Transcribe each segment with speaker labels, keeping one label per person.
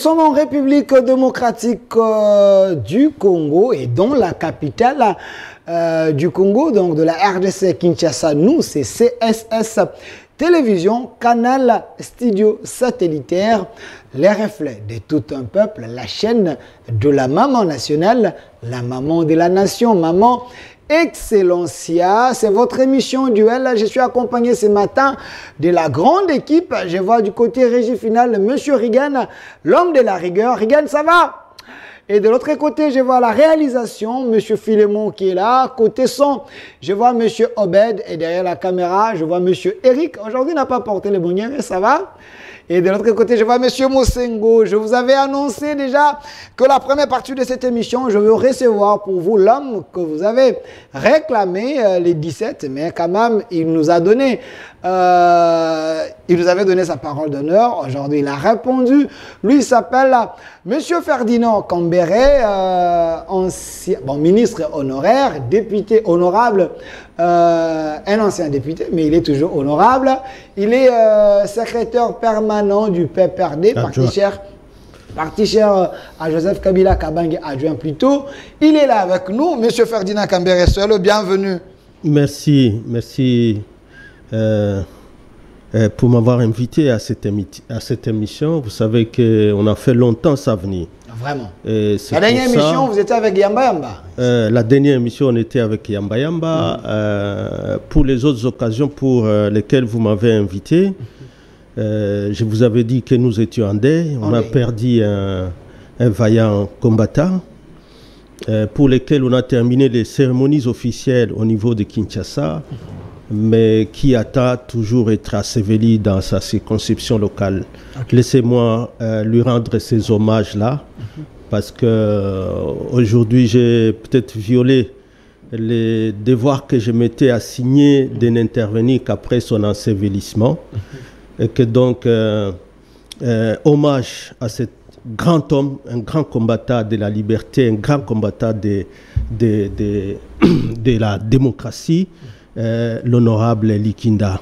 Speaker 1: sommes en République démocratique du Congo et dont la capitale du Congo, donc de la RDC Kinshasa, nous, c'est CSS Télévision, canal studio satellitaire, les reflets de tout un peuple, la chaîne de la maman nationale, la maman de la nation, maman Excellencia. C'est votre émission Duel. Je suis accompagné ce matin de la grande équipe. Je vois du côté régie finale Monsieur Rigan, l'homme de la rigueur. Rigan, ça va? Et de l'autre côté, je vois la réalisation, M. Philémon qui est là. Côté son, je vois M. Obed. Et derrière la caméra, je vois M. Eric. Aujourd'hui, il n'a pas porté les bonnets, ça va? Et de l'autre côté, je vois M. Mosengo. Je vous avais annoncé déjà que la première partie de cette émission, je veux recevoir pour vous l'homme que vous avez réclamé les 17. Mais quand même, il nous avait donné sa parole d'honneur. Aujourd'hui, il a répondu. Lui, il s'appelle M. Ferdinand Kambere, ministre honoraire, député honorable, un ancien député, mais il est toujours honorable. Il est secrétaire permanent du PPRD, parti cher à Joseph Kabila Kabange, adjoint plutôt. Il est là avec nous, M. Ferdinand Kambere, seul, bienvenue.
Speaker 2: Merci pour m'avoir invité à cette émission. Vous savez qu'on a fait longtemps ça venir.
Speaker 1: Vraiment. La dernière émission, vous étiez avec Yamba Yamba.
Speaker 2: La dernière émission, on était avec Yamba Yamba. Pour les autres occasions pour lesquelles vous m'avez invité, je vous avais dit que nous étions en deuil. On a perdu un vaillant combattant pour lesquels on a terminé les cérémonies officielles au niveau de Kinshasa, mais qui attend toujours être asseveli dans sa circonscription locale. Okay. Laissez-moi lui rendre ces hommages-là, parce que aujourd'hui j'ai peut-être violé les devoirs que je m'étais assigné de n'intervenir qu'après son ensevelissement, et que donc hommage à cet grand homme, un grand combattant de la liberté, un grand combattant de la démocratie, l'honorable Likinda.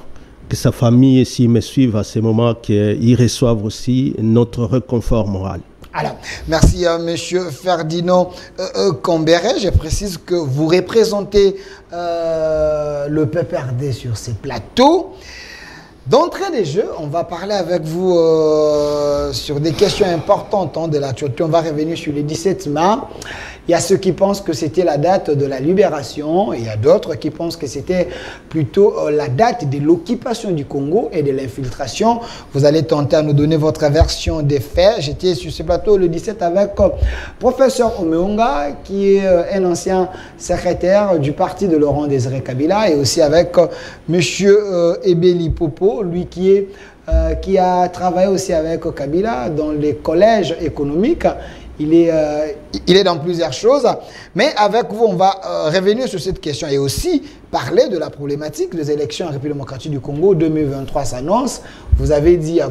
Speaker 2: Que sa famille, s'ils me suivent à ce moment, qu'ils reçoivent aussi notre réconfort moral.
Speaker 1: Alors, merci Monsieur Ferdinand Kambere. Je précise que vous représentez le PPRD sur ces plateaux. D'entrée des jeux, on va parler avec vous sur des questions importantes de l'actualité. On va revenir sur les 17 mars. Il y a ceux qui pensent que c'était la date de la libération. Et il y a d'autres qui pensent que c'était plutôt la date de l'occupation du Congo et de l'infiltration. Vous allez tenter à nous donner votre version des faits. J'étais sur ce plateau le 17 avec professeur Omeonga, qui est un ancien secrétaire du parti de Laurent Désiré Kabila, et aussi avec monsieur Ebeli Popo, lui qui a travaillé aussi avec Kabila dans les collèges économiques. Il est dans plusieurs choses, mais avec vous, on va revenir sur cette question et aussi parler de la problématique des élections en République démocratique du Congo 2023 s'annonce. Vous avez dit à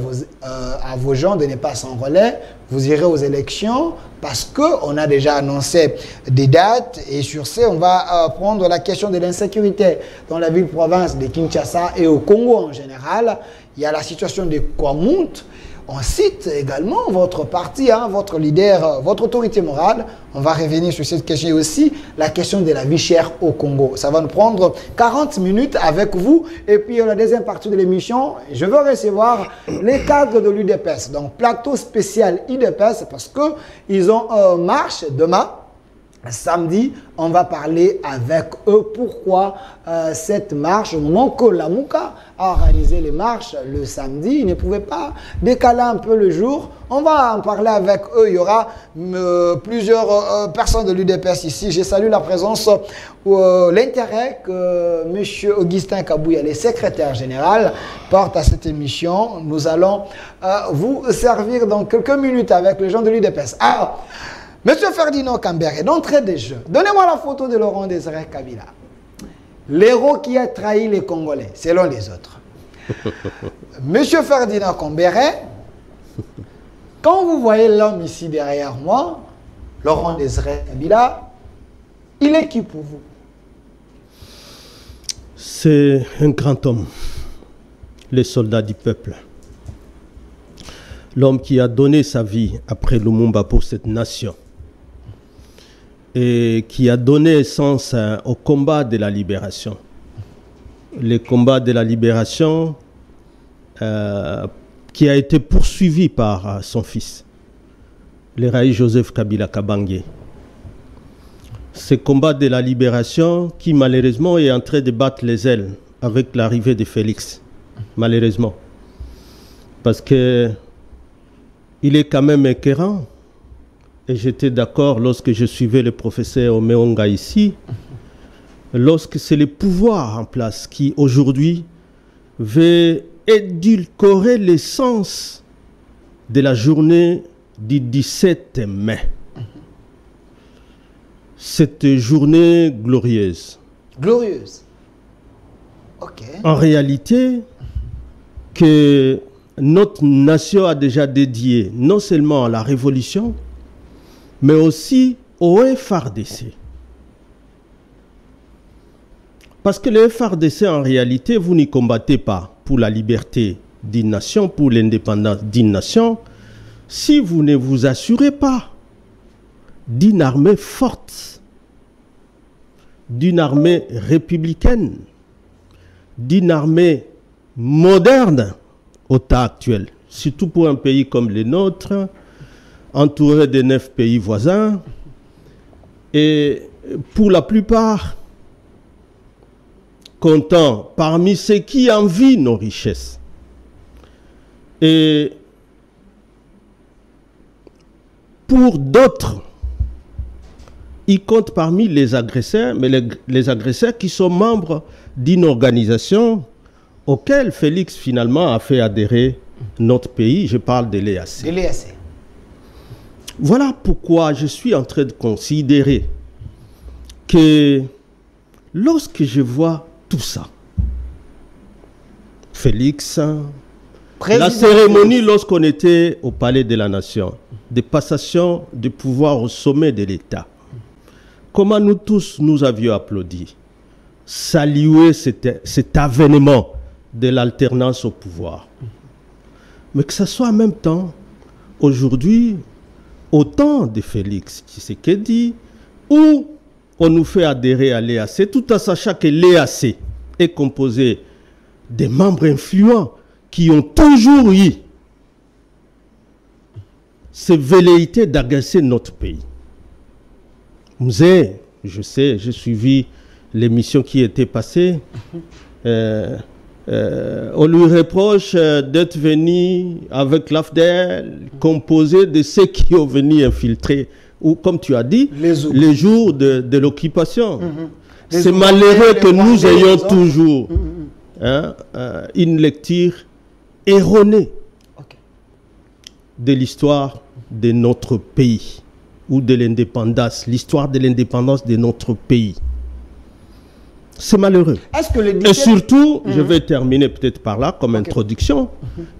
Speaker 1: vos gens de ne pas s'enrôler, vous irez aux élections parce qu'on a déjà annoncé des dates, et sur ce, on va prendre la question de l'insécurité dans la ville-province de Kinshasa et au Congo en général. Il y a la situation de Kwamount. On cite également votre parti, votre leader, votre autorité morale. On va revenir sur cette question et aussi la question de la vie chère au Congo. Ça va nous prendre 40 minutes avec vous. Et puis, la deuxième partie de l'émission, je veux recevoir les cadres de l'UDPS. Donc, plateau spécial UDPS parce qu'ils ont marche demain. Samedi, on va parler avec eux pourquoi cette marche, au moment que la Mouka a organisé les marches le samedi, ils ne pouvaient pas décaler un peu le jour. On va en parler avec eux. Il y aura plusieurs personnes de l'UDPS ici. Je salue la présence, l'intérêt que M. Augustin Kabouya, le secrétaire général, porte à cette émission. Nous allons vous servir dans quelques minutes avec les gens de l'UDPS. Alors, Monsieur Ferdinand Kambere, d'entrée des jeux, donnez-moi la photo de Laurent Désiré Kabila. L'héros qui a trahi les Congolais, selon les autres. Monsieur Ferdinand Kambere, quand vous voyez l'homme ici derrière moi, Laurent Désiré Kabila, il est qui pour vous?
Speaker 2: C'est un grand homme, le soldat du peuple. l'homme qui a donné sa vie après Lumumba pour cette nation et qui a donné sens au combat de la libération. Le combat de la libération qui a été poursuivi par son fils, le Raï Joseph Kabila Kabange. Ce combat de la libération qui malheureusement est en train de battre les ailes avec l'arrivée de Félix, malheureusement. Parce que il est quand même écœurant. Et j'étais d'accord lorsque je suivais le professeur Omeonga ici, lorsque c'est le pouvoir en place qui aujourd'hui veut édulcorer l'essence de la journée du 17 mai. Cette journée glorieuse.
Speaker 1: Glorieuse. Ok.
Speaker 2: En réalité, que notre nation a déjà dédié non seulement à la révolution, mais aussi au FARDC. Parce que le FARDC, en réalité, vous n'y combattez pas pour la liberté d'une nation, pour l'indépendance d'une nation, si vous ne vous assurez pas d'une armée forte, d'une armée républicaine, d'une armée moderne au temps actuel, surtout pour un pays comme le nôtre, entouré de 9 pays voisins, et pour la plupart comptant parmi ceux qui envient nos richesses. Et pour d'autres, ils comptent parmi les agresseurs, mais les agresseurs qui sont membres d'une organisation auquel Félix finalement a fait adhérer notre pays. Je parle de l'EAC.
Speaker 1: De l'EAC.
Speaker 2: Voilà pourquoi je suis en train de considérer que lorsque je vois tout ça, Félix, la cérémonie lorsqu'on était au Palais de la Nation, de passation de pouvoir au sommet de l'État, comment nous tous nous avions applaudi, salué cet avènement de l'alternance au pouvoir. Mais que ce soit en même temps, aujourd'hui, au temps de Félix Tshisekedi, où on nous fait adhérer à l'EAC, tout en sachant que l'EAC est composé des membres influents qui ont toujours eu ces velléités d'agresser notre pays. Mzé, je sais, j'ai suivi l'émission qui était passée. On lui reproche d'être venu avec l'AFDEL, composé de ceux qui ont venu infiltrer, ou comme tu as dit, les jours de l'occupation. C'est malheureux que nous ayons toujours une lecture erronée de l'histoire de notre pays, ou de l'indépendance, l'histoire de l'indépendance de notre pays. C'est malheureux. Et surtout, je vais terminer peut-être par là comme introduction,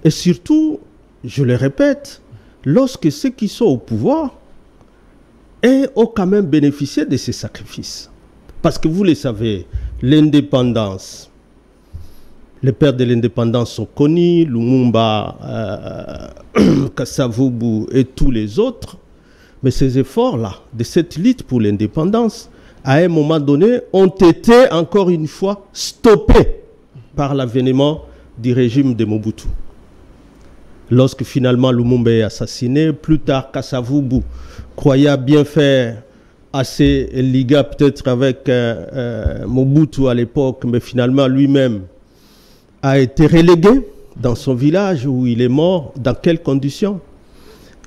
Speaker 2: et surtout, je le répète, lorsque ceux qui sont au pouvoir ont quand même bénéficié de ces sacrifices. Parce que vous le savez, l'indépendance, les pères de l'indépendance sont connus, Lumumba, Kasavubu et tous les autres, mais ces efforts-là, de cette lutte pour l'indépendance, à un moment donné, ont été encore une fois stoppés par l'avènement du régime de Mobutu. Lorsque finalement Lumumba est assassiné, plus tard Kasavubu croyait bien faire assez liga peut-être avec Mobutu à l'époque, mais finalement lui-même a été relégué dans son village où il est mort, dans quelles conditions.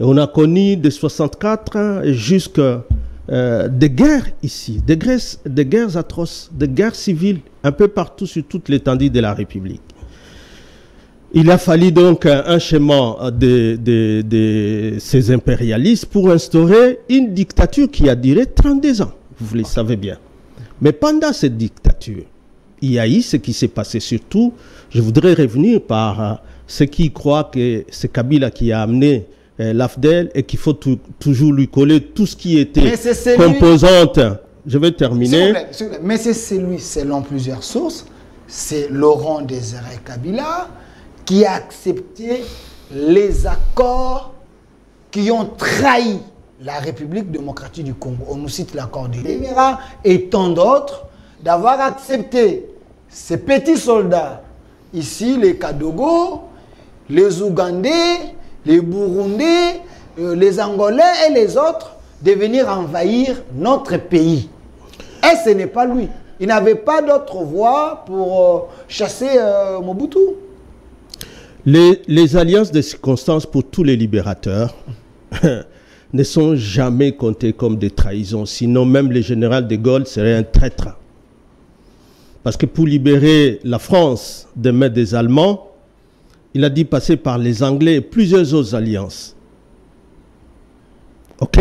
Speaker 2: Et on a connu de 64 jusqu'à des guerres ici, des guerres atroces, des guerres civiles, un peu partout sur toute l'étendue de la République. Il a fallu donc un chemin de ces impérialistes pour instaurer une dictature qui a duré 32 ans, vous le savez bien. Mais pendant cette dictature, il y a eu ce qui s'est passé surtout. Je voudrais revenir par ceux qui croient que c'est Kabila qui a amené l'AFDEL et qu'il faut toujours lui coller tout ce qui était composante. Je vais terminer.
Speaker 1: S'il vous plaît. Mais c'est celui, selon plusieurs sources, c'est Laurent Désiré Kabila qui a accepté les accords qui ont trahi la République démocratique du Congo. On nous cite l'accord de l'Émirat et tant d'autres, d'avoir accepté ces petits soldats, ici les Kadogo, les Ougandais, les Burundais, les Angolais et les autres, de venir envahir notre pays. Et ce n'est pas lui. Il n'avait pas d'autre voie pour chasser Mobutu.
Speaker 2: Les alliances de circonstances pour tous les libérateurs ne sont jamais comptées comme des trahisons. Sinon, même le général de Gaulle serait un traître. Parce que pour libérer la France des mains des Allemands, il a dû passer par les Anglais et plusieurs autres alliances. OK?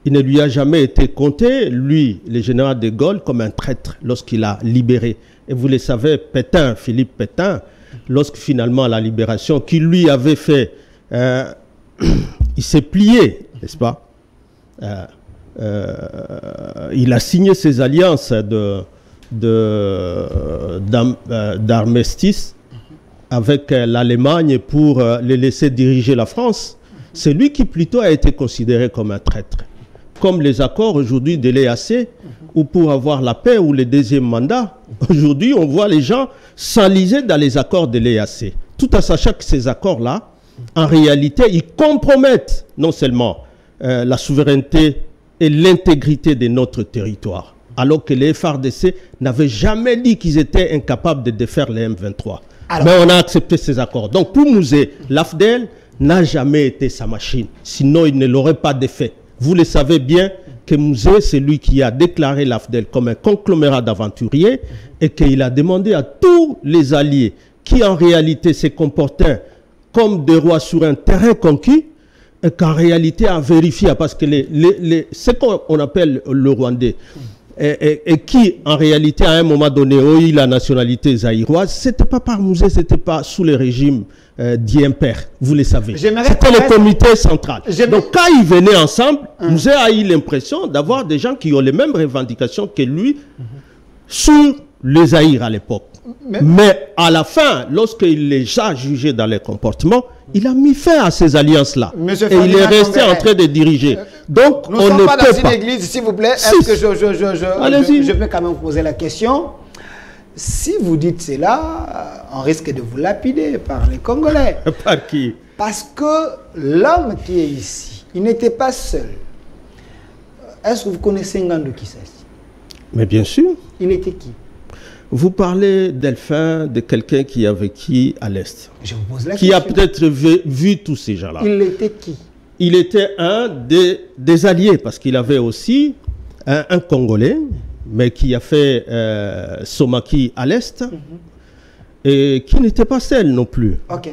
Speaker 2: Il ne lui a jamais été compté, lui, le général de Gaulle, comme un traître lorsqu'il a libéré. Et vous le savez, Pétain, Philippe Pétain, lorsque finalement la libération qu'il lui avait fait, il s'est plié, n'est-ce pas? Il a signé ses alliances d'armistice avec l'Allemagne pour les laisser diriger la France. C'est lui qui plutôt a été considéré comme un traître. Comme les accords aujourd'hui de l'EAC, ou pour avoir la paix ou le deuxième mandat. Aujourd'hui, on voit les gens s'enliser dans les accords de l'EAC. Tout en sachant que ces accords-là, en réalité, ils compromettent non seulement la souveraineté et l'intégrité de notre territoire, alors que les FARDC n'avaient jamais dit qu'ils étaient incapables de défaire les M23. Alors, mais on a accepté ces accords. Donc pour Mouzé, l'AFDEL n'a jamais été sa machine. Sinon, il ne l'aurait pas défait. Vous le savez bien que Mouzé, c'est lui qui a déclaré l'AFDEL comme un conglomérat d'aventuriers et qu'il a demandé à tous les alliés qui en réalité se comportaient comme des rois sur un terrain conquis, et qu'en réalité a vérifié, parce que ce qu'on appelle le Rwandais, et qui en réalité à un moment donné a eu la nationalité zaïroise, c'était pas par Mouzé, c'était pas sous le régime d'impère, vous le savez. C'était le comité central. Donc quand ils venaient ensemble, Mouzé a eu l'impression d'avoir des gens qui ont les mêmes revendications que lui sur les Zaïre à l'époque. Mais à la fin, lorsqu'il les a jugés dans les comportements, il a mis fin à ces alliances-là. Et il est resté en train de diriger. Donc,
Speaker 1: nous ne sommes pas dans une église, s'il vous plaît. Est-ce que je peux quand même poser la question? Si vous dites cela, on risque de vous lapider par les Congolais.
Speaker 2: Par qui?
Speaker 1: Parce que l'homme qui est ici, il n'était pas seul. Est-ce que vous connaissez Ngandou Kisasi?
Speaker 2: Mais bien sûr.
Speaker 1: Il était qui?
Speaker 2: Vous parlez, Delphin, de quelqu'un qui a vécu à l'Est.
Speaker 1: Je vous pose la
Speaker 2: question. Qui a peut-être vu tous ces gens-là.
Speaker 1: Il était qui?
Speaker 2: Il était un des alliés, parce qu'il avait aussi un Congolais, mais qui a fait Somaki à l'Est, et qui n'était pas seul non plus.
Speaker 1: Ok.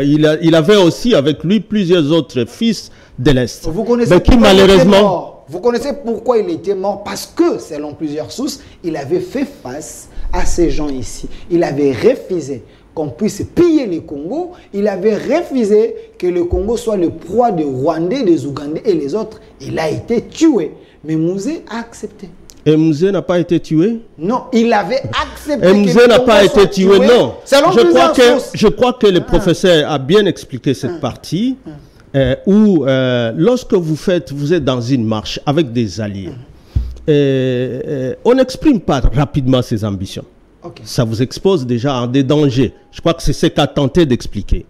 Speaker 2: Il avait aussi avec lui plusieurs autres fils de l'Est.
Speaker 1: Vous connaissez,
Speaker 2: mais qui malheureusement...
Speaker 1: Vous connaissez pourquoi il était mort? Parce que, selon plusieurs sources, il avait fait face à ces gens ici. Il avait refusé qu'on puisse piller le Congo. Il avait refusé que le Congo soit le proie des Rwandais, des Ougandais et les autres. Il a été tué. Mais Mouzé a accepté.
Speaker 2: Et Mouzé n'a pas été tué?
Speaker 1: Non, il avait accepté.
Speaker 2: Et Mouzé n'a pas été tué, non. Je crois que le professeur a bien expliqué cette partie. Où lorsque vous êtes dans une marche avec des alliés, on n'exprime pas rapidement ses ambitions. Okay. Ça vous expose déjà à des dangers. Je crois que c'est ce qu'a tenté d'expliquer.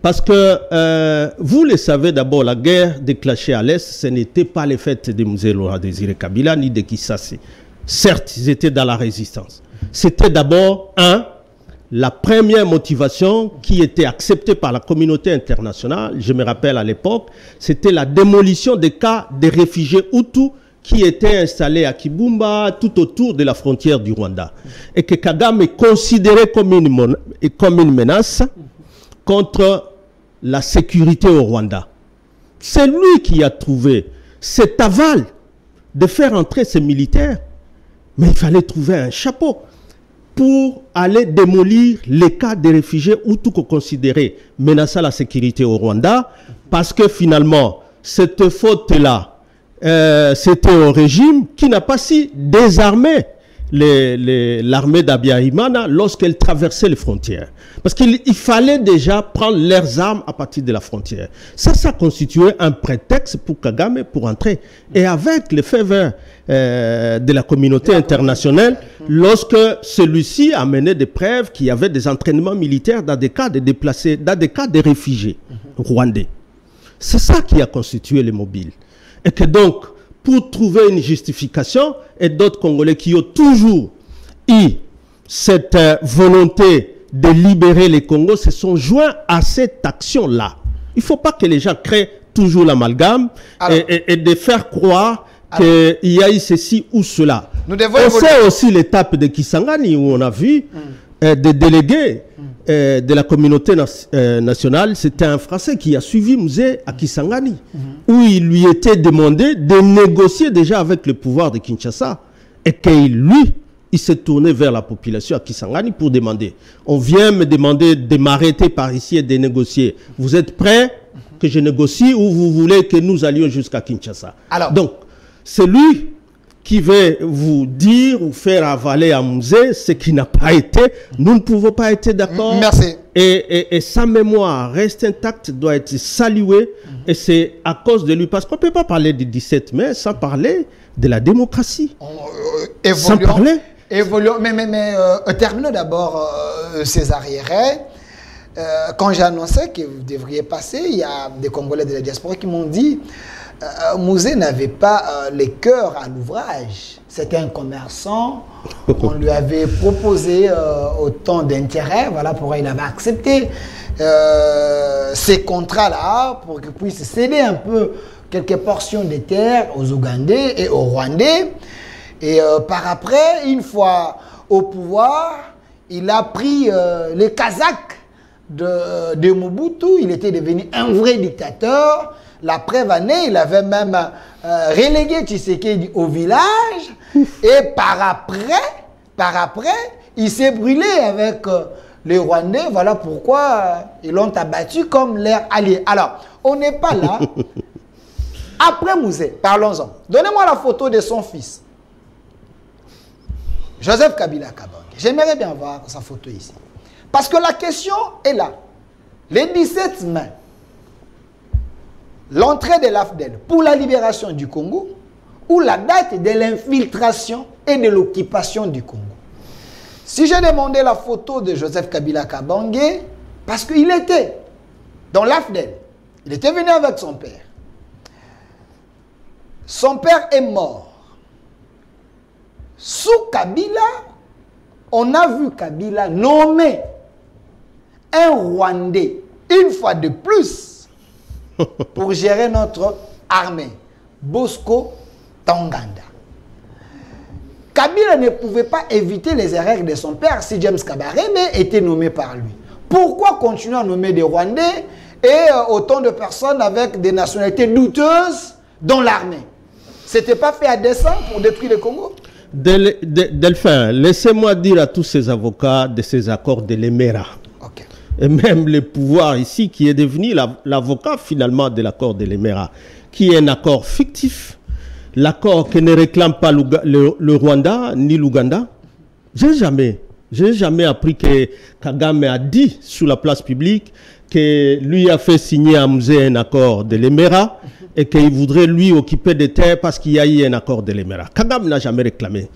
Speaker 2: Parce que vous le savez d'abord, la guerre déclenchée à l'Est, ce n'était pas le fait de Mouzé Laurent Désiré Kabila ni de Kisasi. Certes, ils étaient dans la résistance. C'était d'abord la première motivation qui était acceptée par la communauté internationale, je me rappelle à l'époque, c'était la démolition des cas des réfugiés Hutus qui étaient installés à Kibumba, tout autour de la frontière du Rwanda. Et que Kagame est considéré comme une menace contre la sécurité au Rwanda. C'est lui qui a trouvé cet aval de faire entrer ces militaires. Mais il fallait trouver un chapeau pour aller démolir les cas des réfugiés Hutus considérés menaçant la sécurité au Rwanda, parce que finalement, cette faute-là, c'était au régime qui n'a pas si désarmé l'armée d'Abiyarimana lorsqu'elle traversait les frontières. Parce qu'il fallait déjà prendre leurs armes à partir de la frontière. Ça constituait un prétexte pour Kagame pour entrer. Et avec les faveurs de la communauté internationale, lorsque celui-ci amenait des preuves qu'il y avait des entraînements militaires dans des cas de déplacés, dans des cas de réfugiés rwandais. C'est ça qui a constitué les mobiles. Et que donc, pour trouver une justification, et d'autres Congolais qui ont toujours eu cette volonté de libérer les Congos se sont joints à cette action-là. Il ne faut pas que les gens créent toujours l'amalgame et de faire croire qu'il y a eu ceci ou cela. On sait aussi l'étape de Kisangani où on a vu des délégués de la communauté nationale. C'était un Français qui a suivi Musée à Kisangani, où il lui était demandé de négocier déjà avec le pouvoir de Kinshasa, et lui, il s'est tourné vers la population à Kisangani pour demander. On vient me demander de m'arrêter par ici et de négocier. Vous êtes prêts que je négocie ou vous voulez que nous allions jusqu'à Kinshasa? Donc, c'est lui qui va vous dire ou faire avaler à Musée ce qui n'a pas été. Nous ne pouvons pas être d'accord.
Speaker 1: Merci.
Speaker 2: Et sa mémoire reste intacte, doit être saluée. Et c'est à cause de lui. Parce qu'on ne peut pas parler du 17 mai sans parler de la démocratie. Sans parler.
Speaker 1: Mais terminons d'abord ces arriérés. Quand j'ai annoncé que vous devriez passer, il y a des Congolais de la diaspora qui m'ont dit Musée n'avait pas le cœur à l'ouvrage. C'était un commerçant. On lui avait proposé autant d'intérêt. Voilà pourquoi il avait accepté ces contrats-là pour qu'il puisse céder un peu quelques portions de terre aux Ougandais et aux Rwandais. Et par après, une fois au pouvoir, il a pris les Kazakhs de Mobutu. Il était devenu un vrai dictateur. La preuve en est, il avait même relégué Tshisekedi au village. Et par après, il s'est brûlé avec les Rwandais. Voilà pourquoi ils l'ont abattu comme leur allié. Alors, on n'est pas là. Après Musée, parlons-en. Donnez-moi la photo de son fils, Joseph Kabila Kabange. J'aimerais bien voir sa photo ici. Parce que la question est là. Le 17 mai, l'entrée de l'AFDEL pour la libération du Congo ou la date de l'infiltration et de l'occupation du Congo. Si j'ai demandé la photo de Joseph Kabila Kabange, parce qu'il était dans l'AFDEL, il était venu avec son père. Son père est mort. Sous Kabila, on a vu Kabila nommer un Rwandais, une fois de plus, pour gérer notre armée, Bosco Tanganda. Kabila ne pouvait pas éviter les erreurs de son père si James Kabarebe était nommé par lui. Pourquoi continuer à nommer des Rwandais et autant de personnes avec des nationalités douteuses dans l'armée? C'était pas fait à dessein pour détruire le Congo?
Speaker 2: Delphin, laissez-moi dire à tous ces avocats de ces accords de l'Emera.
Speaker 1: Okay.
Speaker 2: Et même le pouvoir ici qui est devenu l'avocat finalement de l'accord de l'Emera, qui est un accord fictif, l'accord qui ne réclame pas le Rwanda ni l'Ouganda. J'ai jamais appris que Kagame a dit sur la place publique que lui a fait signer à Musée un accord de l'Emera et qu'il voudrait lui occuper des terres parce qu'il y a eu un accord de l'Emera. Kagame n'a jamais réclamé.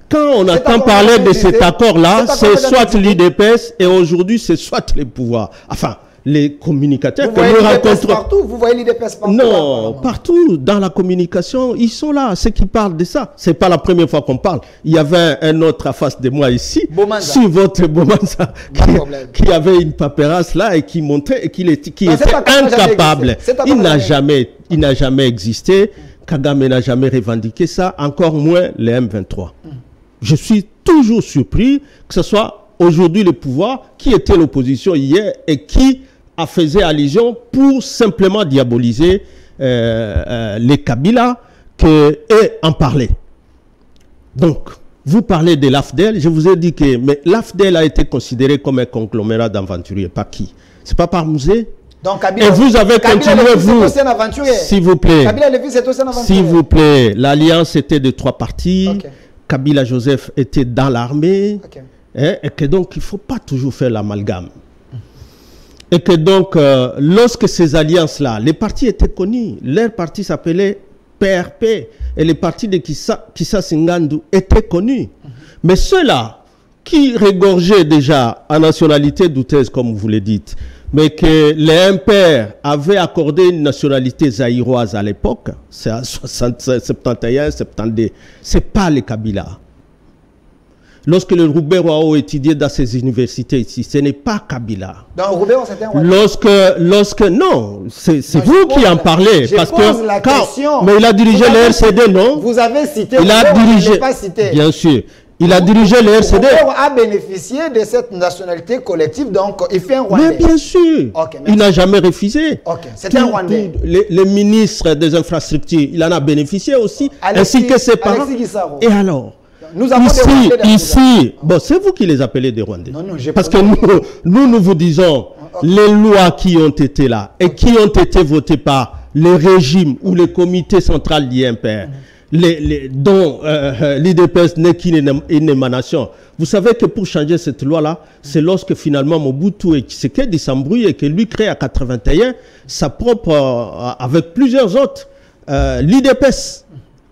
Speaker 2: Quand on entend parler de cet accord-là, c'est soit l'IDPS et aujourd'hui c'est soit les pouvoirs. Enfin, les communicateurs que nous rencontrons.
Speaker 1: Partout, vous voyez l'IDPS partout?
Speaker 2: Non, partout dans la communication, ils sont là, ceux qui parlent de ça. C'est pas la première fois qu'on parle. Il y avait un autre à face de moi ici, sur votre Bomanza, qui avait une paperasse là et qui montrait qui était incapable. Il n'a jamais existé. Kagame n'a jamais revendiqué ça, encore moins les M23. Je suis toujours surpris que ce soit aujourd'hui le pouvoir qui était l'opposition hier et qui a fait allusion pour simplement diaboliser les Kabila et en parler. Donc, vous parlez de l'AFDEL, je vous ai dit que l'AFDEL a été considéré comme un conglomérat d'aventuriers. Par qui? C'est pas par Musée?
Speaker 1: Donc, Kabila,
Speaker 2: et vous avez continué, vous, s'il vous plaît,
Speaker 1: Kabila Levi, c'est aussi un aventurier.
Speaker 2: S'il vous plaît, l'alliance était de 3 partis. Okay. Kabila Joseph était dans l'armée,
Speaker 1: Ok.
Speaker 2: et que donc il ne faut pas toujours faire l'amalgame. Et que donc, lorsque ces alliances-là, les partis étaient connus, leur parti s'appelait PRP, et les partis de Kissa Singandu étaient connus. Mais ceux-là, qui regorgeaient déjà en nationalité douteuse, comme vous le dites, mais que les impairs avaient accordé une nationalité zaïroise à l'époque, c'est en 71, 72, c'est pas les Kabila. Lorsque le Robert Wao étudiait dans ces universités ici, ce n'est pas Kabila.
Speaker 1: Donc Robert, c'était un Rwandais.
Speaker 2: Non, c'est vous qui en parlez.
Speaker 1: Je
Speaker 2: parce
Speaker 1: pose
Speaker 2: que
Speaker 1: la question.
Speaker 2: mais il a dirigé le RCD, non?
Speaker 1: Vous avez cité
Speaker 2: Il a
Speaker 1: Robert, je
Speaker 2: dirigé,
Speaker 1: l'ai pas cité.
Speaker 2: bien sûr. Il a dirigé le RCD.
Speaker 1: Robert a bénéficié de cette nationalité collective, donc il fait un Rwandais.
Speaker 2: Mais bien sûr,
Speaker 1: Ok,
Speaker 2: il n'a jamais refusé.
Speaker 1: Ok, c'est un Rwandais.
Speaker 2: Les ministres des infrastructures, il en a bénéficié aussi,
Speaker 1: Alexis-
Speaker 2: ainsi que ses parents.
Speaker 1: Alexis Guissaro.
Speaker 2: Et alors,
Speaker 1: Nous avons des Rwandais dans
Speaker 2: ici, bon, c'est vous qui les appelez des Rwandais.
Speaker 1: Non, non, j'ai
Speaker 2: Parce que
Speaker 1: pas-
Speaker 2: nous vous disons, les lois qui ont été là et qui ont été votées par le régime ou le comité central d'IMPR, dont l'IDPS n'est qu'une émanation. Vous savez que pour changer cette loi-là, c'est lorsque finalement Mobutu et Tshisekedi s'embrouillent et que lui crée à 81 sa propre, avec plusieurs autres, l'IDPS,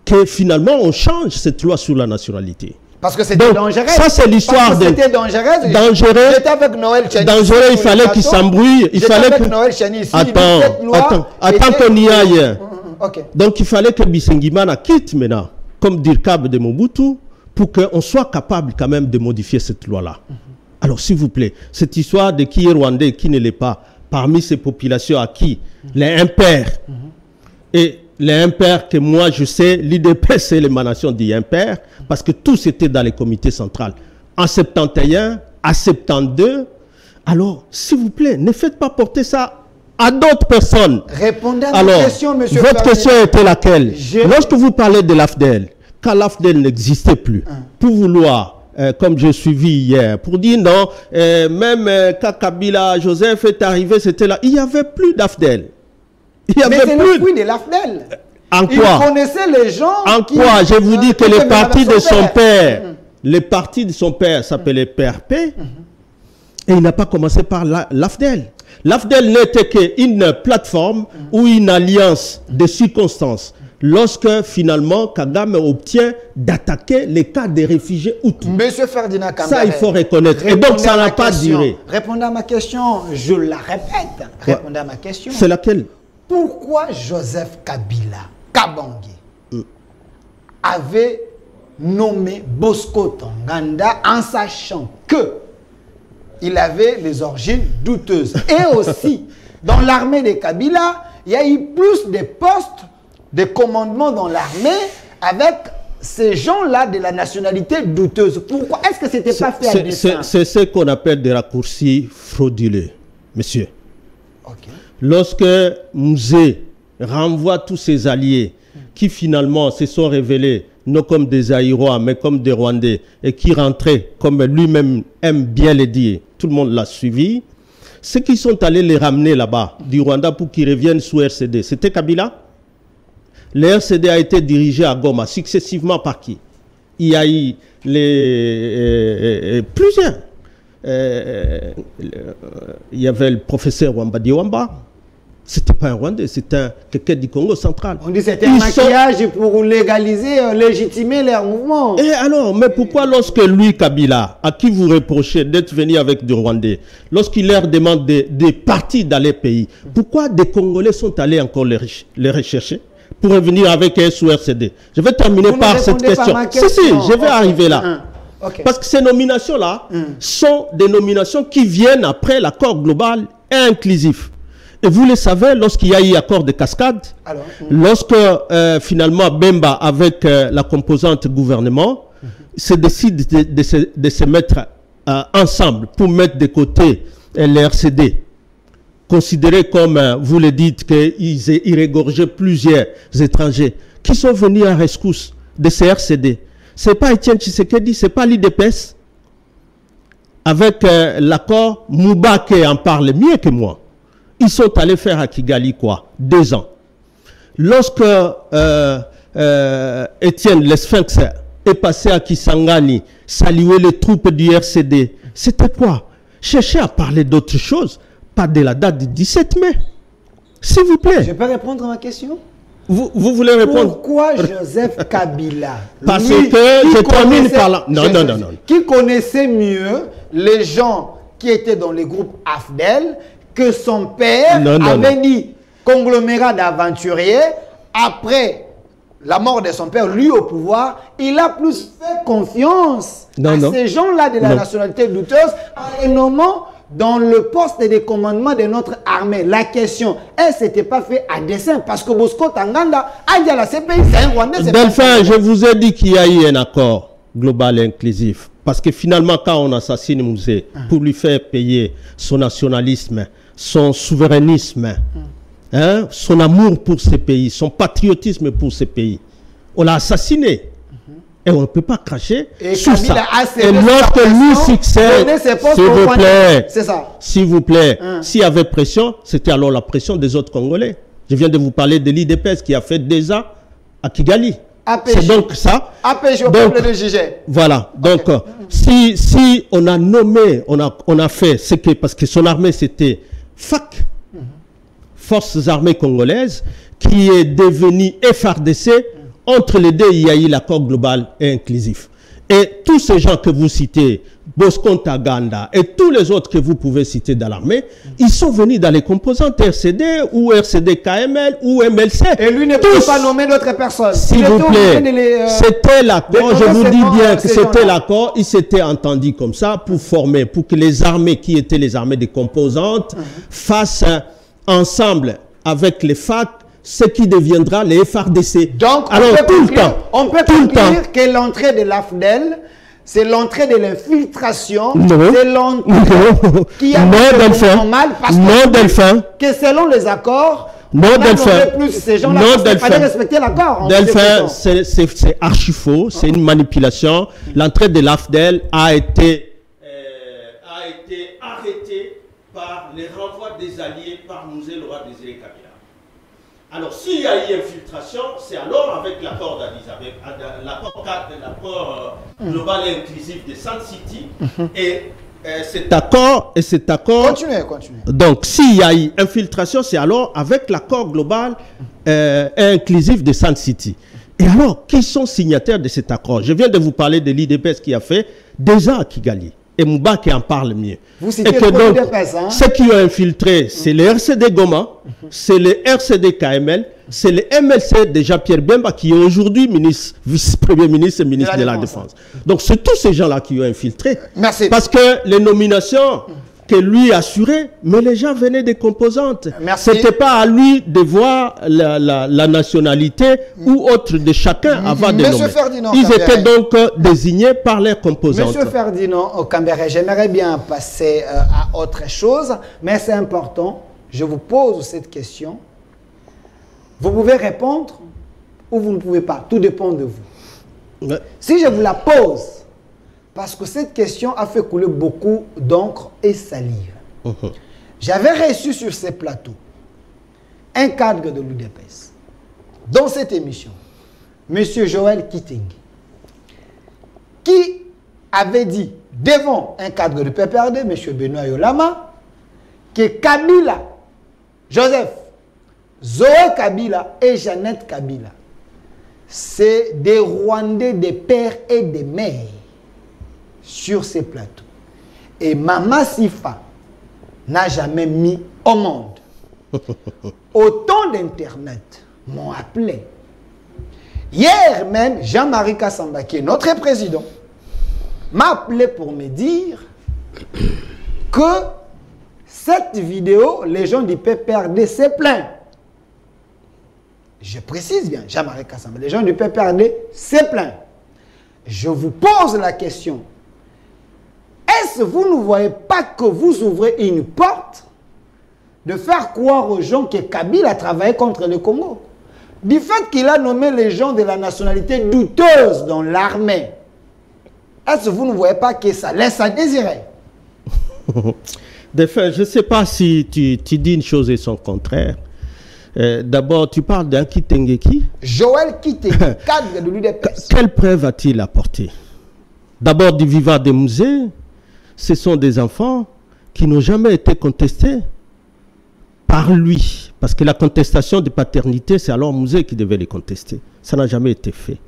Speaker 2: que finalement on change cette loi sur la nationalité.
Speaker 1: Parce que c'était
Speaker 2: Donc,
Speaker 1: dangereux.
Speaker 2: ça, c'est l'histoire de...
Speaker 1: C'était dangereux.
Speaker 2: Dangereux.
Speaker 1: J'étais avec Noël Chani.
Speaker 2: Dangereux, il fallait qu'il s'embrouille. Il fallait
Speaker 1: avec
Speaker 2: que...
Speaker 1: Noël Chani ici.
Speaker 2: Attends qu'on y aille.
Speaker 1: Ok.
Speaker 2: Donc il fallait que Bisengimana quitte maintenant, comme Dirkab de Mobutu, pour qu'on soit capable quand même de modifier cette loi-là. Alors s'il vous plaît, cette histoire de qui est rwandais et qui ne l'est pas, parmi ces populations à qui les impairs, et les impairs que moi je sais, l'IDP c'est l'émanation des impairs, parce que tous étaient dans les comités centrales. En 71, à 72, alors s'il vous plaît, ne faites pas porter ça à d'autres personnes.
Speaker 1: Répondez à
Speaker 2: Alors,
Speaker 1: ma question, monsieur.
Speaker 2: votre question était laquelle?
Speaker 1: Je-
Speaker 2: Lorsque vous parlez de l'AFDEL, quand l'AFDEL n'existait plus, pour vouloir, comme j'ai suivi hier, pour dire non, même quand Kabila Joseph est arrivé, c'était là, il n'y avait plus d'AFDEL. Il y
Speaker 1: Mais
Speaker 2: avait
Speaker 1: c'est
Speaker 2: plus.
Speaker 1: le fruit de l'AFDEL.
Speaker 2: En
Speaker 1: Il
Speaker 2: quoi?
Speaker 1: connaissait les gens.
Speaker 2: En
Speaker 1: qui-
Speaker 2: quoi? Je vous dis que
Speaker 1: qui
Speaker 2: les
Speaker 1: venaient
Speaker 2: partis
Speaker 1: avec
Speaker 2: de son père, les partis de son père s'appelaient PRP, et il n'a pas commencé par l'AFDEL. L'AFDEL n'était qu'une plateforme ou une alliance de circonstances lorsque finalement Kagame obtient d'attaquer les cas des réfugiés Hutus.
Speaker 1: Monsieur Ferdinand Kambere.
Speaker 2: Ça, il faut reconnaître. Et donc,
Speaker 1: Répondez
Speaker 2: ça
Speaker 1: à
Speaker 2: n'a
Speaker 1: ma
Speaker 2: pas
Speaker 1: question.
Speaker 2: duré.
Speaker 1: Répondez à ma question, je la répète. Répondez à ma question.
Speaker 2: C'est laquelle?
Speaker 1: Pourquoi Joseph Kabila Kabange avait nommé Bosco Ntaganda en sachant que il avait les origines douteuses. Et aussi, dans l'armée de Kabila, il y a eu plus de postes de commandement dans l'armée avec ces gens-là de la nationalité douteuse. Pourquoi? Est-ce que c'était pas fait à dessein?
Speaker 2: C'est ce qu'on appelle des raccourcis frauduleux, monsieur.
Speaker 1: Ok.
Speaker 2: Lorsque Mouzé renvoie tous ses alliés qui finalement se sont révélés non comme des Aïrois mais comme des Rwandais et qui rentraient, comme lui-même aime bien le dire, tout le monde l'a suivi, ceux qui sont allés les ramener là-bas du Rwanda pour qu'ils reviennent sous RCD, c'était Kabila. Le RCD a été dirigé à Goma successivement par qui? Il y a eu plusieurs. Il y avait le professeur Wambadi Wamba. C'était pas un Rwandais, c'était quelqu'un du Congo central.
Speaker 1: On dit que c'était un maquillage pour légaliser, légitimer leur mouvement.
Speaker 2: Et alors, mais pourquoi lorsque lui, Kabila, à qui vous reprochez d'être venu avec des Rwandais, lorsqu'il leur demande des partis dans les pays, pourquoi des Congolais sont allés encore les rechercher pour revenir avec un sous RCD? Je vais terminer par cette question. Si, je vais arriver là.
Speaker 1: Okay.
Speaker 2: Parce que ces nominations-là sont des nominations qui viennent après l'accord global et inclusif. Et vous le savez, lorsqu'il y a eu accord de cascade, alors, lorsque finalement Bemba, avec la composante gouvernement, se décide de se mettre ensemble pour mettre de côté l'RCD, considéré comme, vous le dites, qu'ils régorgeaient plusieurs étrangers qui sont venus à rescousse de ces RCD. Ce n'est pas Etienne Tshisekedi, ce n'est pas l'IDPS. Avec l'accord, Moubake en parle mieux que moi. Ils sont allés faire à Kigali, quoi, 2 ans. Lorsque Étienne, le Sphinx, est passé à Kisangani, saluer les troupes du RCD. C'était quoi? Cherchez à parler d'autre chose, pas de la date du 17 mai. S'il vous plaît.
Speaker 1: Je peux répondre à ma question?
Speaker 2: Vous voulez répondre?
Speaker 1: Pourquoi Joseph Kabila?
Speaker 2: Parce que je termine par là. Non.
Speaker 1: Qui connaissait mieux les gens qui étaient dans les groupes AFDEL que son père avait dit conglomérat d'aventuriers. Après la mort de son père, lui au pouvoir, il a plus fait confiance à ces gens-là de la nationalité douteuse en les nommant dans le poste de commandement de notre armée. La question, est-ce que c'était pas fait à dessein? Parce que Bosco Tanganda a dit à la CPI, c'est un Rwandais.
Speaker 2: Delphin, je vous ai dit qu'il y a eu un accord global et inclusif. Parce que finalement, quand on assassine Mouzé, pour lui faire payer son nationalisme, son souverainisme, son amour pour ce pays, son patriotisme pour ce pays, on l'a assassiné. Et on ne peut pas cracher sur ça. Et notre lui succès, s'il vous plaît, s'il vous plaît, s'il y avait pression, c'était alors la pression des autres Congolais. Je viens de vous parler de l'IDPS qui a fait 2 ans à Kigali. C'est donc ça.
Speaker 1: APJ au peuple de juger.
Speaker 2: Voilà. Donc, si on a nommé, on a fait ce que, parce que son armée c'était FAC, Forces armées congolaises, qui est devenue FRDC. Entre les deux, il y a eu l'accord global et inclusif. Et tous ces gens que vous citez, Bosco Ntaganda et tous les autres que vous pouvez citer dans l'armée, ils sont venus dans les composantes RCD ou RCD KML ou MLC.
Speaker 1: Et lui ne peut pas nommer d'autres personnes.
Speaker 2: S'il vous plaît, c'était l'accord, je vous dis bien que c'était l'accord, ils s'étaient entendus comme ça pour former, pour que les armées qui étaient les armées des composantes fassent ensemble avec les FAC ce qui deviendra les FRDC.
Speaker 1: Donc, on peut conclure que l'entrée de l'AFDEL, c'est l'entrée de l'infiltration, c'est l'entrée qui a normal parce que selon les accords, ces gens-là ne pas respecter l'accord.
Speaker 2: Delphin, c'est archi faux, c'est une manipulation. L'entrée de l'AFDEL a été arrêtée par les renvois des alliés par Mouzé le roi Désiré Kabila. Alors, s'il y a eu infiltration, c'est alors avec l'accord d'Addis Abeba, l'accord global et inclusif de Sun City, et cet accord...
Speaker 1: Continuez.
Speaker 2: Donc, s'il y a eu infiltration, c'est alors avec l'accord global et inclusif de Sun City. Et alors, qui sont signataires de cet accord? Je viens de vous parler de l'IDPS qui a fait 2 ans à Kigali. Et Mouba qui en parle mieux.
Speaker 1: Vous citez
Speaker 2: ceux qui ont infiltré, c'est le RCD Goma, c'est le RCD KML, c'est le MLC de Jean-Pierre Bemba qui est aujourd'hui vice-premier ministre et ministre de la Défense. Donc c'est tous ces gens-là qui ont infiltré.
Speaker 1: Merci.
Speaker 2: Parce que les nominations que lui assurait, mais les gens venaient des composantes. Ce n'était pas à lui de voir la nationalité ou autre de chacun avant de nommer. Ils étaient donc désignés par les composantes.
Speaker 1: Monsieur Ferdinand Kambere, j'aimerais bien passer à autre chose, mais c'est important. Je vous pose cette question. Vous pouvez répondre ou vous ne pouvez pas. Tout dépend de vous. Ouais. Si je vous la pose, parce que cette question a fait couler beaucoup d'encre et salive. J'avais reçu sur ces plateaux un cadre de l'UDPS. Dans cette émission, M. Joël Kitting, qui avait dit devant un cadre de PPRD, M. Benoît Yolama, que Kabila, Joseph, Zoé Kabila et Jeannette Kabila, c'est des Rwandais de père et de mère sur ces plateaux. Et Mama Sifa n'a jamais mis au monde. Autant d'Internet m'ont appelé. Hier même, Jean-Marie Kassamba, qui est notre président, m'a appelé pour me dire que cette vidéo, les gens du PPRD se plaignent. Je précise bien, Jean-Marie Kassamba, les gens du PPRD se plaignent. Je vous pose la question. Est-ce que vous ne voyez pas que vous ouvrez une porte de faire croire aux gens que Kabila a travaillé contre le Congo? Du fait qu'il a nommé les gens de la nationalité douteuse dans l'armée, est-ce que vous ne voyez pas que ça laisse à désirer?
Speaker 2: De fait, je ne sais pas si tu dis une chose et son contraire. D'abord, tu parles d'un Kitengeki.
Speaker 1: Joël Kitengeki, cadre de l'UDPS.
Speaker 2: Quelle preuve a-t-il apporté? D'abord, du vivant des musées, ce sont des enfants qui n'ont jamais été contestés par lui. Parce que la contestation de paternité, c'est alors Musée qui devait les contester. Ça n'a jamais été fait.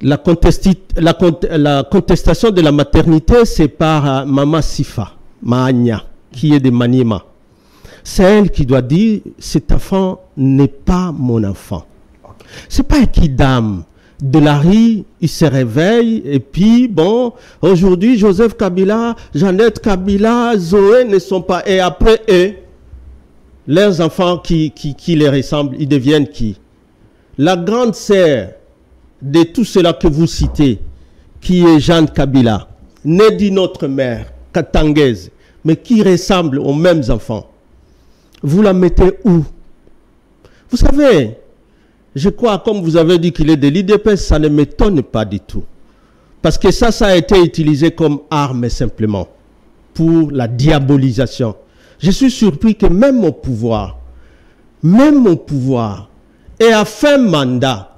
Speaker 2: La contestation de la maternité, c'est par Mama Sifa, Maanya, qui est de Maniema. C'est elle qui doit dire, cet enfant n'est pas mon enfant. C'est pas un kidam. De la rue, il se réveille et puis, bon, aujourd'hui, Joseph Kabila, Jeannette Kabila, Zoé ne sont pas... Et après, eux, leurs enfants qui les ressemblent, ils deviennent qui? La grande sœur de tout cela que vous citez, qui est Jeanne Kabila, née d'une autre mère, katangaise, mais qui ressemble aux mêmes enfants. Vous la mettez où? Vous savez, je crois, comme vous avez dit qu'il est de l'IDPS, ça ne m'étonne pas du tout. Parce que ça a été utilisé comme arme simplement pour la diabolisation. Je suis surpris que même au pouvoir, et à fin mandat,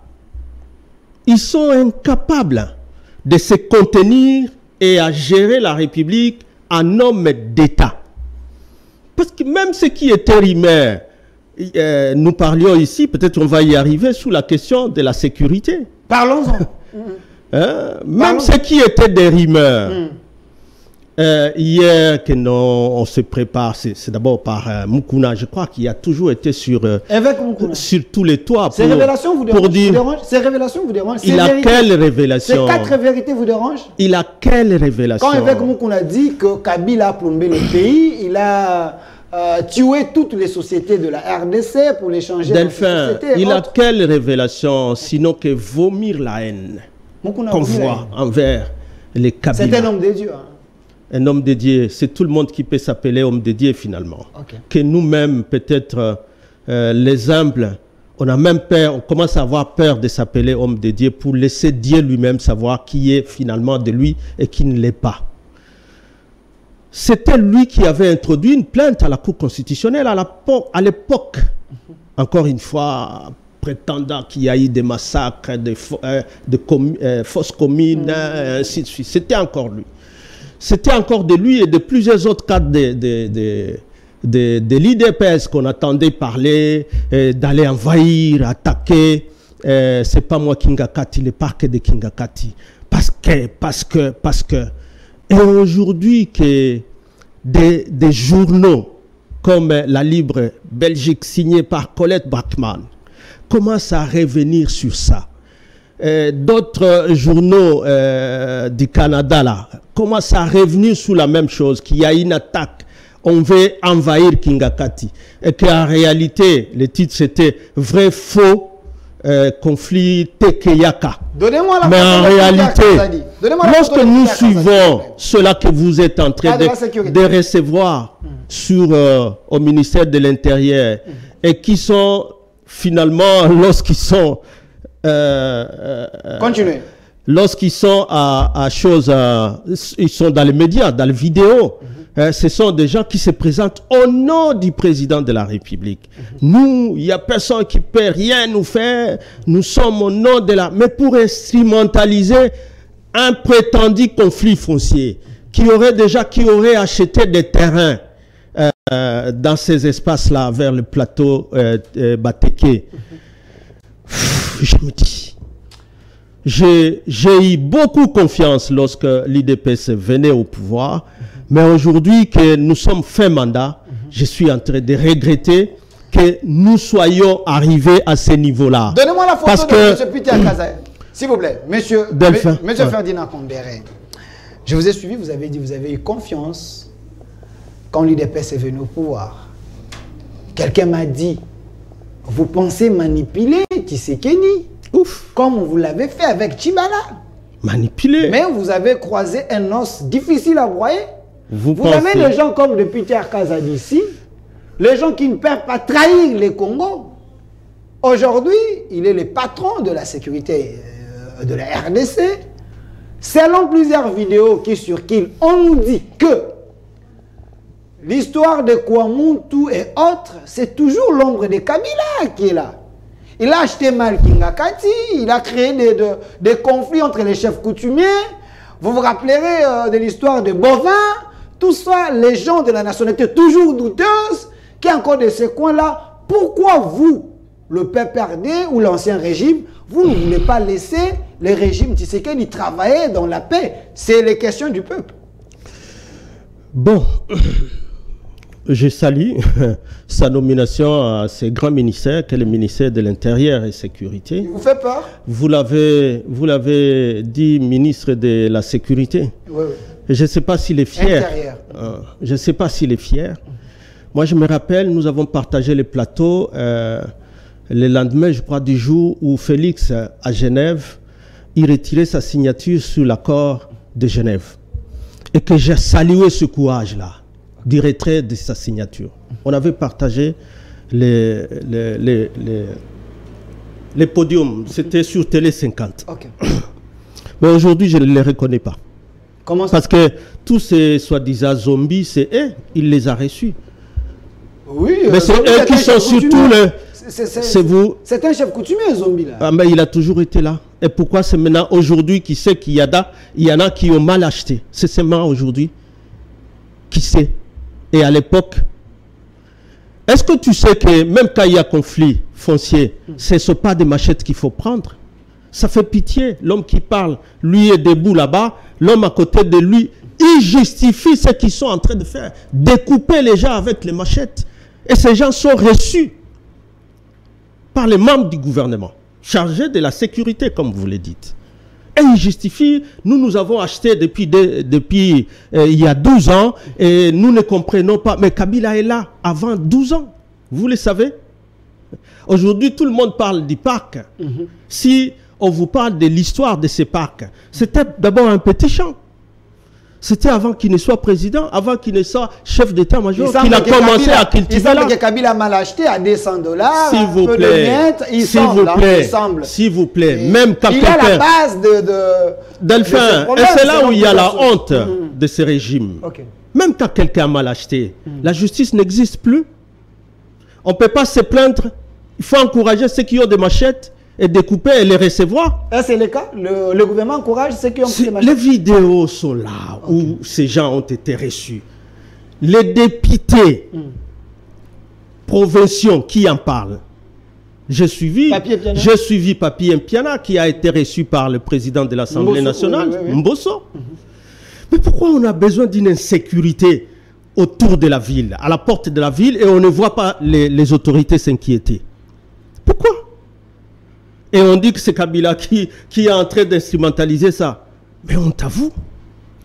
Speaker 2: ils sont incapables de se contenir et à gérer la République en homme d'État. Parce que même ceux qui étaient rimeurs, nous parlions ici, peut-être on va y arriver, sous la question de la sécurité.
Speaker 1: Parlons-en.
Speaker 2: Même ceux qui étaient des rimeurs. Hier, que on se prépare, c'est d'abord par Mukuna, je crois qu'il a toujours été sur tous les toits.
Speaker 1: Ces révélations vous dérangent? Ces révélations vous dérangent?
Speaker 2: Il a quelle révélation?
Speaker 1: Ces 4 vérités vous dérangent?
Speaker 2: Il a quelle révélation?
Speaker 1: Quand Évêque Mukuna dit que Kabila a plombé le pays, il a tué toutes les sociétés de la RDC pour les changer.
Speaker 2: Delphin, il a quelle révélation sinon que vomir la haine qu'on voit envers les Kabila?
Speaker 1: C'est un homme de Dieu. Hein.
Speaker 2: Un homme de Dieu, c'est tout le monde qui peut s'appeler homme de Dieu finalement.
Speaker 1: Okay.
Speaker 2: Que nous-mêmes, peut-être les humbles, on a même peur, on commence à avoir peur de s'appeler homme de Dieu pour laisser Dieu lui-même savoir qui est finalement de lui et qui ne l'est pas. C'était lui qui avait introduit une plainte à la Cour constitutionnelle à l'époque. Encore une fois, prétendant qu'il y a eu des massacres, des fausses communes, ainsi de suite. C'était encore lui. C'était encore de lui et de plusieurs autres cadres de l'IDPS qu'on attendait parler, d'aller envahir, attaquer. C'est pas moi Kingakati, le parquet de Kingakati. Parce que, et aujourd'hui que des journaux comme La Libre Belgique signée par Colette Bachmann commencent à revenir sur ça. D'autres journaux du Canada là commencent à revenir sur la même chose, qu'il y a une attaque, on veut envahir Kingakati, et qu'en réalité le titre c'était vrai faux conflit Tekeyaka. Mais en réalité, lorsque nous suivons cela que vous êtes en train de recevoir au ministère de l'Intérieur, et qui sont finalement, lorsqu'ils sont
Speaker 1: continuez.
Speaker 2: Lorsqu'ils sont ils sont dans les médias, dans les vidéos, ce sont des gens qui se présentent au nom du président de la République. Nous, il n'y a personne qui peut rien nous faire. Nous sommes au nom de la... Mais pour instrumentaliser un prétendu conflit foncier qui aurait acheté des terrains dans ces espaces-là, vers le plateau Bateke. Je me dis... J'ai eu beaucoup confiance lorsque l'IDPS venait au pouvoir, mais aujourd'hui que nous sommes fin mandat, je suis en train de regretter que nous soyons arrivés à ce niveau-là.
Speaker 1: Donnez-moi la photo de M. Peter Kazaï, s'il vous plaît. Monsieur Ferdinand Combéré, je vous ai suivi, vous avez dit, vous avez eu confiance quand l'IDPS est venu au pouvoir. Quelqu'un m'a dit, vous pensez manipuler Tshisekedi?
Speaker 2: Ouf.
Speaker 1: Comme vous l'avez fait avec Tchibala.
Speaker 2: Manipulé.
Speaker 1: Mais vous avez croisé un os difficile à broyer. Vous
Speaker 2: pensez...
Speaker 1: avez des gens comme le Peter Kazadi ici, les gens qui ne peuvent pas trahir les Congos. Aujourd'hui, il est le patron de la sécurité de la RDC. Selon plusieurs vidéos qui circulent, on nous dit que l'histoire de Kouamuntu et autres, c'est toujours l'ombre de Kabila qui est là. Il a acheté Malkingakati, il a créé des conflits entre les chefs coutumiers. Vous vous rappellerez de l'histoire de Bovin. Tout ça, les gens de la nationalité toujours douteuse, qui est encore de ces coins-là. Pourquoi vous, le PPRD ou l'ancien régime, vous ne voulez pas laisser le régime Tshisekedi travailler dans la paix? C'est les questions du peuple.
Speaker 2: Bon, je salue sa nomination à ce grand ministère, qui est le ministère de l'Intérieur et Sécurité.
Speaker 1: Il vous fait peur?
Speaker 2: Vous l'avez dit, ministre de la Sécurité.
Speaker 1: Oui, oui.
Speaker 2: Je ne sais pas s'il est fier. Je ne sais pas s'il est fier. Moi, je me rappelle, nous avons partagé les plateaux le lendemain, je crois, du jour où Félix, à Genève, il retirait sa signature sur l'accord de Genève. Et que j'ai salué ce courage-là, du retrait de sa signature. On avait partagé les podiums. C'était sur Télé 50. Okay. Mais aujourd'hui, je ne les reconnais pas.
Speaker 1: Comment ça?
Speaker 2: Parce que tous ces soi-disant zombies, c'est eux, il les a reçus.
Speaker 1: Oui,
Speaker 2: mais c'est eux qui sont surtout le...
Speaker 1: C'est vous. C'est un chef coutumier, zombie, là.
Speaker 2: Ah, mais il a toujours été là. Et pourquoi c'est maintenant, aujourd'hui, qui sait qu'il y en a qui ont mal acheté? C'est seulement aujourd'hui. Qui sait? Et à l'époque, est-ce que tu sais que même quand il y a conflit foncier, ce ne sont pas des machettes qu'il faut prendre? Ça fait pitié. L'homme qui parle, lui est debout là-bas. L'homme à côté de lui, il justifie ce qu'ils sont en train de faire. Découper les gens avec les machettes. Et ces gens sont reçus par les membres du gouvernement, chargés de la sécurité, comme vous le dites. Et ils justifient, nous avons acheté depuis il y a 12 ans, et nous ne comprenons pas. Mais Kabila est là avant 12 ans. Vous le savez. Aujourd'hui, tout le monde parle du parc. Si on vous parle de l'histoire de ces parcs, c'était d'abord un petit champ. C'était avant qu'il ne soit président, avant qu'il ne soit chef d'état-major, qu'il a commencé à cultiver là.
Speaker 1: Il semble que Kabila mal acheté à $200.
Speaker 2: S'il vous plaît, s'il vous plaît, même quand
Speaker 1: il a la base
Speaker 2: Delphin, et c'est là où il y a la honte de ce régime. Même quand quelqu'un a mal acheté, la justice n'existe plus. On ne peut pas se plaindre. Il faut encourager ceux qui ont des machettes et découper et les recevoir.
Speaker 1: C'est le cas. Le gouvernement encourage ceux qui ont des machettes.
Speaker 2: Les vidéos sont là où ces gens ont été reçus. Les députés provinciaux qui en parlent. J'ai suivi Papi Mpiana qui a été reçu par le président de l'Assemblée nationale, Mbosso. Mais pourquoi on a besoin d'une insécurité autour de la ville, à la porte de la ville, et on ne voit pas les autorités s'inquiéter? Pourquoi? Et on dit que c'est Kabila qui est en train d'instrumentaliser ça. Mais honte à vous,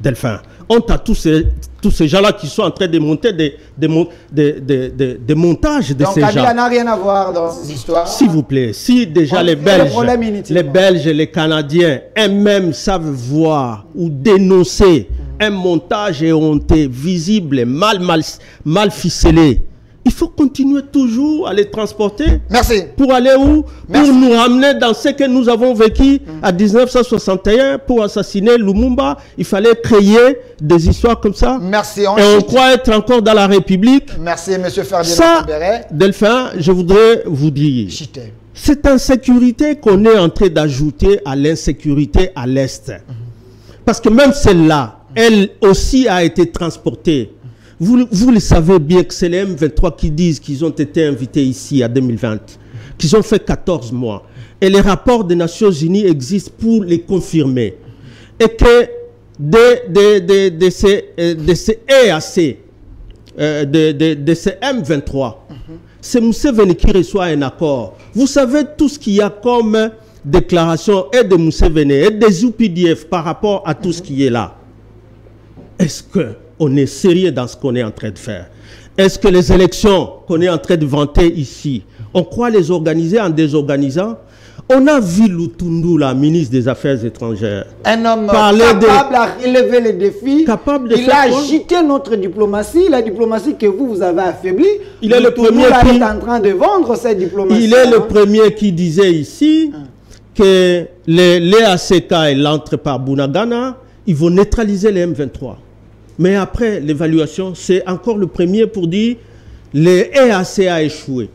Speaker 2: Delphin. Honte à tous ces gens-là qui sont en train de monter des montages de ces gens. Donc
Speaker 1: Kabila n'a rien à voir dans ces histoires.
Speaker 2: S'il vous plaît, si déjà les Belges et les Canadiens eux-mêmes savent voir ou dénoncer un montage éhonté, visible, et mal ficelé, il faut continuer toujours à les transporter.
Speaker 1: Merci.
Speaker 2: Pour aller où? Merci. Pour nous ramener dans ce que nous avons vécu à 1961 pour assassiner Lumumba. Il fallait créer des histoires comme ça.
Speaker 1: Merci.
Speaker 2: Et on croit être encore dans la République.
Speaker 1: Merci, M. Ferdinand.
Speaker 2: Ça, Delphin, je voudrais vous dire, cette insécurité qu'on est en train d'ajouter à l'insécurité à l'Est. Parce que même celle-là, elle aussi a été transportée. Vous le savez bien que c'est les M23 qui disent qu'ils ont été invités ici à 2020, qu'ils ont fait 14 mois. Et les rapports des Nations Unies existent pour les confirmer. Et que de ces EAC, de ces M23, c'est Museveni qui reçoit un accord. Vous savez tout ce qu'il y a comme déclaration et de Museveni et des UPDF par rapport à tout ce qui est là. Est-ce qu'on est sérieux dans ce qu'on est en train de faire? Est-ce que les élections qu'on est en train de vanter ici, on croit les organiser en désorganisant? On a vu Lutundu, la ministre des Affaires étrangères.
Speaker 1: Un homme capable à relever les défis. Il a agité notre diplomatie, la diplomatie que vous avez affaiblie.
Speaker 2: Il est le premier
Speaker 1: qui est en train de vendre cette diplomatie.
Speaker 2: Il est le premier qui disait ici que les ACK et l'entre par Bunagana, ils vont neutraliser les M23. Mais après l'évaluation, c'est encore le premier pour dire les EAC a échoué.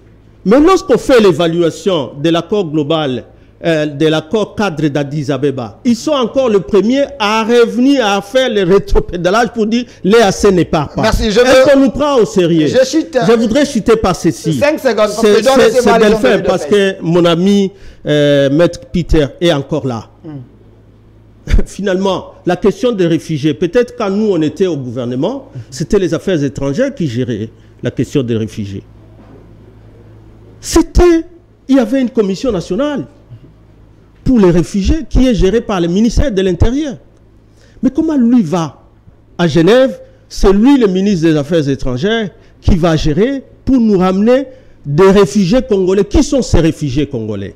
Speaker 2: Mais lorsqu'on fait l'évaluation de l'accord global, de l'accord cadre d'Addis Abeba, ils sont encore le premier à revenir à faire le rétropédalage pour dire l'EAC n'est pas.
Speaker 1: Merci,
Speaker 2: est-ce qu'on nous prend au sérieux?
Speaker 1: Je
Speaker 2: voudrais chuter par ceci.
Speaker 1: 5 secondes.
Speaker 2: C'est bien fait parce que mon ami Maître Peter est encore là. Finalement, la question des réfugiés, peut-être quand nous on était au gouvernement, c'était les affaires étrangères qui géraient la question des réfugiés. Il y avait une commission nationale pour les réfugiés qui est gérée par le ministère de l'Intérieur. Mais comment lui va à Genève? C'est lui le ministre des Affaires étrangères qui va gérer pour nous ramener des réfugiés congolais. Qui sont ces réfugiés congolais?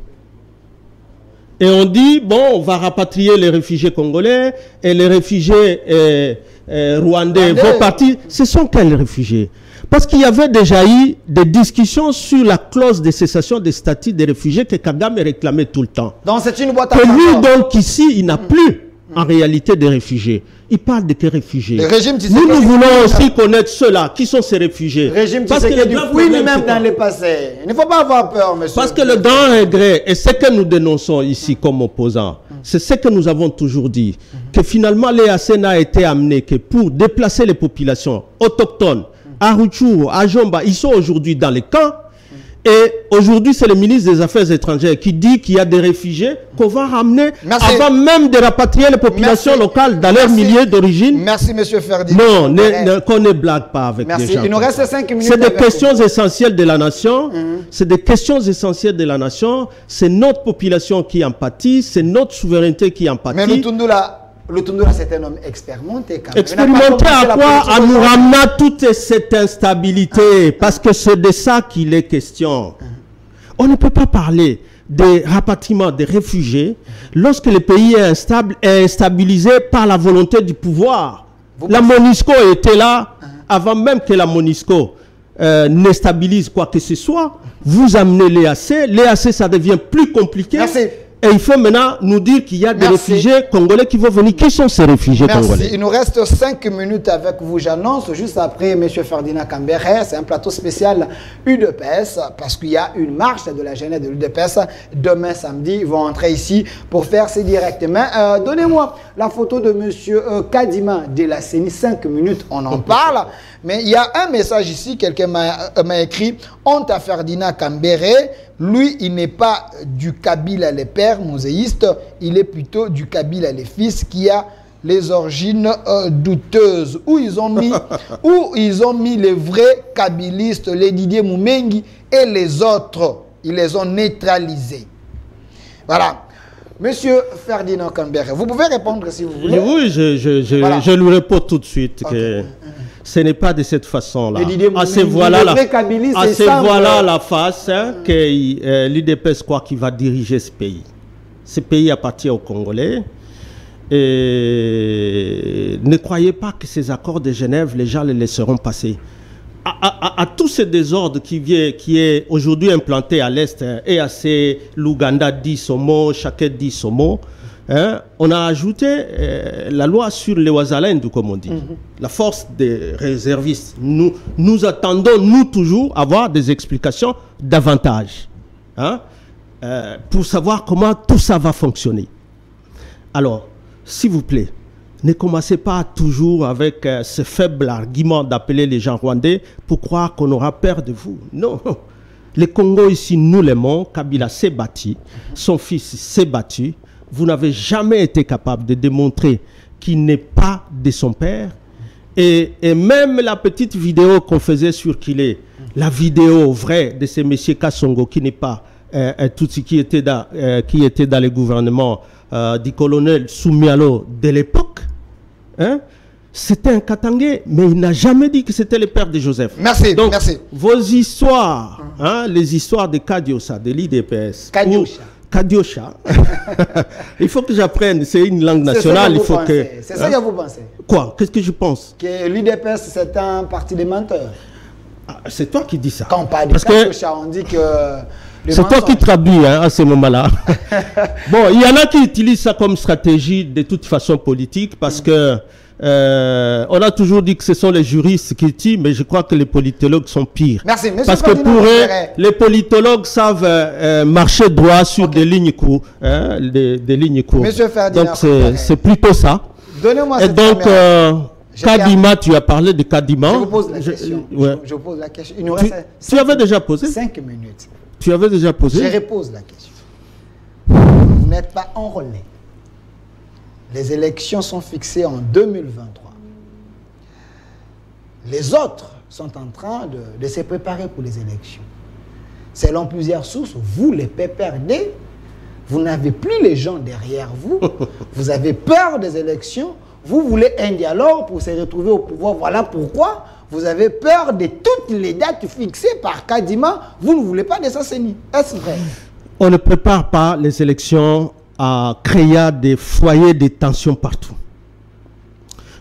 Speaker 2: Et on dit, bon, on va rapatrier les réfugiés congolais et les réfugiés rwandais vont partir. Ce sont quels réfugiés? Parce qu'il y avait déjà eu des discussions sur la clause de cessation des statuts des réfugiés que Kagame réclamait tout le temps.
Speaker 1: Donc c'est une boîte à
Speaker 2: que lui, donc ici, il n'a plus en réalité des réfugiés. Il parle de quels réfugiés? Nous voulons aussi connaître ceux-là. Qui sont ces réfugiés?
Speaker 1: Parce que oui, lui-même dans le passé. Il ne faut pas avoir peur, monsieur.
Speaker 2: Parce que le grand regret, et ce que nous dénonçons ici comme opposants, c'est ce que nous avons toujours dit, que finalement l'EAC n'a été amené que pour déplacer les populations autochtones, à Rutshuru, à Jomba, ils sont aujourd'hui dans les camps. Et aujourd'hui, c'est le ministre des Affaires étrangères qui dit qu'il y a des réfugiés qu'on va ramener avant même de rapatrier les populations locales dans leur milieu d'origine.
Speaker 1: Merci, M. Ferdinand.
Speaker 2: Non, qu'on ne blague pas avec les gens.
Speaker 1: Il nous reste 5 minutes.
Speaker 2: C'est des questions essentielles de la nation. C'est des questions essentielles de la nation. C'est notre population qui en pâtit. C'est notre souveraineté qui en pâtit.
Speaker 1: Mais le Tundura, c'est un homme expérimenté.
Speaker 2: Expérimenté à quoi? À nous ramener toute cette instabilité. Parce que c'est de ça qu'il est question. On ne peut pas parler des rapatriements des réfugiés lorsque le pays est instable et instabilisé par la volonté du pouvoir. La MONUSCO était là avant même que la MONUSCO ne stabilise quoi que ce soit. Vous amenez l'EAC. L'EAC, ça devient plus compliqué.
Speaker 1: Merci.
Speaker 2: Et il faut maintenant nous dire qu'il y a des réfugiés congolais qui vont venir. Qui sont ces réfugiés congolais?
Speaker 1: Il nous reste 5 minutes avec vous. J'annonce juste après M. Ferdinand Kambere. C'est un plateau spécial UDPS parce qu'il y a une marche de la jeunesse de l'UDPS. Demain samedi, ils vont entrer ici pour faire ces directs. Mais donnez-moi la photo de M. Kadima de la CENI. 5 minutes, on en parle. Mais il y a un message ici, quelqu'un m'a écrit, honte à Ferdinand Kambere, lui il n'est pas du Kabila les pères moséistes, il est plutôt du Kabila les fils qui a les origines douteuses, où ils ont mis les vrais kabilistes, les Didier Moumengi et les autres, ils les ont neutralisés. Voilà. Monsieur Ferdinand Kambere, vous pouvez répondre si vous voulez.
Speaker 2: Oui, je lui réponds tout de suite que ce n'est pas de cette façon-là. Voilà la face que l'UDPS croit qu'il va diriger ce pays. Ce pays appartient aux Congolais. Et ne croyez pas que ces accords de Genève, les gens les laisseront passer. À tout ce désordre qui est aujourd'hui implanté à l'Est, EAC, l'Ouganda dit son mot, chacun dit son mot, on a ajouté la loi sur les Ouazalendou, comme on dit. La force des réservistes. Nous attendons, nous, toujours, avoir des explications davantage. Pour savoir comment tout ça va fonctionner. Alors, s'il vous plaît, ne commencez pas toujours avec ce faible argument d'appeler les gens rwandais pour croire qu'on aura peur de vous. Non. Le Congo ici, nous l'aimons. Kabila s'est battu. Son fils s'est battu. Vous n'avez jamais été capable de démontrer qu'il n'est pas de son père. Et même la petite vidéo qu'on faisait sur Kilé, la vidéo vraie de ce monsieur Kassongo qui n'est pas tout ce qui était dans le gouvernement du colonel Soumialo de l'époque, c'était un Katangé, mais il n'a jamais dit que c'était le père de Joseph.
Speaker 1: Merci.
Speaker 2: Donc,
Speaker 1: merci.
Speaker 2: Vos histoires, les histoires de Kadiosa, de l'IDPS. Kadiocha. Il faut que j'apprenne, c'est une langue nationale.
Speaker 1: C'est ça que vous pensez.
Speaker 2: Quoi? Qu'est-ce que je pense?
Speaker 1: Que l'IDPS, c'est un parti de menteurs.
Speaker 2: C'est toi qui dis ça.
Speaker 1: Quand on parle de Kadiocha, on dit que...
Speaker 2: C'est toi qui traduis à ce moment-là. Bon, il y en a qui utilisent ça comme stratégie de toute façon politique parce que On a toujours dit que ce sont les juristes qui tuent, mais je crois que les politologues sont pires.
Speaker 1: Merci, monsieur.
Speaker 2: Parce que pour eux, les politologues savent marcher droit sur des lignes courtes. Des lignes courtes.
Speaker 1: Monsieur Ferdinand.
Speaker 2: Donc c'est plutôt ça.
Speaker 1: Donnez-moi
Speaker 2: et
Speaker 1: cette
Speaker 2: donc,
Speaker 1: caméra.
Speaker 2: Kadima, tu as parlé de Kadima.
Speaker 1: Je vous pose la question.
Speaker 2: Ouais.
Speaker 1: Je vous pose la question. Il nous reste
Speaker 2: tu avais déjà posé
Speaker 1: 5 minutes.
Speaker 2: Tu avais déjà posé?
Speaker 1: Je repose la question. Vous n'êtes pas enrôlé. Les élections sont fixées en 2023. Les autres sont en train de se préparer pour les élections. Selon plusieurs sources, vous, les PPRD, vous n'avez plus les gens derrière vous. Vous avez peur des élections. Vous voulez un dialogue pour se retrouver au pouvoir. Voilà pourquoi vous avez peur de toutes les dates fixées par Kadima. Vous ne voulez pas de Sasseni. Est-ce vrai?
Speaker 2: On ne prépare pas les élections à créer des foyers de tension partout.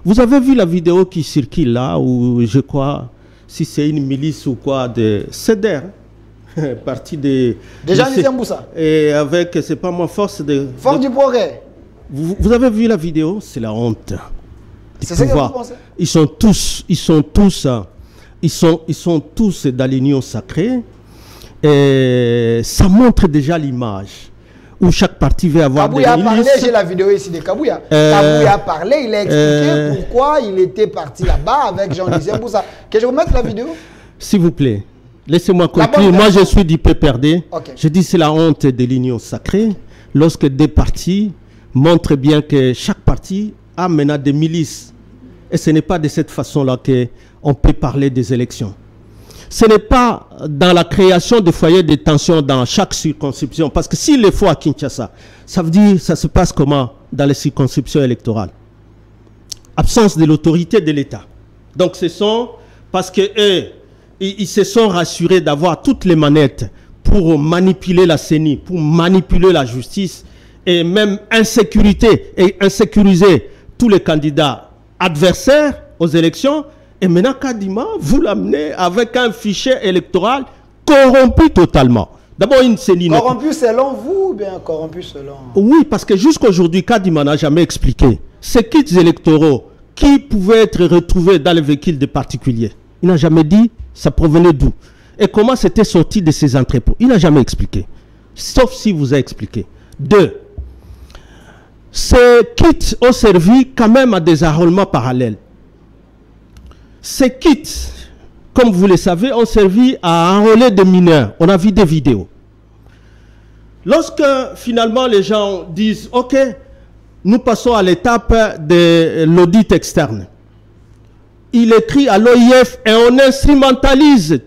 Speaker 2: Vous avez vu la vidéo qui circule là, où je crois, si c'est une milice ou quoi, de CEDER, parti de...
Speaker 1: Déjà, Mboussa.
Speaker 2: Et avec, c'est pas moi, force de...
Speaker 1: Force du progrès.
Speaker 2: Vous avez vu la vidéo? C'est la honte.
Speaker 1: C'est ce que vous pensez?
Speaker 2: Ils sont tous dans l'union sacrée. Et ça montre déjà l'image où chaque parti veut avoir
Speaker 1: Kabouya a parlé, j'ai la vidéo ici de Kabouya. Kabouya a parlé, il a expliqué pourquoi il était parti là-bas avec Jean-Lisien Mboussa. Que je vous mette la vidéo?
Speaker 2: S'il vous plaît, laissez-moi conclure. Moi, je suis du PPRD.
Speaker 1: Okay.
Speaker 2: Je dis c'est la honte de l'union sacrée lorsque des partis montrent bien que chaque parti a maintenant des milices. Et ce n'est pas de cette façon-là qu'on peut parler des élections. Ce n'est pas dans la création de foyers de tension dans chaque circonscription. Parce que s'il le faut à Kinshasa, ça veut dire ça se passe comment dans les circonscriptions électorales? Absence de l'autorité de l'État. Donc ce sont parce qu'ils se sont rassurés d'avoir toutes les manettes pour manipuler la CENI, pour manipuler la justice et même insécuriser tous les candidats adversaires aux élections. Et maintenant, Kadima, vous l'amenez avec un fichier électoral corrompu totalement. D'abord, une CENI...
Speaker 1: Corrompu selon vous ou bien corrompu selon...
Speaker 2: Oui, parce que jusqu'à aujourd'hui, Kadima n'a jamais expliqué ces kits électoraux qui pouvaient être retrouvés dans les véhicules de particuliers. Il n'a jamais dit ça provenait d'où. Et comment c'était sorti de ces entrepôts. Il n'a jamais expliqué. Sauf si vous a expliqué. 2. Ces kits ont servi quand même à des enrôlements parallèles. Ces kits, comme vous le savez, ont servi à enrôler des mineurs. On a vu des vidéos. Lorsque finalement les gens disent « Ok, nous passons à l'étape de l'audit externe », il écrit à l'OIF et on instrumentalise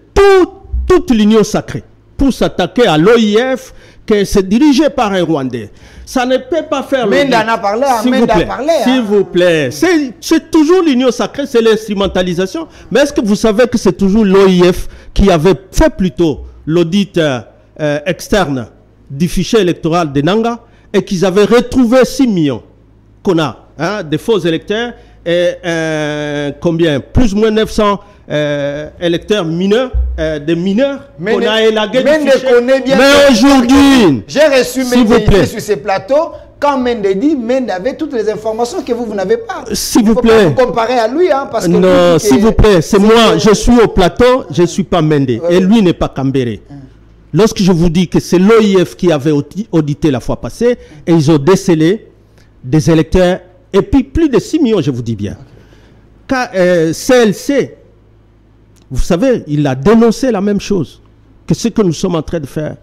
Speaker 2: toute l'union sacrée pour s'attaquer à l'OIF qui c'est dirigé par un Rwandais. Ça ne peut pas faire...
Speaker 1: Menda en a parlé, Menda a parlé.
Speaker 2: S'il vous plaît. C'est toujours l'union sacrée, c'est l'instrumentalisation. Mais est-ce que vous savez que c'est toujours l'OIF qui avait fait plutôt l'audit externe du fichier électoral de Nanga et qu'ils avaient retrouvé 6 millions qu'on a, hein, des faux électeurs et combien? Plus ou moins 900 électeurs mineurs, des mineurs qu'on a élagués du fichier. Mais aujourd'hui,
Speaker 1: j'ai reçu Mende sur ces plateaux. Quand Mende dit, Mende avait toutes les informations que vous n'avez pas.
Speaker 2: S'il vous plaît.
Speaker 1: Vous comparez à lui, hein, parce que
Speaker 2: non, s'il vous plaît, c'est moi, je suis au plateau, je ne suis pas Mende. Et lui n'est pas Kambere. Lorsque je vous dis que c'est l'OIF qui avait audité la fois passée, et ils ont décelé des électeurs, et puis plus de 6 millions, je vous dis bien. Car CLC, vous savez, il a dénoncé la même chose que ce que nous sommes en train de faire.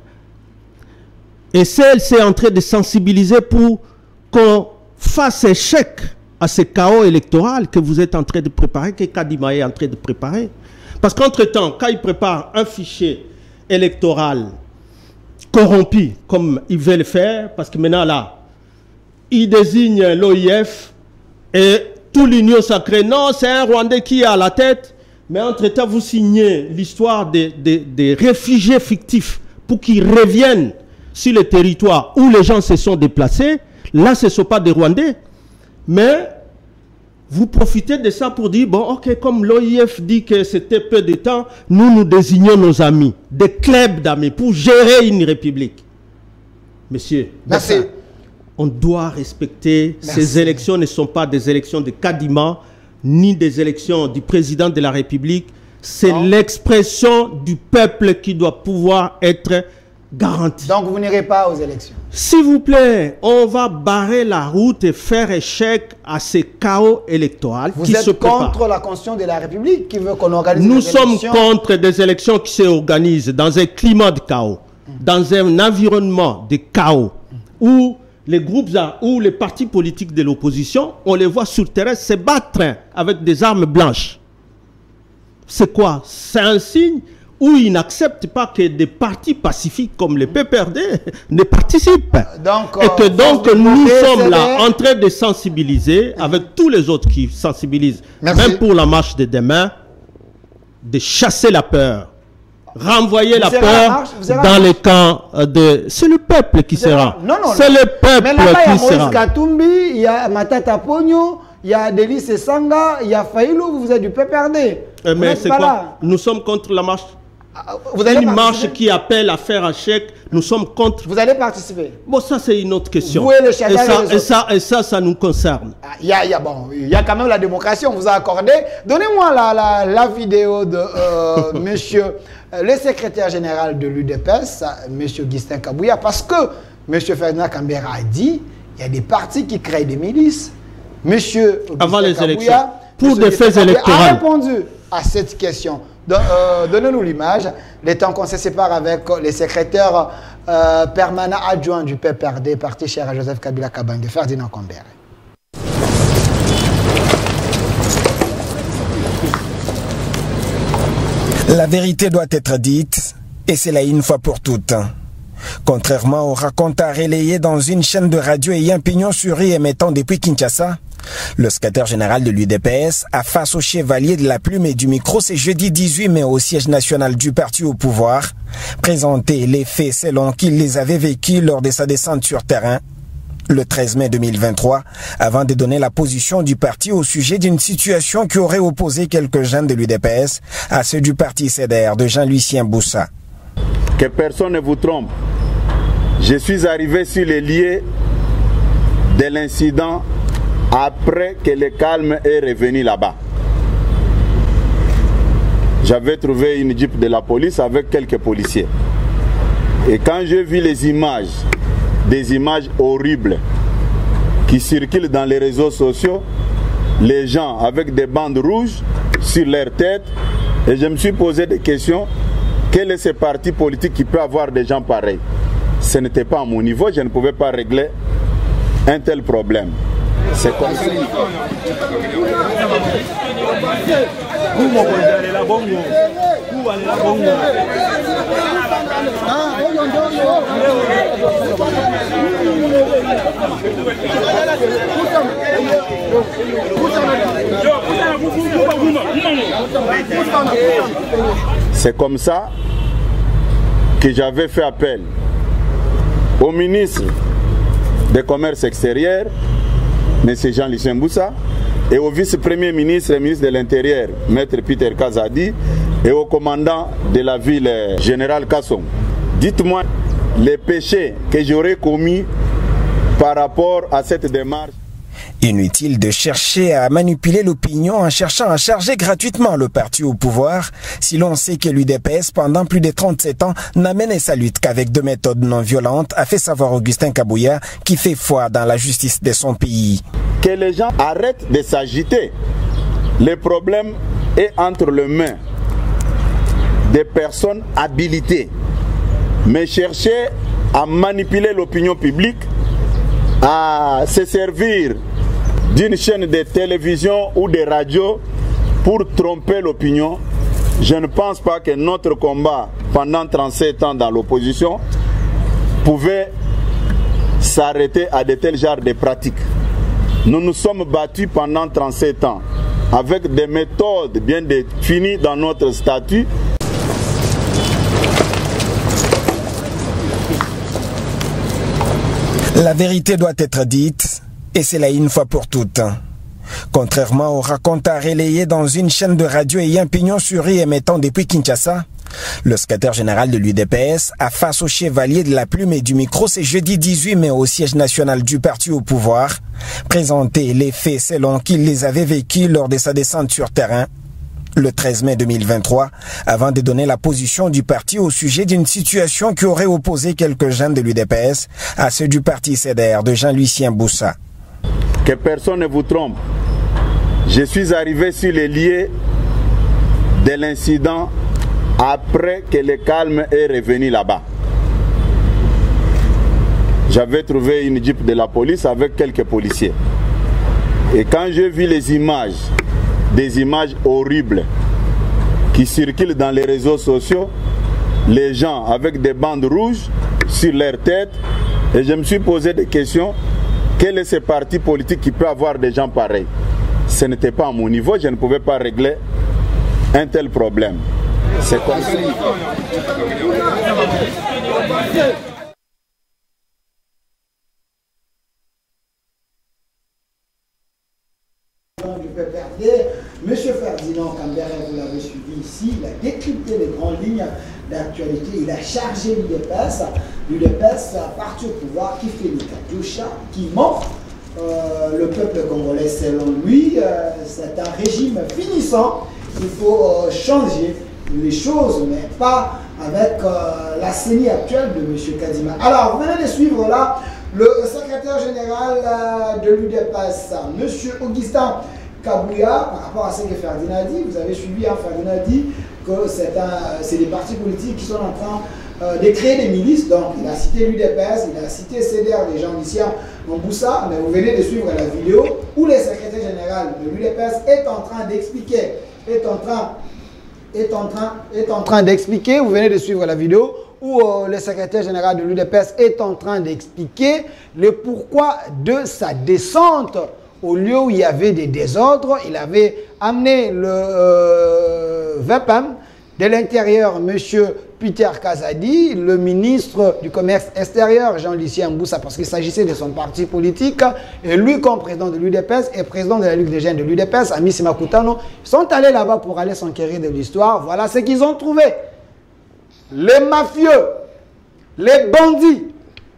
Speaker 2: Et CLC est en train de sensibiliser pour qu'on fasse échec à ce chaos électoral que vous êtes en train de préparer, que Kadima est en train de préparer. Parce qu'entre-temps, quand il prépare un fichier électoral corrompu, comme il veut le faire, parce que maintenant là, il désigne l'OIF et toute l'union sacrée. Non, c'est un Rwandais qui est à la tête. Mais entre-temps, vous signez l'histoire des réfugiés fictifs pour qu'ils reviennent sur le territoire où les gens se sont déplacés. Là, ce ne sont pas des Rwandais. Mais vous profitez de ça pour dire, bon, ok, comme l'OIF dit que c'était peu de temps, nous désignons nos amis, des clubs d'amis, pour gérer une république. Monsieur,
Speaker 1: merci.
Speaker 2: on doit respecter.
Speaker 1: Merci.
Speaker 2: Ces élections ne sont pas des élections de Kadima, ni des élections du président de la République. C'est l'expression du peuple qui doit pouvoir être garantie.
Speaker 1: Donc vous n'irez pas aux élections?
Speaker 2: S'il vous plaît, on va barrer la route et faire échec à ces chaos électoraux qui se préparent.
Speaker 1: Vous êtes contre la Constitution de la République qui veut qu'on organise
Speaker 2: Nous
Speaker 1: des élections?
Speaker 2: sommes contre des élections qui s'organisent dans un climat de chaos, dans un environnement de chaos, où les groupes ou les partis politiques de l'opposition, on les voit sur le terrain se battre avec des armes blanches. C'est quoi? C'est un signe où ils n'acceptent pas que des partis pacifiques comme le PPRD ne participent. Et que donc nous sommes là en train de sensibiliser avec tous les autres qui sensibilisent, même pour la marche de demain, de chasser la peur. Renvoyer la peur dans les camps de... C'est le peuple qui sera. C'est le peuple qui sera.
Speaker 1: Mais là-bas, il y a Moïse Katumbi, il y a Matata Pogno, il y a Delis Sanga, il y a Faïlou, vous êtes du PPRD.
Speaker 2: Mais c'est quoi? Nous sommes contre la marche.
Speaker 1: Vous allez
Speaker 2: une marche qui appelle à faire un chèque, nous sommes contre.
Speaker 1: Vous allez participer?
Speaker 2: Bon, ça c'est une autre question.
Speaker 1: Vous et le chacun
Speaker 2: et ça nous concerne.
Speaker 1: Il y a quand même la démocratie, on vous a accordé. Donnez-moi la vidéo de monsieur le secrétaire général de l'UDPS, monsieur Augustin Kabouya, parce que monsieur Ferdinand Kambera a dit il y a des partis qui créent des milices. Monsieur Augustin
Speaker 2: avant les
Speaker 1: Kabouya,
Speaker 2: élections, pour des faits électoraux,
Speaker 1: a répondu à cette question. Donnez-nous l'image. Le temps qu'on se sépare avec les secrétaires permanents adjoints du PPRD, parti cher à Joseph Kabila Kabange, Ferdinand Kambera.
Speaker 3: La vérité doit être dite, et c'est là une fois pour toutes. Contrairement aux racontes relayés dans une chaîne de radio ayant pignon sur rue émettant depuis Kinshasa, le secrétaire général de l'UDPS a face au chevalier de la plume et du micro ce jeudi 18 mai au siège national du parti au pouvoir, présenté les faits selon qu'il les avait vécus lors de sa descente sur terrain le 13 mai 2023, avant de donner la position du parti au sujet d'une situation qui aurait opposé quelques jeunes de l'UDPS à ceux du parti CDR de Jean-Lucien Boussa.
Speaker 4: Que personne ne vous trompe. Je suis arrivé sur les lieux de l'incident après que le calme est revenu là-bas. J'avais trouvé une jeep de la police avec quelques policiers. Et quand j'ai vu les images, des images horribles qui circulent dans les réseaux sociaux, les gens avec des bandes rouges sur leur tête, et je me suis posé des questions. Quel est ce parti politique qui peut avoir des gens pareils? Ce n'était pas à mon niveau, je ne pouvais pas régler un tel problème. C'est comme ça. C'est comme ça que j'avais fait appel au ministre des Commerces extérieurs, M. Jean-Lucien Boussa, et au vice-premier ministre et ministre de l'Intérieur, M. Peter Kazadi, et au commandant de la ville, Général Kasson. Dites-moi les péchés que j'aurais commis par rapport à cette démarche.
Speaker 3: Inutile de chercher à manipuler l'opinion en cherchant à charger gratuitement le parti au pouvoir, si l'on sait que l'UDPS, pendant plus de 37 ans, n'a mené sa lutte qu'avec de méthodes non violentes, a fait savoir Augustin Kabouya, qui fait foi dans la justice de son pays.
Speaker 4: Que les gens arrêtent de s'agiter. Le problème est entre les mains des personnes habilitées. Mais chercher à manipuler l'opinion publique, à se servir d'une chaîne de télévision ou de radio pour tromper l'opinion, je ne pense pas que notre combat pendant 37 ans dans l'opposition pouvait s'arrêter à de tels genres de pratiques. Nous nous sommes battus pendant 37 ans avec des méthodes bien définies dans notre statut.
Speaker 3: La vérité doit être dite, et c'est là une fois pour toutes. Contrairement aux racontes relayés dans une chaîne de radio ayant pignon sur rue émettant depuis Kinshasa, Le secrétaire général de l'UDPS a face au chevalier de la plume et du micro ce jeudi 18 mai au siège national du parti au pouvoir présenté les faits selon qu'il les avait vécus lors de sa descente sur terrain le 13 mai 2023 avant de donner la position du parti au sujet d'une situation qui aurait opposé quelques jeunes de l'UDPS à ceux du parti CDR de Jean-Lucien Boussa.
Speaker 4: Que personne ne vous trompe. Je suis arrivé sur les lieux de l'incident après que le calme est revenu là-bas. J'avais trouvé une jeep de la police avec quelques policiers. Et quand j'ai vu les images, des images horribles qui circulent dans les réseaux sociaux, les gens avec des bandes rouges sur leur tête, et je me suis posé des questions. Quel est ce parti politique qui peut avoir des gens pareils? Ce n'était pas à mon niveau, je ne pouvais pas régler un tel problème. C'est comme ça.
Speaker 1: Du PPRD, Monsieur Ferdinand Kambere, vous l'avez suivi ici, il a décrypté les grandes lignes d'actualité, il a chargé l'UDPS, parti au pouvoir qui fait l'Ikadjoucha, qui ment le peuple congolais selon lui. C'est un régime finissant, il faut changer les choses, mais pas avec la CENI actuelle de M. Kadima. Alors, vous venez de suivre là le secrétaire général de l'UDPS, M. Augustin Kabouya, par rapport à ce que Ferdinand a dit. Vous avez suivi, Ferdinand a dit que c'est des partis politiques qui sont en train de créer des milices. Donc, il a cité l'UDPS, il a cité CDR des Jean-Lucien Boussa, mais vous venez de suivre la vidéo où le secrétaire général de l'UDPS est en train d'expliquer, vous venez de suivre la vidéo où le secrétaire général de l'UDPS est en train d'expliquer le pourquoi de sa descente au lieu où il y avait des désordres. Il avait amené le VEPAM de l'Intérieur, M. Peter Kazadi, le ministre du Commerce extérieur, Jean-Lucien Boussa, parce qu'il s'agissait de son parti politique, et lui, comme président de l'UDPS et président de la Ligue des jeunes de l'UDPS, Amici Makutano, sont allés là-bas pour aller s'enquérir de l'histoire. Voilà ce qu'ils ont trouvé. Les mafieux, les bandits,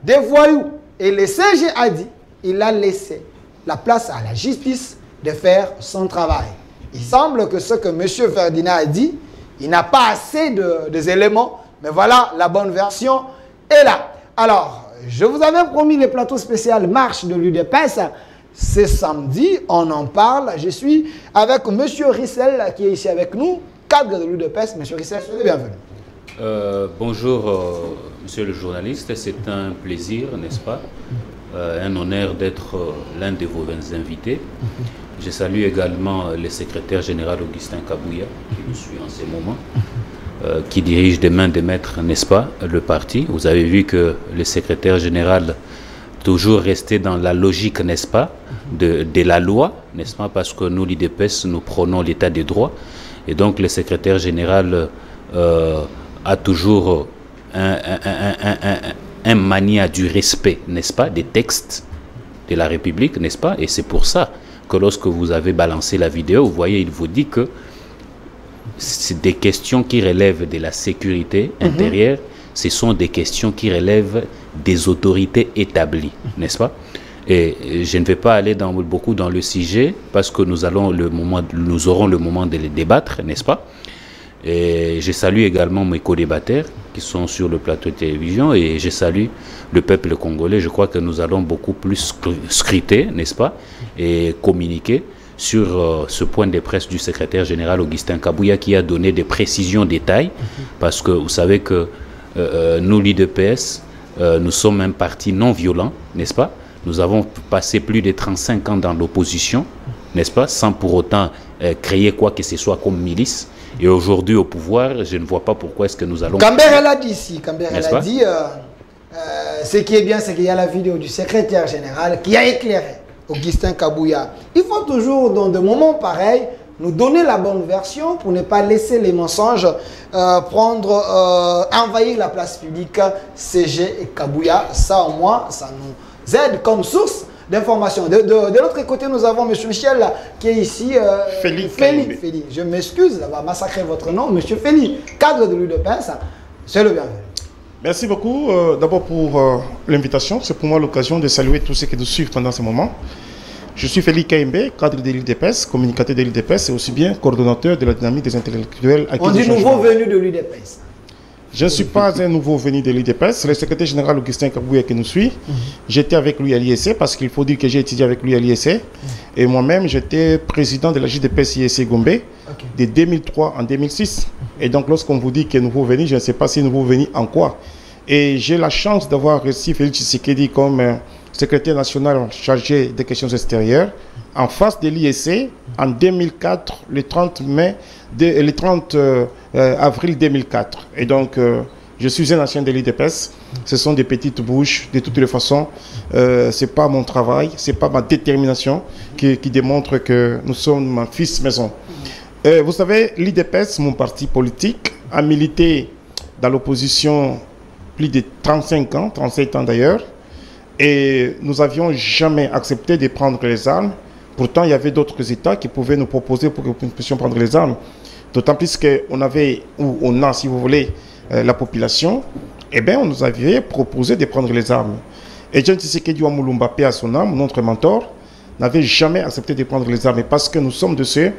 Speaker 1: des voyous, et le CG a dit, il a laissé la place à la justice de faire son travail. Il semble que ce que M. Ferdinand a dit, il n'a pas assez d'éléments, mais voilà, la bonne version est là. Alors, je vous avais promis le plateau spécial Marche de l'UDPS. C'est samedi, on en parle. Je suis avec M. Rissel qui est ici avec nous, cadre de l'UDPS. M. Rissel, soyez bienvenu.
Speaker 5: Bonjour, monsieur le journaliste. C'est un plaisir, n'est-ce pas? Un honneur d'être l'un de vos invités. Je salue également le secrétaire général Augustin Kabouya, qui nous suit en ce moment, qui dirige des mains de maître, n'est-ce pas, le parti. Vous avez vu que le secrétaire général toujours resté dans la logique, n'est-ce pas, de la loi, n'est-ce pas, parce que nous, l'IDPS, nous prônons l'état des droits. Et donc, le secrétaire général a toujours un mania du respect, n'est-ce pas, des textes de la République, n'est-ce pas? Et c'est pour ça que lorsque vous avez balancé la vidéo, vous voyez, il vous dit que c'est des questions qui relèvent de la sécurité intérieure, ce sont des questions qui relèvent des autorités établies, n'est-ce pas? Et je ne vais pas aller beaucoup dans le sujet parce que nous aurons le moment de les débattre, n'est-ce pas? Et je salue également mes co-débatteurs qui sont sur le plateau de télévision et je salue le peuple congolais. Je crois que nous allons beaucoup plus scruter, n'est-ce pas, et communiquer sur ce point de presse du secrétaire général Augustin Kabouya qui a donné des précisions détails parce que vous savez que nous, l'IDPS, nous sommes un parti non violent, n'est-ce pas? Nous avons passé plus de 35 ans dans l'opposition, n'est-ce pas, sans pour autant créer quoi que ce soit comme milice. Et aujourd'hui au pouvoir, je ne vois pas pourquoi est-ce que nous allons...
Speaker 1: Kambere l'a dit ici, Kambere l'a dit, ce qui est bien, c'est qu'il y a la vidéo du secrétaire général qui a éclairé Augustin Kabouya. Il faut toujours, dans des moments pareils, nous donner la bonne version pour ne pas laisser les mensonges envahir la place publique. CG et Kabouya, ça au moins, ça nous aide comme source d'informations. De l'autre côté, nous avons M. Michel là, qui est ici. Feli. Je m'excuse d'avoir massacré votre nom. M. Feli, cadre de l'UDPS, c'est le bienvenu.
Speaker 6: Merci beaucoup d'abord pour l'invitation. C'est pour moi l'occasion de saluer tous ceux qui nous suivent pendant ce moment. Je suis Félix Kaimbe, cadre de l'UDPS, communicateur de l'UDPS et aussi bien coordonnateur de la dynamique des intellectuels.
Speaker 1: On dit nouveau venu de l'UDPS.
Speaker 6: Je ne suis pas un nouveau venu de l'UDPS, c'est le secrétaire général Augustin Kabouya qui nous suit. J'étais avec lui à l'IEC parce qu'il faut dire que j'ai étudié avec lui à l'IEC. Et moi-même, j'étais président de la JDPS IEC Gombe de 2003 en 2006. Et donc, lorsqu'on vous dit qu'il est nouveau venu, je ne sais pas si nouveau venu en quoi. Et j'ai la chance d'avoir reçu Félix Tshisekedi comme secrétaire national chargé des questions extérieures en face de l'IEC en 2004, le 30 avril 2004. Et donc, je suis un ancien de l'UDPS. Ce sont des petites bouches. De toutes les façons, ce n'est pas mon travail, ce n'est pas ma détermination qui démontre que nous sommes un fils maison. Vous savez, l'UDPS, mon parti politique, a milité dans l'opposition plus de 35 ans, 37 ans d'ailleurs. Et nous n'avions jamais accepté de prendre les armes. Pourtant, il y avait d'autres États qui pouvaient nous proposer pour que nous puissions prendre les armes. D'autant plus qu'on avait, ou on a, si vous voulez, la population, eh bien, on nous avait proposé de prendre les armes. Et Jean Tshisekedi Wamulumba, paix à son âme, notre mentor, n'avait jamais accepté de prendre les armes parce que nous sommes de ceux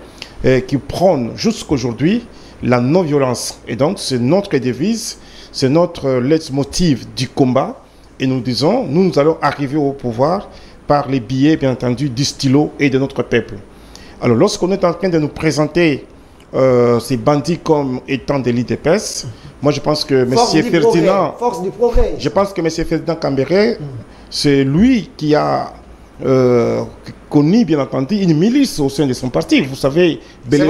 Speaker 6: qui prônent jusqu'aujourd'hui la non-violence. Et donc, c'est notre devise, c'est notre leitmotiv du combat. Et nous disons, nous allons arriver au pouvoir par les billets, bien entendu, du stylo et de notre peuple. Alors, lorsqu'on est en train de nous présenter ces bandits comme étant des l'UDPS, moi je pense que M. Ferdinand...
Speaker 1: Force du progrès.
Speaker 6: Je pense que M. Ferdinand Kambere, c'est lui qui a connu, bien entendu, une milice au sein de son parti. Vous savez, Béret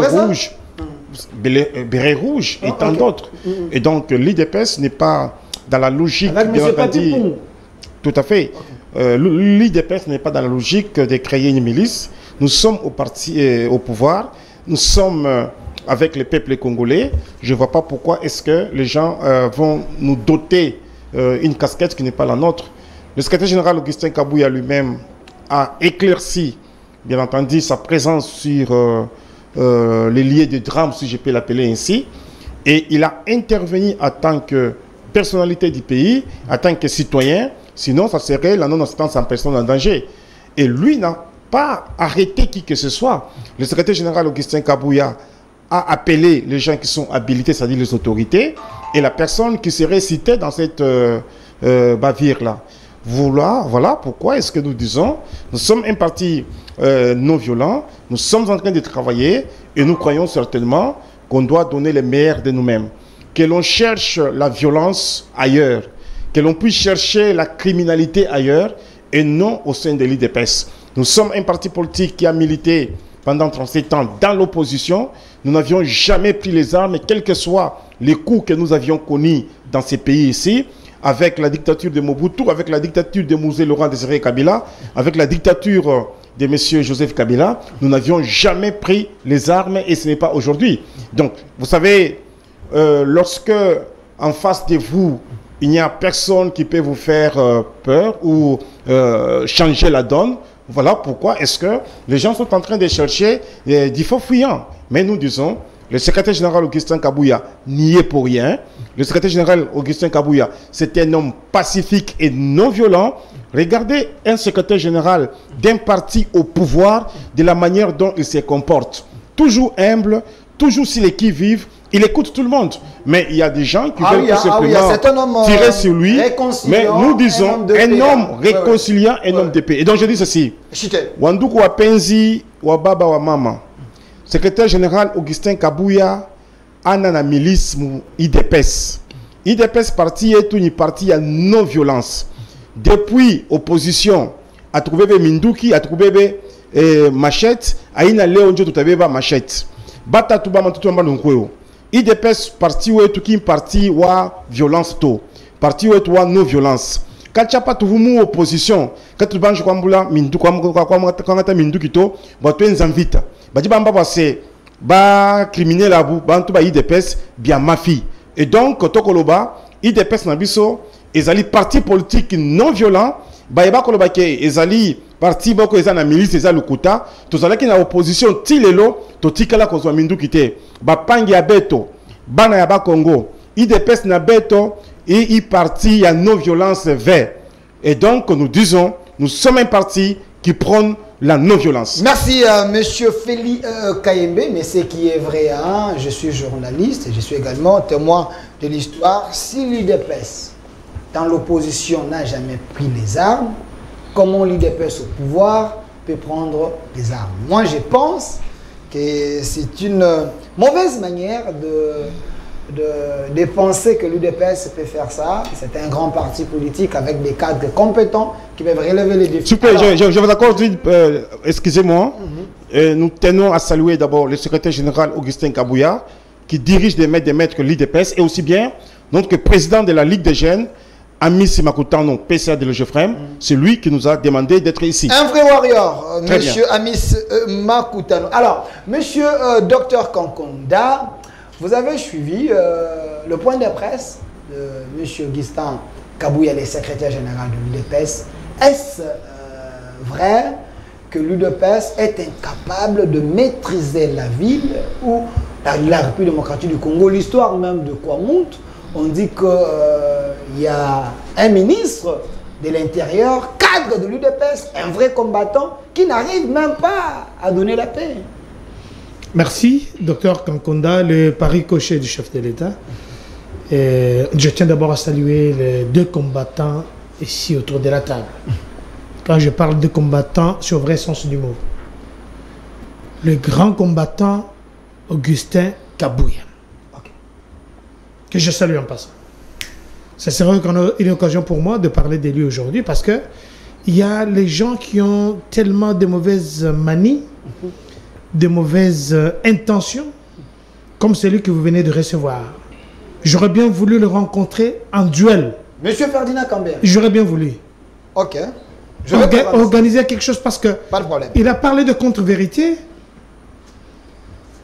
Speaker 6: Rouge et tant d'autres. Et donc, l'UDPS n'est pas dans la logique, bien entendu... Tout à fait. L'UDPS n'est pas dans la logique de créer une milice. Nous sommes au pouvoir. Nous sommes avec le peuple congolais. Je ne vois pas pourquoi est-ce que les gens vont nous doter une casquette qui n'est pas la nôtre. Le secrétaire général Augustin Kabouya lui-même a éclairci, bien entendu, sa présence sur les lieux de drame, si je peux l'appeler ainsi. Et il a intervenu en tant que personnalité du pays, en tant que citoyen. Sinon, ça serait la non-assistance en personne en danger. Et lui n'a pas arrêté qui que ce soit. Le secrétaire général Augustin Kabouya a appelé les gens qui sont habilités, c'est-à-dire les autorités, et la personne qui serait citée dans cette bavure-là. Voilà pourquoi est-ce que nous disons, nous sommes un parti non violent, nous sommes en train de travailler, et nous croyons certainement qu'on doit donner le meilleur de nous-mêmes. Que l'on cherche la violence ailleurs, que l'on puisse chercher la criminalité ailleurs et non au sein de l'UDPS. Nous sommes un parti politique qui a milité pendant 37 ans dans l'opposition. Nous n'avions jamais pris les armes, quels que soient les coups que nous avions connus dans ces pays ici, avec la dictature de Mobutu, avec la dictature de Mouzé Laurent Désiré Kabila, avec la dictature de M. Joseph Kabila. Nous n'avions jamais pris les armes et ce n'est pas aujourd'hui. Donc, vous savez, lorsque en face de vous, il n'y a personne qui peut vous faire peur ou changer la donne. Voilà pourquoi est-ce que les gens sont en train de chercher des faux fuyants. Mais nous disons, le secrétaire général Augustin Kabouya n'y est pour rien. Le secrétaire général Augustin Kabouya, c'est un homme pacifique et non violent. Regardez un secrétaire général d'un parti au pouvoir, de la manière dont il se comporte. Toujours humble, toujours s'il est qui-vive. Il écoute tout le monde, mais il y a des gens qui veulent tout simplement tirer sur lui. Mais nous disons un homme réconciliant, un homme de paix. Et donc je dis ceci. Wanduku Wapenzi, Wababa Wamama, secrétaire général Augustin Kabouya, Anana milice IDPS. IDPS parti est une partie à non-violence. Depuis opposition, à trouver Minduki, à trouver Machette, à Ina Léon Dieu tout avait Machette. Bata Touba Mantouamba Nunkweo. IDPS parti ou est une partie ou violence to parti ou est non violence quand tu as pas tout opposition quand tu banges kwambula mindu kwamata mindu kito ba tu nzamvita ba di bamba c'est ba criminel abu ba tout ba IDPS bien mafia et donc tokoloba IDPS na biso ezali parti politique non violent ba yeba koloba ke ezali parti boko eza na milice eza lokuta tozalaki na opposition ti lelo totikala kozwa minduki te bapangi ya beto bana ya Congo IDPS na beto et parti ya non violence vert et donc nous disons nous sommes un parti qui prône la non-violence.
Speaker 1: Merci Monsieur Feli Kayembe, mais ce qui est vrai, hein, je suis journaliste et je suis également témoin de l'histoire. Si l'UDPS, dans l'opposition, n'a jamais pris les armes, comment l'UDPS au pouvoir peut prendre les armes? Moi, je pense que c'est une mauvaise manière de penser que l'UDPS peut faire ça. C'est un grand parti politique avec des cadres compétents qui peuvent relever les défis.
Speaker 6: Super, je vous accorde, excusez-moi. Nous tenons à saluer d'abord le secrétaire général Augustin Kabouya, qui dirige des maîtres l'UDPS, et aussi bien notre président de la Ligue des jeunes, Amis Makutano, PCA de Legefrem, c'est lui qui nous a demandé d'être ici.
Speaker 1: Un vrai warrior, monsieur Amis Makutano. Alors, monsieur Dr Kankonda, vous avez suivi le point de presse de M. Augustin Kabouya, le secrétaire général de l'UDPS. Est-ce vrai que l'UDPS est incapable de maîtriser la ville ou la République démocratique du Congo? L'histoire même de Kwamount, on dit qu'il y a un ministre de l'Intérieur, cadre de l'UDPS, un vrai combattant, qui n'arrive même pas à donner la paix.
Speaker 7: Merci, Dr Kankonda, le pari coché du chef de l'État. Je tiens d'abord à saluer les deux combattants ici autour de la table. Quand je parle de combattants, c'est au vrai sens du mot. Le grand combattant Augustin Kabouya, que je salue en passant. Ce serait une occasion pour moi de parler de lui aujourd'hui parce que il y a les gens qui ont tellement de mauvaises manies, de mauvaises intentions, comme celui que vous venez de recevoir. J'aurais bien voulu le rencontrer en duel.
Speaker 1: Monsieur Ferdinand Kambert.
Speaker 7: J'aurais bien voulu.
Speaker 1: Ok.
Speaker 7: Organiser quelque chose parce que
Speaker 1: pas de problème.
Speaker 7: Il a parlé de contre-vérité.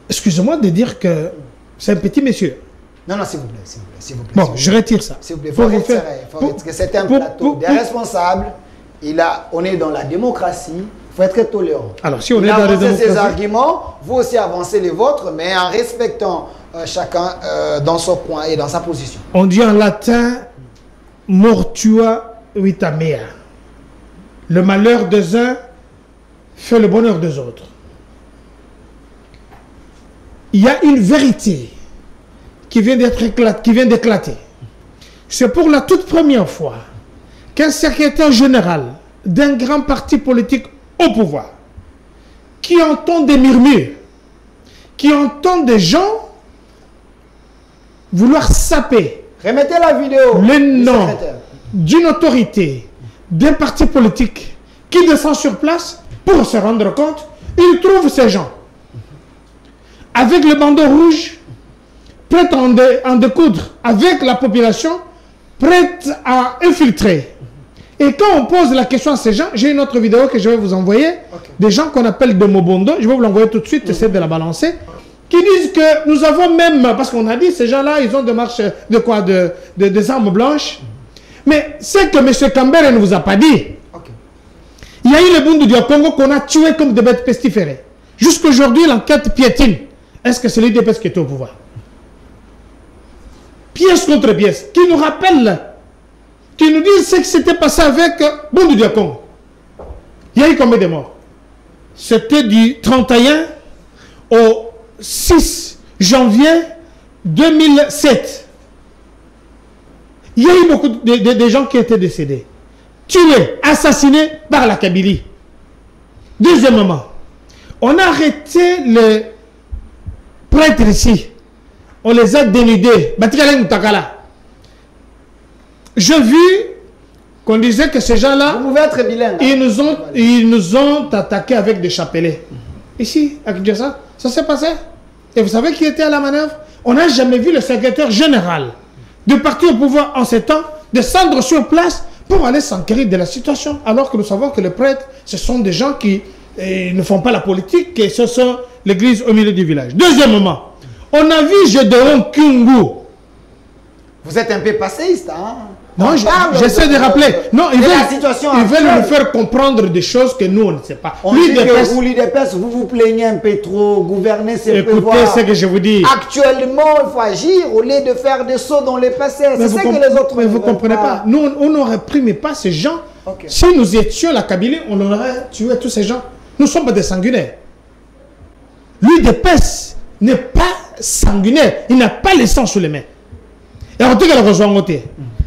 Speaker 7: Excusez-moi de dire que c'est un petit monsieur.
Speaker 1: Non, non, s'il vous plaît, s'il vous plaît.
Speaker 7: Bon, je retire ça.
Speaker 1: S'il vous plaît, c'est un plateau des responsables. On est dans la démocratie. Il faut être tolérant.
Speaker 7: Alors, si on est dans la démocratie,
Speaker 1: ses arguments, vous aussi avancez les vôtres, mais en respectant chacun dans son coin et dans sa position.
Speaker 7: On dit en latin mortua vita mea. Le malheur des uns fait le bonheur des autres. Il y a une vérité qui vient d'éclater. C'est pour la toute première fois qu'un secrétaire général d'un grand parti politique au pouvoir, qui entend des murmures, qui entend des gens vouloir saper.
Speaker 1: Remettez la vidéo.
Speaker 7: Le nom d'une autorité, d'un parti politique qui descend sur place pour se rendre compte, il trouve ces gens avec le bandeau rouge, prêts à en découdre avec la population, prêts à infiltrer. Et quand on pose la question à ces gens, j'ai une autre vidéo que je vais vous envoyer, des gens qu'on appelle de Mobondo, je vais vous l'envoyer tout de suite, essayer de la balancer, qui disent que nous avons même, parce qu'on a dit, ces gens-là, ils ont des marches de quoi, des armes blanches. Mais c'est que M. Kambere ne vous a pas dit. Il y a eu le Bundu du Congo qu'on a tué comme des bêtes pestiférées. Jusqu'aujourd'hui, l'enquête piétine. Est-ce que c'est l'UDPS qui était au pouvoir? Pièce contre pièce, qui nous rappelle, qui nous dit ce qui s'était passé avec Bundu du Congo. Il y a eu combien de morts? C'était du 31 au 6 janvier 2007. Il y a eu beaucoup de gens qui étaient décédés, tués, assassinés par la Kabylie. Deuxièmement, on a arrêté les prêtres ici. On les a dénudés. J'ai vu qu'on disait que ces gens-là,
Speaker 1: vous pouvez être bilingue,
Speaker 7: ils nous ont attaqués avec des chapelets. Ici, à Kinshasa, ça s'est passé. Et vous savez qui était à la manœuvre? On n'a jamais vu le secrétaire général de parti au pouvoir en ces temps descendre sur place pour aller s'enquérir de la situation. Alors que nous savons que les prêtres, ce sont des gens qui ne font pas la politique, et ce sont l'église au milieu du village. Deuxièmement, on a vu Gédéon Kungu.
Speaker 1: Vous êtes un peu passéiste, hein?
Speaker 7: Non, j'essaie de rappeler. Non, ils veulent nous faire comprendre des choses que nous, on ne sait pas.
Speaker 1: On dit que vous, l'UDPS, vous vous plaignez un peu trop, gouverner, c'est prévoir.
Speaker 7: Écoutez ce que je vous dis.
Speaker 1: Actuellement, il faut agir au lieu de faire des sauts dans les passés. C'est ce que les autres
Speaker 7: mais vous ne comprenez pas. Nous, on n'aurait primé pas ces gens. Okay. Si nous étions la Kabylie, on aurait tué tous ces gens. Nous ne sommes pas des sanguinaires. L'UDPS n'est pas sanguinaire. Il n'a pas le sang sous les mains. Et en tout cas,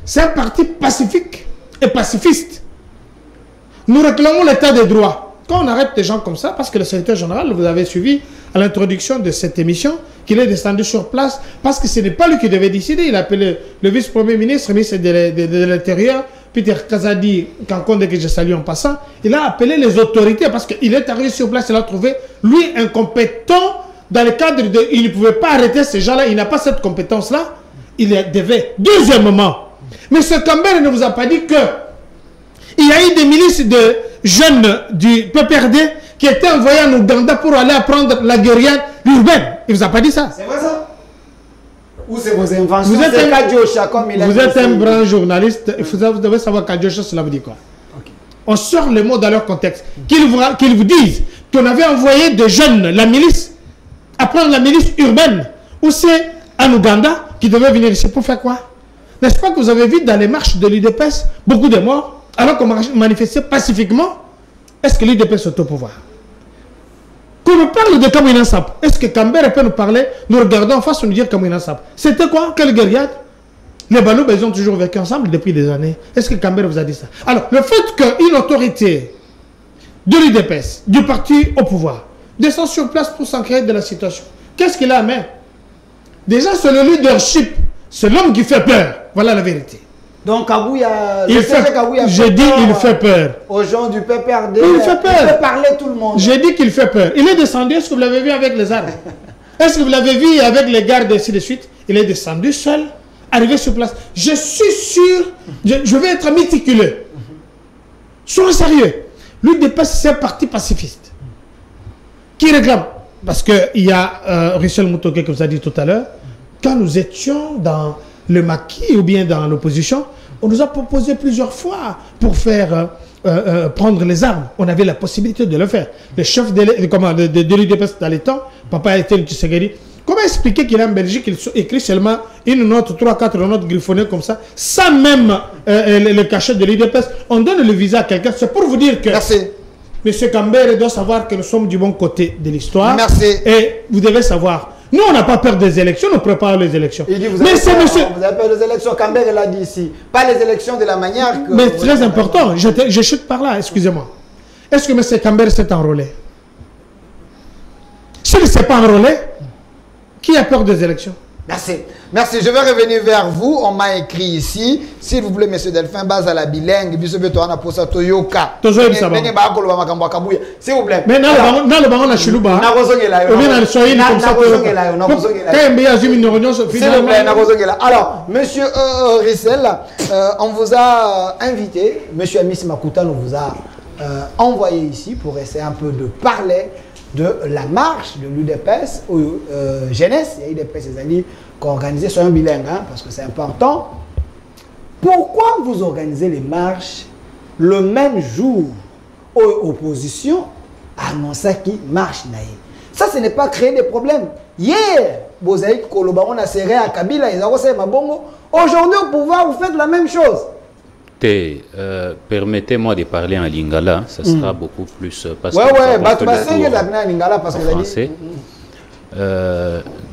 Speaker 7: c'est un parti pacifique et pacifiste. Nous réclamons l'état des droits. Quand on arrête des gens comme ça, parce que le secrétaire général, vous avez suivi à l'introduction de cette émission, qu'il est descendu sur place, parce que ce n'est pas lui qui devait décider. Il a appelé le vice-premier ministre, le ministre de l'Intérieur, Peter Kazadi, Kankonde, que je salue en passant. Il a appelé les autorités, parce qu'il est arrivé sur place, il a trouvé, lui, incompétent, dans le cadre de... Il ne pouvait pas arrêter ces gens-là, il n'a pas cette compétence-là. Il devait. Deuxièmement, M. Kambere ne vous a pas dit que il y a eu des milices de jeunes du PPRD qui étaient envoyés en Ouganda pour aller apprendre la guérilla urbaine. Il ne vous a pas dit ça.
Speaker 1: C'est vrai ça? Ou c'est vos inventions?
Speaker 7: Vous êtes un grand journaliste. Vous devez savoir Kadjosha, cela vous dit quoi? Okay. On sort les mots dans leur contexte. Qu'ils vous disent qu'on avait envoyé des jeunes, la milice, apprendre la milice urbaine. Ou c'est en Ouganda qui devaient venir ici pour faire quoi? N'est-ce pas que vous avez vu dans les marches de l'UDPS beaucoup de morts alors qu'on manifestait pacifiquement? Est-ce que l'UDPS est au pouvoir? Qu'on nous parle de Kamouina Sap, est-ce que Kambere peut nous parler? Nous regardons en face, on nous dit Kamouina Sap. C'était quoi? Quelle guerriade? Les Baloubs, ils ont toujours vécu ensemble depuis des années. Est-ce que Kambere vous a dit ça? Alors, le fait qu'une autorité de l'UDPS, du parti au pouvoir, descend sur place pour s'enquérir de la situation, qu'est-ce qu'il a à main? Déjà, c'est le leadership. C'est l'homme qui fait peur. Voilà la vérité.
Speaker 1: Donc, Kabouya,
Speaker 7: j'ai dit il fait peur.
Speaker 1: Aux gens du PPRD,
Speaker 7: il fait peur.
Speaker 1: Il fait parler tout le monde.
Speaker 7: J'ai dit qu'il fait peur. Il est descendu, est-ce que vous l'avez vu avec les armes? Est-ce que vous l'avez vu avec les gardes et ainsi de suite? Il est descendu seul, arrivé sur place. Je suis sûr, je vais être méticuleux. Soyez sérieux. L'UDPS, c'est un parti pacifiste qui réclame. Parce qu'il y a Richel Mutoke, que vous avez dit tout à l'heure, quand nous étions dans le maquis ou bien dans l'opposition, on nous a proposé plusieurs fois pour faire prendre les armes. On avait la possibilité de le faire. Le chef de l'UDPS dans les temps, Papa Etienne Tshisekedi, comment expliquer qu'il est en Belgique, il écrit seulement une note, 3-4 notes griffonnées comme ça, sans même le cachet de l'UDPS? On donne le visa à quelqu'un, c'est pour vous dire que...
Speaker 1: Merci.
Speaker 7: M. Kambere doit savoir que nous sommes du bon côté de l'histoire.
Speaker 1: Merci.
Speaker 7: Et vous devez savoir, nous on n'a pas peur des élections, nous préparons les élections.
Speaker 1: Il dit, vous avez peur des élections, Kambere l'a dit ici. Pas les élections de la manière que...
Speaker 7: Mais très important, je chute par là, excusez-moi. Est-ce que M. Kambere s'est enrôlé? S'il ne s'est pas enrôlé, qui a peur des élections?
Speaker 1: Merci. Merci. Je vais revenir vers vous. On m'a écrit ici. S'il vous plaît, monsieur Delphin, base à la bilingue. S'il vous plaît.
Speaker 7: Mais
Speaker 1: alors, monsieur Rissel, on vous a invité. Monsieur Amis Makuta nous vous a envoyé ici pour essayer un peu de parler de la marche de l'UDPS ou jeunesse. Il y a UDPS, les amis, qui ont organisé sur un bilingue, hein, parce que c'est important. Pourquoi vous organisez les marches le même jour où l'opposition annonce qui marche naïe? Ça, ce n'est pas créer des problèmes. Hier, Bozaïk Kolobaron a serré à Kabila, ils ont ma bongo. Aujourd'hui, au pouvoir, vous faites la même chose.
Speaker 5: Permettez-moi de parler en lingala, ça sera beaucoup plus... parce
Speaker 1: que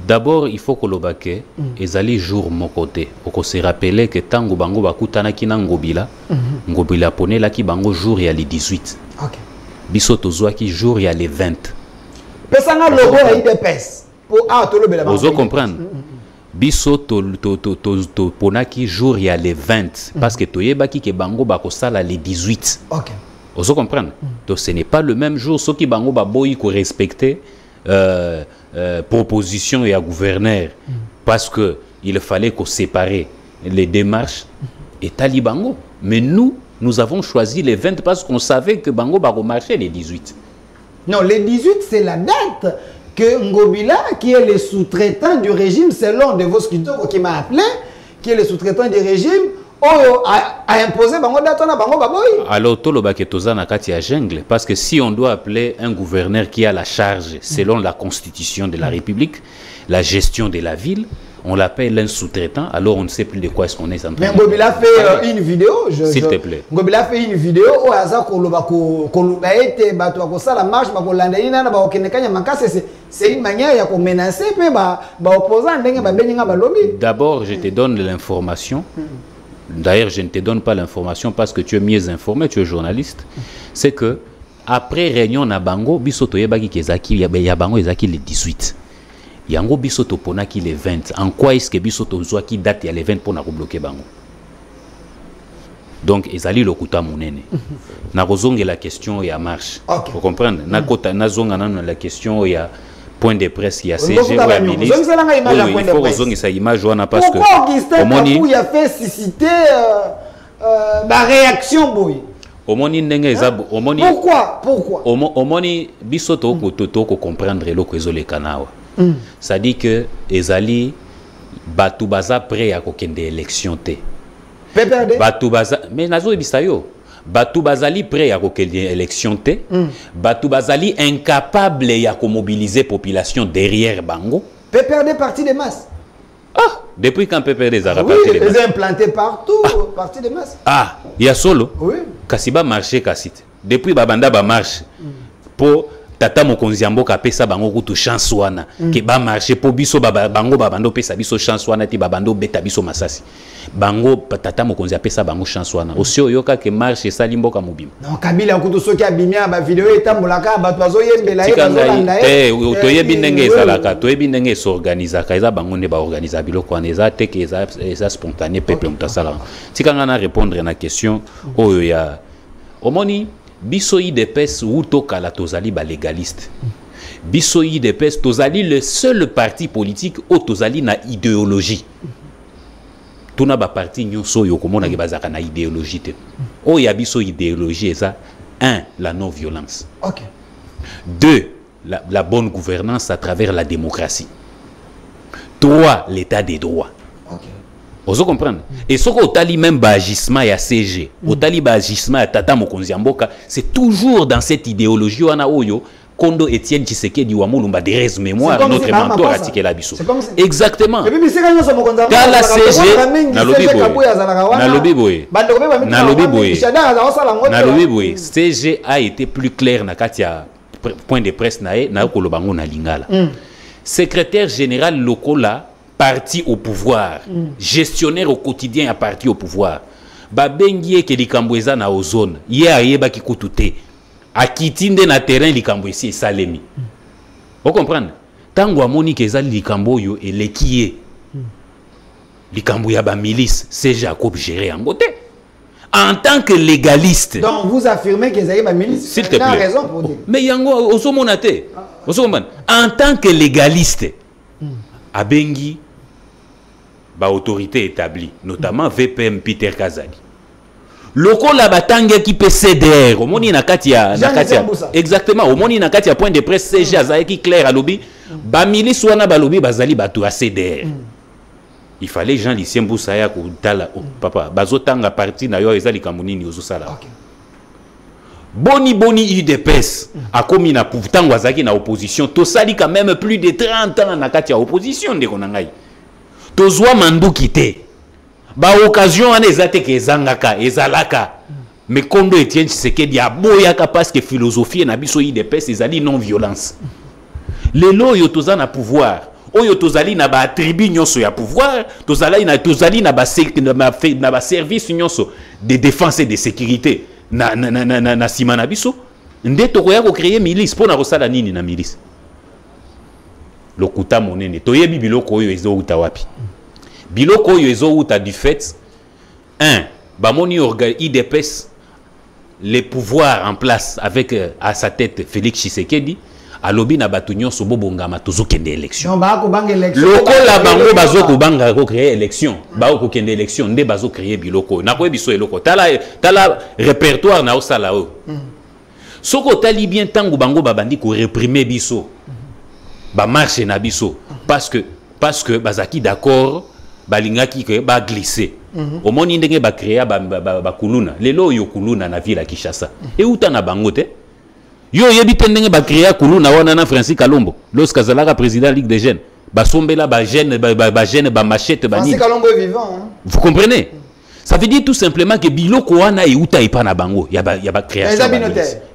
Speaker 5: d'abord, il faut que l'obake ezali jour mon côté. Pour se rappeler que tango bango bakutana ki na ngobila, ngobila pone la ki bango jour ya les 18.
Speaker 1: OK.
Speaker 5: Biso tozwa ki jour ya les 20.
Speaker 1: Pesanga logo ya IDPS. Pour tolobela bango.
Speaker 5: Vous comprenez? Biso to ponaki jour ya les 20 parce que toyebaki ke bango bakosala les 18.
Speaker 1: OK.
Speaker 5: Vous comprenez? Donc ce n'est pas le même jour ce qui bango baboyi ko respecter proposition et à gouverneur parce que il fallait qu'on sépare les démarches et Talibango. Mais nous avons choisi les 20 parce qu'on savait que Bango va remarcher les 18.
Speaker 1: Non, les 18 c'est la date que Ngobila, qui est le sous-traitant du régime, selon de vos scripteurs qui m'a appelé, qui est le sous-traitant du régime, a imposé bango date na bango baboyi.
Speaker 5: Alors toloba ke toza na kati ya jungle parce que si on doit appeler un gouverneur qui a la charge selon la constitution de la République, la gestion de la ville, on l'appelle un sous-traitant, alors on ne sait plus de quoi est-ce qu'on est en train de
Speaker 1: parler. Mais Ngobila fait une vidéo,
Speaker 5: s'il te plaît.
Speaker 1: Ngobila fait une vidéo où aza koloba ete bato akosala marche bakolanda ina na baokendekanya makase, c'est une manière ya ko menacer pe ba opposant ndenge ba beninga ba lobby.
Speaker 5: D'abord, je te donne l'information. D'ailleurs, je ne te donne pas l'information parce que tu es mieux informé, tu es journaliste. C'est que après réunion na bango biso toyebaki kezaki ya bango ezaki le 18. Yango biso toponaki le 20. En quoi est-ce que biso tozwa ki date ya le 20 pour na bloquer bango? Donc ezali lokuta monene. Na kozonge la question ya marche. Vous comprenez? Na kota na zonga na la question ya point de presse ya CG ou ya ministre. Il faut kozonge sa image wana parce que
Speaker 1: pourquoi Augustin Kakou a fait susciter la réaction boy?
Speaker 5: Omoni ndenge ezabo omoni
Speaker 1: pourquoi
Speaker 5: omoni biso to ko comprendre eloko ezoleka nawa. Ça dit que ezali batu baza prêt à kokende élection te. Batu baza mais nazo bisayo. Batu bazali prêt à kokende élection te. Batu bazali incapable ya ko mobiliser population derrière bango.
Speaker 1: PPRD parti de masse.
Speaker 5: Ah, depuis quand PPRD a
Speaker 1: parti de masse. Ils ont implanté partout parti de masse.
Speaker 5: Ah, il y a solo.
Speaker 1: Oui.
Speaker 5: Kasiba marché kasite. Depuis babanda ba marche pour tata mokonzi mboka pesa bango kutu chance wana ke ba marché po biso bango babando pesa biso chance wana ti babando beta biso masasi bango tata mokonzi pesa bango chance wana osio yoka ke marché sali mboka mobima
Speaker 1: non Kabila kutu soki abimia ba video etambulaka ba bazo yembela ye bazolanda
Speaker 5: toyebi ndenge ezalaka toyebi ndenge s'organisaka eza bango ne ba organiser biloko wana eza te ke eza spontané peuple mutasala tikanga na répondre na question oyo ya omoni biso IDPS ou tokala tozali ba légaliste. Biso IDPS tozali le seul parti politique où tozali na idéologie. Tuna ba parti nyonso yo komona ke bazaka na idéologie te. O ya biso idéologie eza 1 la non violence.
Speaker 1: OK.
Speaker 5: 2 la bonne gouvernance à travers la démocratie. 3 l'état des droits.
Speaker 1: OK.
Speaker 5: Vous comprenez? Et ce qu'on tali même bagissement ya CG, au tali bagissement ya Tata Mokonzi Mboka, c'est toujours dans cette idéologie wana oyo Kondo Etienne Tshisekedi wa Mulumba des mémoire notre mentor Atike Labiso. Exactement. Kala CG na lobi boye. CG a été plus clair na katia point de presse na kolobango na lingala. Secrétaire général lokola parti au pouvoir, gestionnaire au quotidien à parti au pouvoir. Babengie ke likambweza na ozone, ye ayeba kikutute. Akitinde na terrain likambwesi salemi. Vous comprenez? Tango amoni ke ezali likambo yo elekiye. Likambo ya ba milice, c'est Jacob géré en côté. En tant que légaliste.
Speaker 1: Donc vous affirmez que ezali ba milice.
Speaker 5: S'il te plaît.
Speaker 1: Raison pour dire.
Speaker 5: Mais yango osomonate. Osomon. En tant que légaliste. Abengi ba autorité établie, notamment VPM Peter Kazali. Loko la batanga qui peut CDR, au moni na katia exactement, au moni na katia point de presse CG azaye qui clair à lobby, ba milice wana ba lobby bazali batu a CDR. Il fallait Jean Lucien Boussaya ko tala papa bazotanga parti na yo ezali kamunini ozosala. Boni UDPS a commis na pouvoir wazaki na opposition, to sali quand même plus de 30 ans na katia opposition de konangai. Tozwa mandu kite. Ba occasion ane ezate ke ezangaka, ezalaka. Mais Kondo Etienne Tshisekedi aboyaka parce que philosophie na biso IDPS ezali non violence. Lelo yo toza na pouvoir. Oyo tozali na ba tribu nyonso ya pouvoir, tozali na ba service nyonso de défense et de sécurité na simana biso. Nde tokoya ko créer milice pona kosala nini na milice. Lokuta monene toyebi biloko oyo ezo uta wapi. Biloko oyo ezo uta du fait 1 bamoni IDPS les pouvoirs en place avec à sa tête Félix Tshisekedi alobi na batu nyonso bobongama tozokende élection. Lokola bango bazoko banga ko créer élection, ba ko kende élection nde bazo créer biloko. Na ko biso eloko. Tala répertoire na osala o. Soko tali bien tango bango babandi ko réprimer biso. Ba marche na biso parce que bazaki d'accord balingaki que ba glisser Au moins ndenge ba créer ba kuluna. Lelo yo kuluna na ville à Kinshasa. Et uta na bango te. Yo yebite ndenge ba créer kuluna wana na Francis Kalombo. Lorsqu'azalaka président Ligue des jeunes. Ba sombela ba jeune ba machette ba ni.
Speaker 1: Francis Kalombo est vivant hein.
Speaker 5: Vous comprenez? Ça veut dire tout simplement que biloko wana e uta ipa na bango. Ya ba création.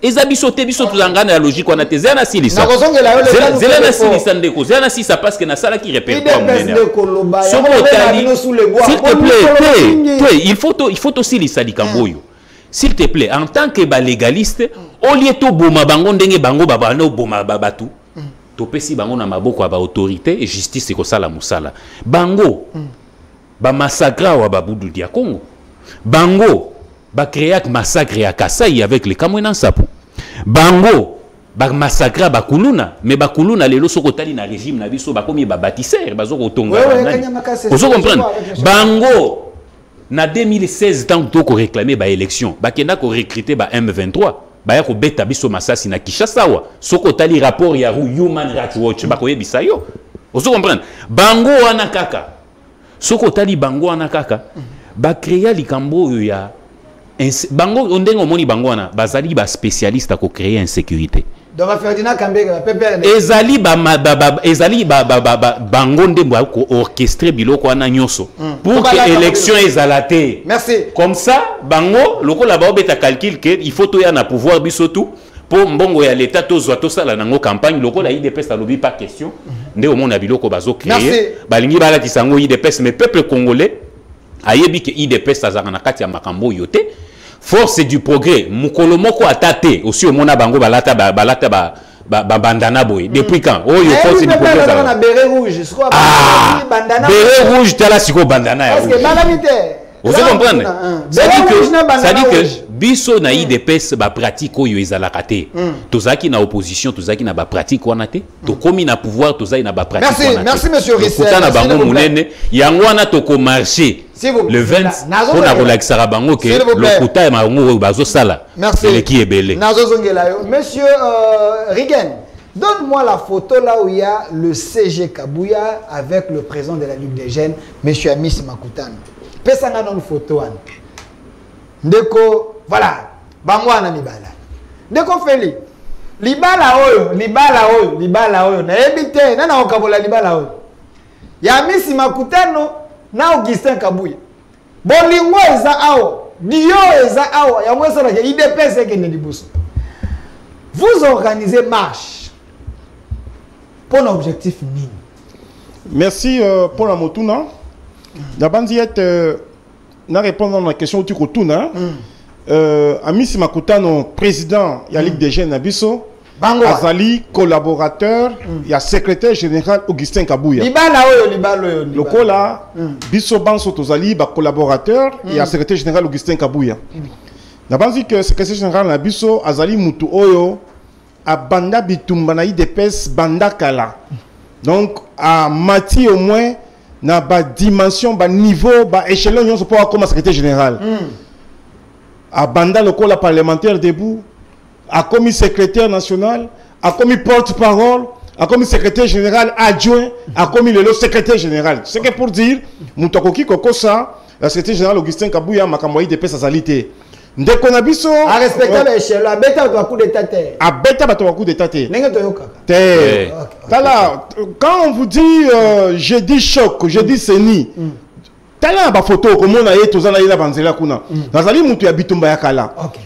Speaker 5: Ezabisote biso tuzanga na logique wana te zena silisa.
Speaker 1: Na kozongela yo le
Speaker 5: zela na silisa ndeko. Zena si ça parce que na sala qui répertoire monene. S'il te plaît, il faut aussi les salikamboyo. S'il te plaît, en tant que légaliste, au lieu to boma bango ndenge bango baba no boma babatu. To pesi bango na maboko ba autorité et justice ko sala musala. Bango ba massacre wa babudu dia Congo. Bango ba créer massacre ya Kasai avec les Kamwena Sapo. Bango ba massacre ba kuluna, mais ba kuluna lelo soko tali na régime na biso ba komi ba bâtisseur bazo ko tonga. Vous comprendre? Bango na 2016 tant que ko réclamer ba élection, ba kenda ko recruter ba M23. Ba ya ko beta biso masasi na Kinshasa wa. Soko tali rapport ya Human Rights Watch ba ko yebisa yo. Vous comprendre? Bango wana kaka. Soko tali bango wana kaka. Ba créer likambo ya bango ondengo moni bango wana bazali ba spécialiste à ko créer insécurité.
Speaker 1: Donc Ferdinand Kambega PPR
Speaker 5: ezali bango ndembo ko orchestrer biloko wana nyoso pour que élection ezalate.
Speaker 1: Merci.
Speaker 5: Comme ça bango loko la ba obeta calcul que il faut to ya na pouvoir biso tout pour mbongo ya l'état to zwa to sala nango campagne loko la IDPS a lobby pas question nde au monde a biloko bazo créer balingi bala tisango IDPS mais peuple congolais ayebi que IDPS azaka na kati ya makambo yote force du progrès mukolo moko atate aussi au mona bango balata bandana boy depuis quand oyo force du progrès
Speaker 1: na béret rouge je crois
Speaker 5: bandana béret rouge tala siko bandana ya
Speaker 1: parce que malamité
Speaker 5: vous comprenez ça dit que biso na IDPS ba pratique oyo ezalaka te tozaki na opposition tozaki na ba pratique wana te to komi na pouvoir tozaki na ba pratique wana.
Speaker 1: Merci monsieur Rissel
Speaker 5: na bango munene yango wana to ko marcher le 20 pour na relaxera bango que le kuta ya bango bazo sala le qui est belé
Speaker 1: nazo zongela yo monsieur Rigen. Donne-moi la photo là où il y a le CG Kabouya avec le président de la Ligue des Jeunes monsieur Amis Makutano. Pesanga dans une photo wana. Ndeko voilà, bangwana libala. Ndeko feli. Libala oyo. Na ebite, na okabola libala oyo. Ya Misi Makutano na Augustin Kabouya. Bolingo eza awo, Dio eza awo, ya mwesa na IDPS ekene libuso. Vous organisez marche pour un objectif nini?
Speaker 6: Merci pour la motuna. Nabandiet na répondre à la question du Kotuna. Amis Makutano, président de la Ligue des Jeunes Nabiso, Azali, collaborateur, il y a secrétaire général Augustin Kabouya. Le Kola, Biso Banso Tozali, collaborateur, il y a secrétaire général Augustin Kabouya. Nabanzi que secrétaire général Nabiso, Azali Mutu Oyo, a Banda Bitumbanaï Depes Banda Kala. Donc, à Mati au moins, na ba dimension, ba niveau, ba échelon, on se peut avoir comme secrétaire général. A Banda le la parlementaire debout, a commis secrétaire national, a commis porte-parole, a commis secrétaire général adjoint, a commis le secrétaire général. C'est que pour dire, Moutakoki Kokosa, le secrétaire général Augustin Kabouya, Makamboyi de Pesazalité. Ndeko na biso
Speaker 1: a respecter l'échelle, a bêta ba coup d'état te.
Speaker 6: A bêta ba coup d'état te.
Speaker 1: Nenga to yoka.
Speaker 6: Te. Quand on vous dit je dis choc, je dis seni. Tala ba photo comme on a eu tozana ila banzela kuna. Nazali mutu ya bitumba ya kala. OK.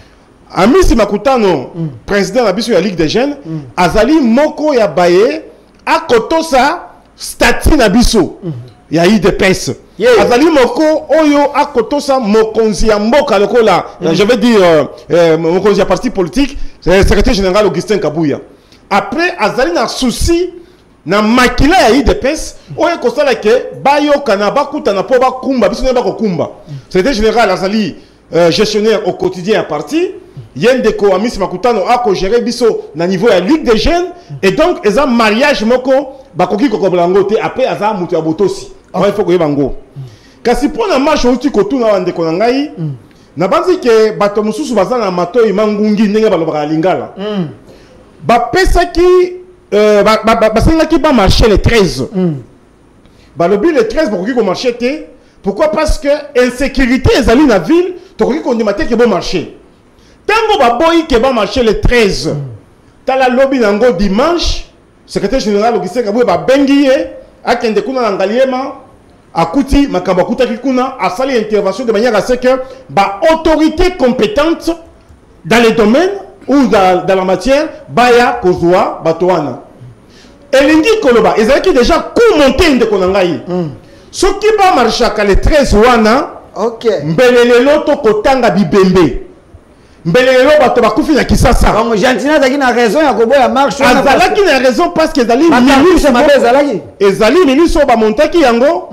Speaker 6: Amis Makutano, président la biso ya Ligue des Jeunes, azali moko ya baye a kotosa statut na biso. Ya IDPS. Azali moko oyo akotosa mokonzi ya mboka lokola je vais dire mokonzi ya parti politique secrétaire général Augustin Kabouya. Après azali na souci na makila ya IDPS oyo kosala ke bayo kana bakuta na po bakumba biso ne bakokumba. Secrétaire général azali gestionnaire au quotidien à parti Yendeko Amis Makutano ako gérer biso na niveau ya Ligue des Jeunes et donc eza mariage moko bakoki kokoblango te après aza mutu ya botosi. Il faut que bango. Kasi pour la marche au tu kotu na ndeko na ngai na banzi ke bato mususu bazana mato imangungi ndenge balobaka lingala. Ba pesa ki ba senga ki ba marcher le 13. Ba lobi le 13 bakoki ko marcher te Pourquoi? Parce que insécurité est allée dans la ville, tu as qu'on dit que bon marché. Tant que baboy qui va marcher le 13, tu as la lobby nango dimanche, secrétaire général Augustin Kabouya va bengiye, à kende kuna ngaliema, à Kouti, makamba kuta kikuna, à sali intervention de manière à ce que ba autorité compétente dans les domaines ou dans la matière, baya kozwa batoana. Elingi koloba, ils avaient déjà commenté de konangai. Ce qui va marcher à le 13 wana, mbelelelo to kotanga bibembe. Mbelelelo bato bakufi na kisasa.
Speaker 1: Donc Jantina zaki na raison ya koboya marche.
Speaker 6: Azalaki na raison parce que ezali milice. Ezali milice ba montaki yango.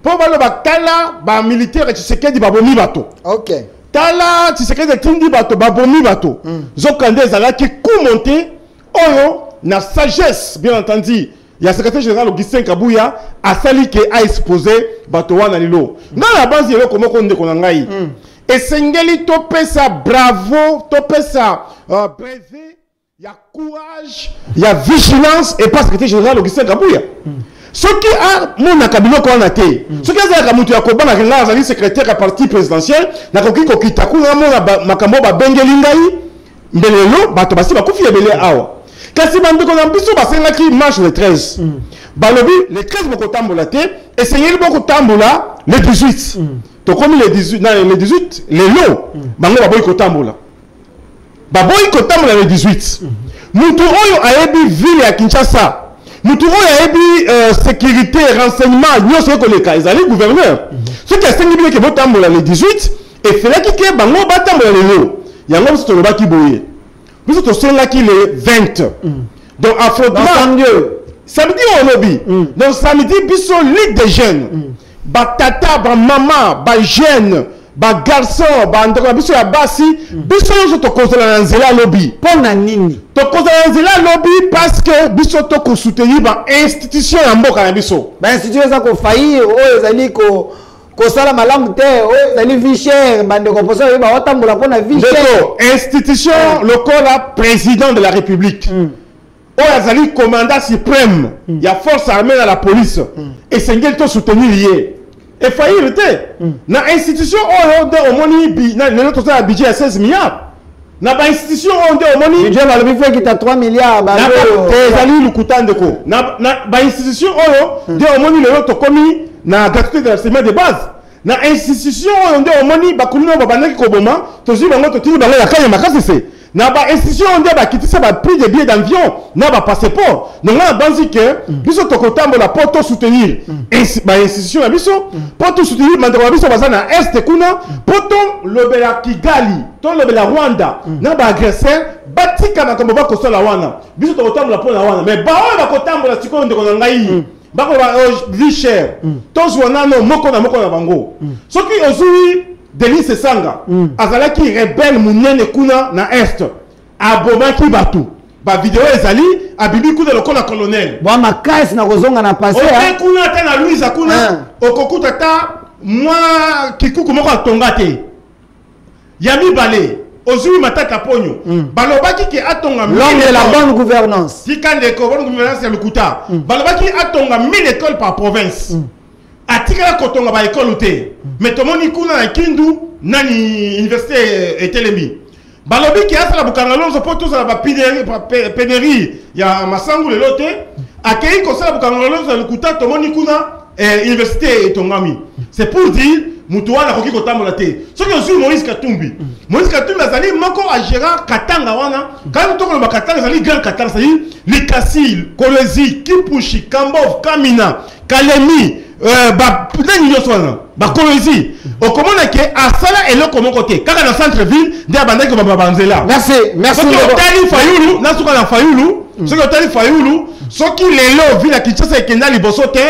Speaker 6: Po balo bakala ba militaire Tshisekedi babomi bato.
Speaker 1: OK.
Speaker 6: Tala Tshisekedi tindi bato babomi bato. Zokande ezalaki commenté oyo na sagesse bien entendu. Il y a le secrétaire général Augustin Kabouya a sali que a exposé Batowana Lilo. Dans la base, il y a comment on dit et Sengeli topé ça bravo, topé ça brevet, il y a courage, il y a vigilance et pas le secrétaire général Augustin Kabouya. Ce qui a mon akabilo qu'on a été, ce qui a été à Koba na secrétaire à parti présidentiel, na koki kokitaku na mon makambo ba bengelingai, mbelelo bato basi bakufi ebele awa. Kasi bande qu'on a biso basenga qui marche le 13. Balobi le 13 boko tambola te et seigneur boko tambola le 18. To comme le 18 le 18 les lots bango baboy ko tambola. Baboy ko tambola le 18. Mutu oyo ayebi ville ya Kinshasa. Mutu oyo ayebi sécurité renseignement nyoso ko le ka ezali gouverneur. Ce qui a sengi bien que bo tambola le 18 et fela ki ke bango ba tambola le lot. Yango biso to ba ki boye. Nous sommes là qui le 20. Donc, affrontement. Samedi, on lobby. Donc, samedi, biso ligue des jeunes. Ba tata, ba maman, ba jeune, ba garçon, ba ndeko, biso ya basi. Biso yo to konsola nzela lobby.
Speaker 1: Pona nini?
Speaker 6: To konsola nzela lobby parce que biso to ko soutenir ba institution ya mboka na biso.
Speaker 1: Ba institution za ko faillir, o ezali ko kosala malamu te o zali vie chère bande ko posa ba otambola pona vie chère
Speaker 6: institution lokola président de la République o azali commandant suprême il y a force armée dans la police et sengel to soutenir lié et faillir te na institution o de omoni na le to ça budget à 16 milliards na ba institution o de omoni
Speaker 1: budget ba le fait qui ta 3 milliards ba
Speaker 6: ezali lukutande ko na ba institution o de omoni le to komi na gratuité de l'enseignement de base na institution onde omoni bakulino babandaki koboma tozi bango totini bango ya kanya makasi se na ba institution onde bakitisa ba prix de billets d'avion na ba passeport donc na banzi que biso tokotambola pour to soutenir ba institution ya biso pour to soutenir mandako biso bazana est kuna pour to lobela Kigali to lobela Rwanda na ba agresseur batika makambo bakosola wana biso tokotambola pour na wana mais ba oyo bakotambola sikoyo ndeko na ngai bako ba vie chère tous wanano moko na bango soki ozui Denis Sanga azalaki rebelle munene kuna na est abomaki batu ba vidéo ezali abibi kuna lokola colonel
Speaker 1: ba makasi na kozonga na passé
Speaker 6: kuna ta na Louise kuna okokuta ta mwa kikuku moko atongate yami balé Ozui mataka ponyo balobaki ki atonga
Speaker 1: l'homme de la bonne gouvernance
Speaker 6: tikande ko bonne gouvernance ya lukuta balobaki atonga 1000 écoles par province atika kotonga ba école te mais tomoni kuna na Kindu nani université etelemi balobi ki asala bukanga lonzo po to sala ba pénérie ya masangu le lote akei ko sala bukanga lonzo ya lukuta tomoni kuna université etongami c'est pour dire mutuwana koki kotambola te soki ozui Moïse Katumbi azali moko a gérer Katanga wana quand to ko Katanga azali grand Katanga azali Likasi Kolwezi Kipushi Kambov Kamina Kalemi ba nani nyonso wana ba Kolwezi okomona ke asala eloko moko te kaka na centre ville nde abandaki ko babanzela merci soki otali Fayulu na suka na Fayulu soki otali Fayulu soki lelo ville ya Kinshasa ekenda liboso te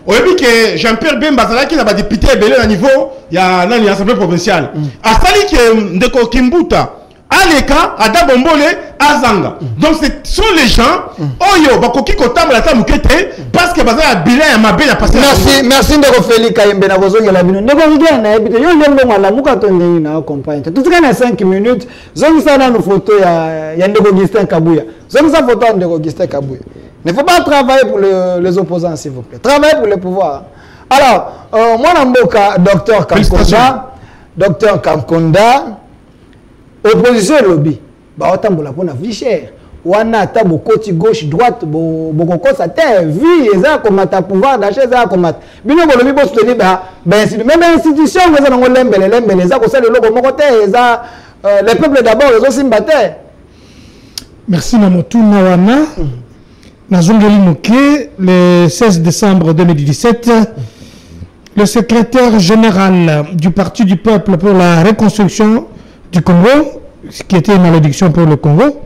Speaker 6: oyebi ke Jean-Pierre Bemba azalaki na ba député ebele na niveau ya nani assemblée provinciale asali ke ndeko Kimbuta aleka adabombole azanga donc ce sont les gens oyo bakoki kotambola ta mukete parce que bazala bilan ya mabe ya passé
Speaker 1: merci ndeko Félix Kayembe na kozongela bino ndeko ngena na ebite yo ndeko ngala muka tonde na accompagne tutika na 5 minutes zongisa na photo ya ndeko Augustin Kabouya zongisa photo ya ndeko Augustin Kabouya. Ne faut pas travailler pour les opposants, s'il vous plaît. Travailler pour le pouvoir. Alors, moi, Namboka, docteur Kamkonda, opposition lobby, bah autant pour la bonne vie chère. Wana ta côté gauche droite beaucoup ça terre vie ça comme ta pouvoir d'achat ça comme bino lobby boss te dit bah même institution mais ça on lembe ça ko ça le logo mon côté ça les peuples d'abord les aussi mbater.
Speaker 7: Merci Namotou Nawana. Nazongeli Mouké, le 16 décembre 2017, le secrétaire général du Parti du Peuple pour la reconstruction du Congo, ce qui était une malédiction pour le Congo,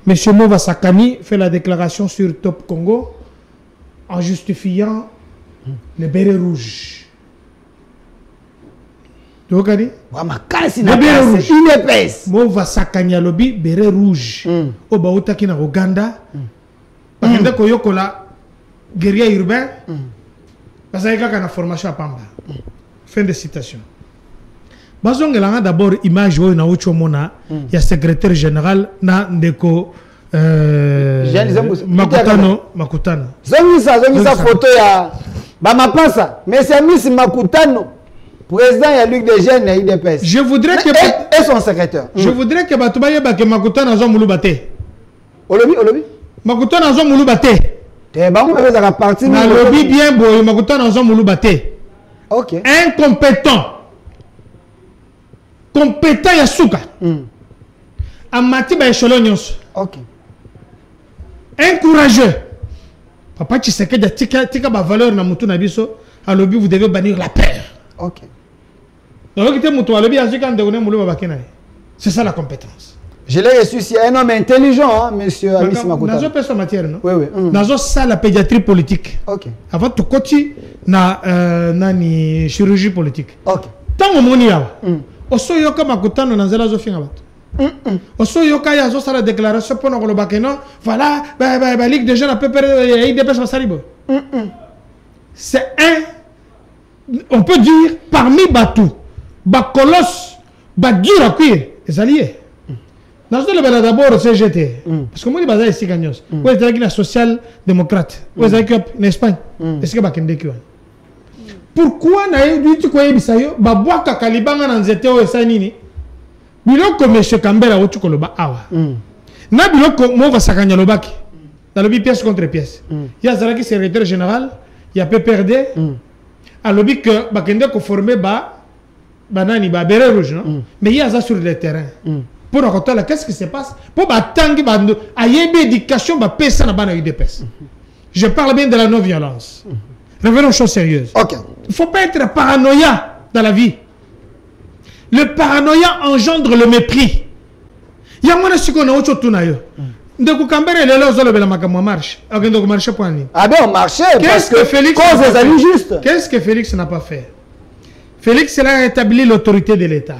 Speaker 7: M. Mova Sakani fait la déclaration sur Top Congo en justifiant le béret rouge. Tu vois le béret rouge.
Speaker 1: Une épaisse.
Speaker 7: Mova Sakani a lobby béret rouge. Au Baoutaki na Ouganda. Parce que koyokola guerrier urbain. Parce qu'il y a une formation à Pamba. Fin de citation. Bazongelanga d'abord image où na uchomona il y a secrétaire général na ndeko Makutano.
Speaker 1: Zongi sa photo ya ba mapasa mais c'est Miss Makutano président ya Ligue des jeunes et IDPS.
Speaker 7: Je voudrais que
Speaker 1: et son secrétaire.
Speaker 7: Je voudrais que Batubaye ba que Makutano azo mulubate.
Speaker 1: Olobi
Speaker 7: Makutano azo mulubate.
Speaker 1: Te ba on va partir
Speaker 7: na lobby bien boy Makutano azo mulubate.
Speaker 1: OK.
Speaker 7: Incompétent. Compétent Yasuka. Amati ba échelons.
Speaker 1: OK.
Speaker 7: Incourageux. Papa Tshisekedi tika ba valeur na mutu na biso, à lobby vous devez bannir la peur.
Speaker 1: OK.
Speaker 7: Donc tu mutu à lobby azika ndekone mulu babakena. C'est ça la compétence.
Speaker 1: Je l'ai reçu, c'est un homme intelligent, hein, monsieur Amis Makutano.
Speaker 7: Nazo pesa matière, non?
Speaker 1: Oui, oui.
Speaker 7: Nazo ça la pédiatrie politique.
Speaker 1: OK.
Speaker 7: Avant tout côté na nani chirurgie politique.
Speaker 1: OK.
Speaker 7: Tant au moni yawa. Osoyoka Makutano na zela zo finga bato. Osoyoka ya zo sala déclaration pour no bakeno. Voilà, ba Ligue des jeunes a peu IDPS Masaribo. C'est on peut dire parmi Batou, Bakolos, Badur à cuire, les alliés. Dans ce cas d'abord CGT. Parce que moi je suis ici gagnos. Où est la social-démocrate? Où est en Espagne? Est-ce que Bakende qui pourquoi na eu tu koye bisayo ba boaka kalibanga na nzete o esanini biloko monsieur Kambela o tukoloba awa na biloko mo va sakanya lobaki dans le pièce contre pièce ya zalaki secrétaire général ya PPRD a lobby que bakende ko former banani ba béret rouge non mais il y a ça sur le terrain pour raconter qu'est-ce qui se passe pour ba tangi ba ayebe éducation ba pesa na bana UDPS. Je parle bien de la non violence. Revenons aux choses sérieuses.
Speaker 1: OK.
Speaker 7: Il ne faut pas être paranoïa dans la vie. Le paranoïa engendre le mépris. Il y a moins de ce qu'on a autre chose. Ndeko Kambere est là, on a marche. Ah ben on marche.
Speaker 1: On marchait.
Speaker 7: Qu'est-ce que Félix
Speaker 1: juste.
Speaker 7: Qu'est-ce que Félix n'a pas fait? Félix a rétabli l'autorité de l'État.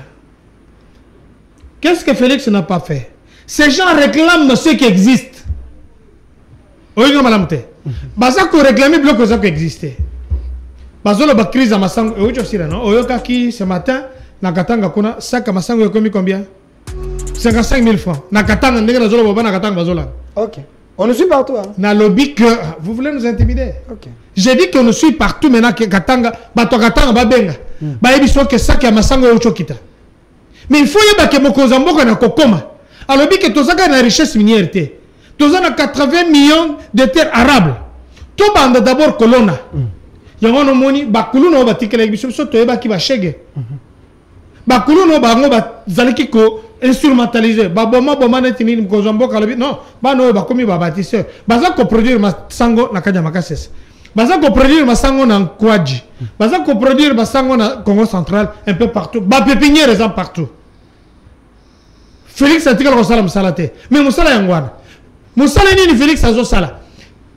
Speaker 7: Qu'est-ce que Félix n'a pas fait? Ces gens réclament ce qui existe. Oui, non, madame. Baza ko réclamer bloc ça qui existait. Bazo la crise à Massango et autre chose non. Oyoka qui ce matin na Katanga kuna sac à Massango est commis combien? 55 000 francs. Na Katanga ndenge na zolo boba na Katanga bazola.
Speaker 1: OK. On nous suit partout hein.
Speaker 7: Na lobby que vous voulez nous intimider.
Speaker 1: OK.
Speaker 7: J'ai dit qu'on nous suit partout maintenant que Katanga bato Katanga ba benga. Ba yebiso que sac à Massango autre kita. Mais il faut yeba que mokozamboka na kokoma. A lobby que tozaka na richesse minière té. Tous on a 80 millions de terres arables. Tout bande d'abord colonna. Il y a un moni, bakulu no batikela ibiso so to eba ki ba shege. Bakulu no bango ba zaliki ko instrumentaliser. Ba boma netini ko zombo kalobi non, ba no ba komi ba bâtisseur. Baza ko produire ma sango na kanya makasese. Baza ko produire ma sango na Kwadji. Baza ko produire ma sango na Congo central un peu partout. Ba pépinière les partout. Félix atikala ko sala musalate. Mais musala yangwana. Moussalini ni Félix Azosala.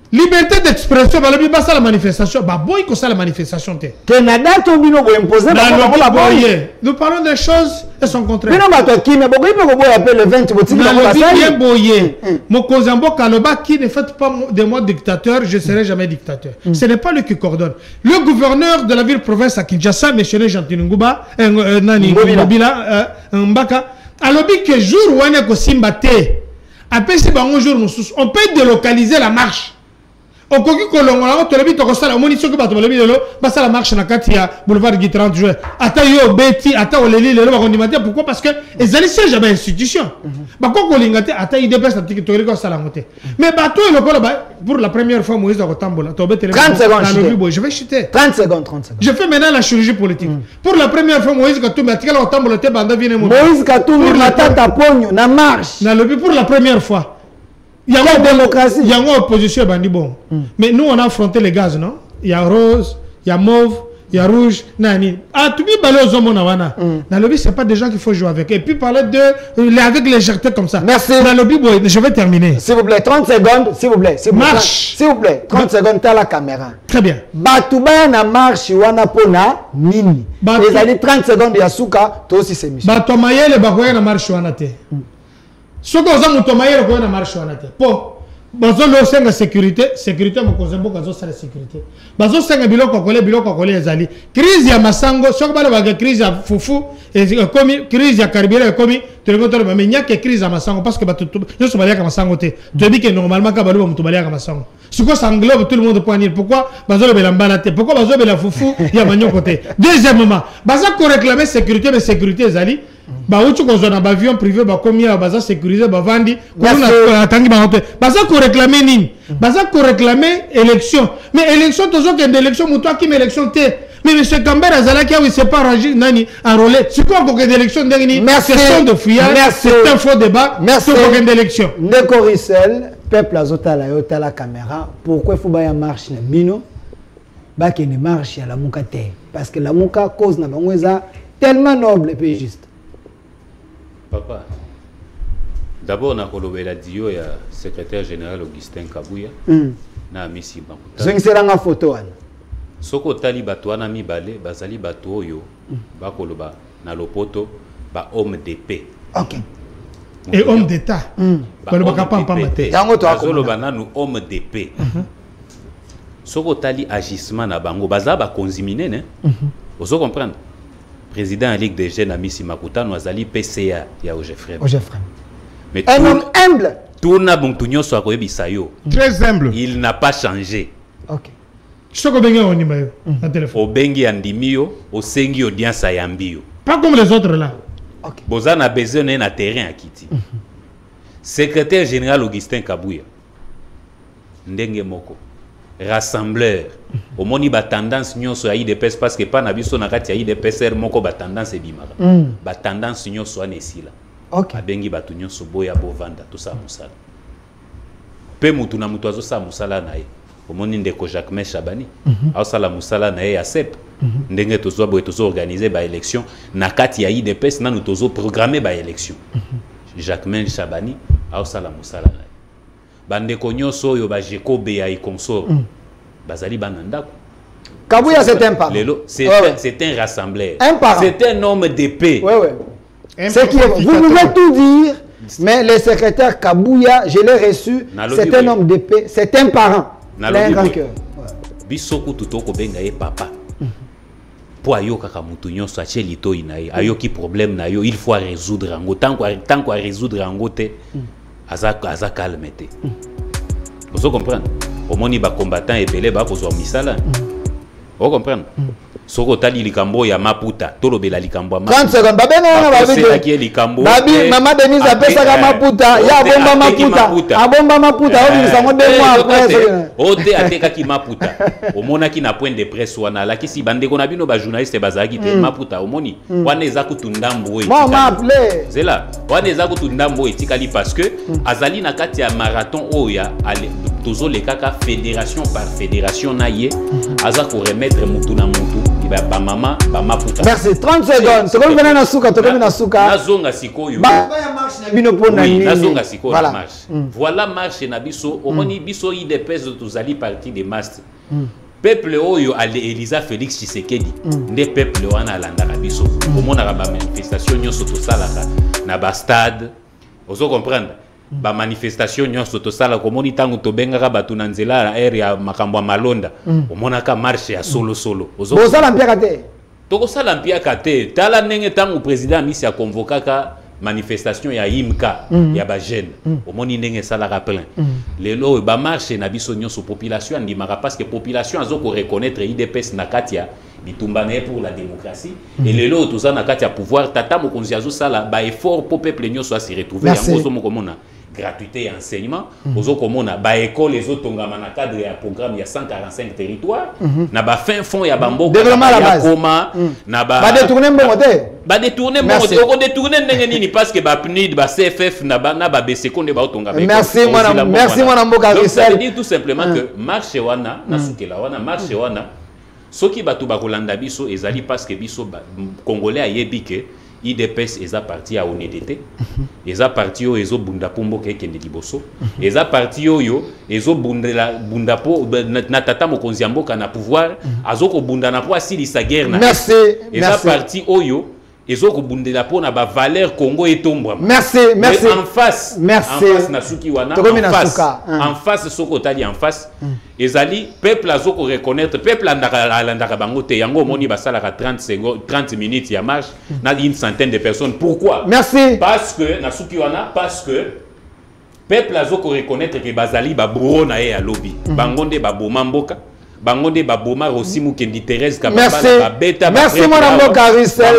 Speaker 7: Liberté d'expression, bah le basa la manifestation, bah boy que ça la manifestation t'es.
Speaker 1: Canada tombino go imposer
Speaker 7: la boye. Nous parlons des choses et son contraire.
Speaker 1: Mais non bah toi qui mais boy peut go appeler le 20 boti
Speaker 7: na le bien boye. Mon Kozambo Kaloba qui ne fait pas de moi dictateur, je serai jamais dictateur. Ce n'est pas lui qui coordonne. Le gouverneur de la ville province à Kinshasa, monsieur Gentilunguba, nani Ngobila Mbaka, a lobby que jour où on est ko simbate. Après, c'est un jour, on peut délocaliser la marche. Au coquille colongo, tu as vu ton salle, au monition que tu as vu de l'eau, ça la marche dans la Katia, boulevard Guy 30 juin. Attends, yo, Betty, attends, Oleli, le Rondimatier, pourquoi? Parce que les alliés siègent à l'institution. Bah, quand on l'ingate, attends, il dépasse la petite théorie, ça la montée. Mais bah, toi, le col, pour la première fois, Moïse, dans Tambola, tu as
Speaker 1: 30 secondes.
Speaker 7: Je vais chuter.
Speaker 1: 30 secondes, 30 secondes.
Speaker 7: Je fais maintenant la chirurgie politique. Pour la première fois, Moïse, quand tu m'as tiré au Tambola, tu as venu
Speaker 1: Moïse, quand tu m'as tapé, na marche.
Speaker 7: Pour la première fois. Il y a une démocratie. Il y a une opposition, bon. Mais nous, on a affronté les gaz, non? Il y a rose, il y a mauve, il y a rouge, nani. Ah, tu dis balé aux hommes, dans le lobby, ce n'est pas des gens qu'il faut jouer avec. Et puis parler de avec légèreté comme ça.
Speaker 1: Merci.
Speaker 7: Dans le lobby, je vais terminer.
Speaker 1: S'il vous plaît, 30 secondes, s'il vous plaît.
Speaker 7: Marche.
Speaker 1: S'il vous plaît, 30 secondes, tu as la caméra.
Speaker 7: Très bien.
Speaker 1: Batouba na marche, wana pona, nini. Les années 30 secondes, il y a souka, toi aussi c'est mission.
Speaker 7: Batomaye, le bakoye na marche, wana te. Ce que vous avez tomaye, le marche, wana te. Po. Bazo lo senga sécurité mo kozembo kazo sala sécurité bazo senga biloko kokole ezali crise ya masango soko bale ba crise ya fufu komi crise ya carburant komi telekoto ba menya ke crise ya masango parce que ba tout yo so bale ka masango te to bi que normalement ka balo mutu bale ka masango siko ça englobe tout le monde pour dire pourquoi bazo le belambala te pourquoi bazo bela fufu ya manyo côté deuxièmement bazo ko réclamer sécurité mais sécurité ezali ba uchu ko zona ba avion privé ba komia baza sécuriser ba vandi ko na atangi ba hote baza ko réclamer nini baza ko réclamer élection mais élection tozo que d'élection muto qui élection te mais monsieur Kambere azala qui oui c'est pas rangé nani enrôlé c'est quoi ko d'élection ndengini question de fouillage c'est un faux débat
Speaker 1: merci
Speaker 7: ko d'élection
Speaker 1: ndeko Rissel peuple azotala yo tala caméra pourquoi faut ba ya marche na bino ba ke ne marche ya la muka te parce que la muka cause na bango eza tellement noble et puis juste.
Speaker 5: Papa, d'abord, on a collabé la dio, il y a secrétaire général Augustin Kabouya. Na misi Makuta.
Speaker 1: Je ne pas photo.
Speaker 5: Soko tali bato ana mi balé, bazali bato yo, ba koloba na lopoto, ba homme d'épée.
Speaker 1: Ok.
Speaker 7: Et homme d'État. Koloba kapam pamate.
Speaker 1: Yango to
Speaker 5: akoloba na nous homme d'épée. Soko tali agissement na bango, baza ba konzimine ne. Vous comprendre? Président de la Ligue des Jeunes Amisi Makuta nous a PCA ya Ojefrem. Mais
Speaker 1: un homme humble.
Speaker 5: Tourna Bontunyo soit Sayo.
Speaker 6: Très humble.
Speaker 5: Il n'a pas changé.
Speaker 1: Ok.
Speaker 7: Soko bengi on imayo na téléphone.
Speaker 5: Au bengi andimio, au sengi audience ayambio.
Speaker 7: Pas comme les autres là.
Speaker 5: Ok. Bozan a besoin d'un terrain à Kiti. Secrétaire général Augustin Kabouya. Ndenge moko. Rassembleur. Au moni ba tendance nyonso ya IDPS parce que pas na biso na kati ya IDPS moko ba tendance ebimaka. Ba tendance nyonso anesila.
Speaker 1: OK.
Speaker 5: Abengi batu nyonso boya bovanda to sa musala. Pe mutu na mutu azo sa musala na ye. Au moni ndeko Jacques Chabani. Au sala musala na ye ya CEP. Ndenge tozo boye tozo organiser ba élection na kati ya IDPS na nous tozo programmer ba élection. Jacques Chabani au sala musala na ye. Bandeko nyonso yo ba Jekobe ya consort. Bazali bananda.
Speaker 1: Kabouya c'est un parent.
Speaker 5: C'est un rassembleur.
Speaker 1: Un parent.
Speaker 5: C'est un homme d'épée.
Speaker 1: Oui, oui. C'est qui vous pouvez tout dire, mais le secrétaire Kabouya, je l'ai reçu, c'est un homme d'épée, c'est un parent. Il a un grand cœur.
Speaker 5: Bisoku tutoko benga ye papa. Po ayo kaka mutu nyonso ache lito inaye, ayo ki problème na yo, il faut résoudre ango tant qu'on résoudre ango te aza calme te. Vous comprenez? Au moins, les combattants et belé ba kozwa misala. Vous comprenez? Soko tali likambo ya Maputa, tolo bela likambo ma.
Speaker 1: 30 secondes. Babena na
Speaker 5: babi.
Speaker 1: Babi mama Denise apesa ka Maputa, ya bomba Maputa. Abomba Maputa, o bisango 2 mois après.
Speaker 5: Ote ateka ki Maputa. Omona ki na point de presse wana la kisi bandeko na bino ba journaliste bazaki te Maputa omoni. Wana eza kutundambo e.
Speaker 1: Mama appelé.
Speaker 5: C'est là. Wana eza kutundambo etikali parce que azali na kati ya marathon oya ale tozo le kaka fédération par fédération na ye aza ko remettre mutu na mutu. Ba mama ba Maputa.
Speaker 1: Merci 30 secondes. Tokoni bana na suka, tokoni na suka.
Speaker 5: Nazonga sikoyo.
Speaker 1: Ba ya marche na bino pona nini.
Speaker 5: Nazonga sikoyo na marche. Voilà marche na biso, omoni biso IDPS tozali parti de masse. Peuple oyo ale Elisa Félix Tshisekedi. Nde peuple wana alandaka biso. Omona ba manifestation nyonso tosalaka na ba stade. Ozo comprendre? Ba manifestation nyonso tosala komoni tangu tobengaka batu na nzela na area makambo ya malonda omonaka marche ya solo
Speaker 1: bozala mpiaka te
Speaker 5: tokosala mpiaka te tala ndenge tangu président misi ya convokaka manifestation ya imka ya ba jeune omoni ndenge ça la rappelin lelo ba marche na biso nyonso population andimaka parce que population azo ko reconnaître IDPS na katia bitumbane pour la démocratie et lelo tout ça na katia pouvoir tata mokonzi azo sala ba effort pour peuple nyonso a se retrouver yango zo mokomona gratuité et enseignement ozo komona ba école les autres tongama na cadre ya programme ya 145 territoires na ba fin fond ya bamboka ya koma na ba
Speaker 1: détourner mbote
Speaker 5: ba détourner mbote oko détourner ndenge nini parce que ba PNID ba CFF na ba BC konde ba otonga ba
Speaker 1: merci mon mboka Rissel.
Speaker 5: Ça veut dire tout simplement que marche wana na sukela wana marche wana soki batu ba kolanda biso ezali parce que biso congolais ayebi ke IDPS eza parti à honnêteté eza parti yo ezo bunda pombo kekende liboso eza parti yo ezo bundela bunda po na tata mokonzi ya mboka na pouvoir azoko bunda na po asilisa guerre na
Speaker 1: merci
Speaker 5: eza parti oyo ezo bundela po na ba valeur Congo etombwa
Speaker 1: merci
Speaker 5: en face na suki wana en face soko tali en face ezali peuple azoko reconnaître peuple andaka bango te yango moni basala 30 minutes ya marche na une centaine de personnes pourquoi
Speaker 1: merci
Speaker 5: parce que na suki wana parce que peuple azoko reconnaître que bazali ba bro na ye ya lobby bango nde ba boma mboka bango nde ba boma Rosimu Kendi Thérèse Kabamba ba beta
Speaker 1: merci mon amour Carissel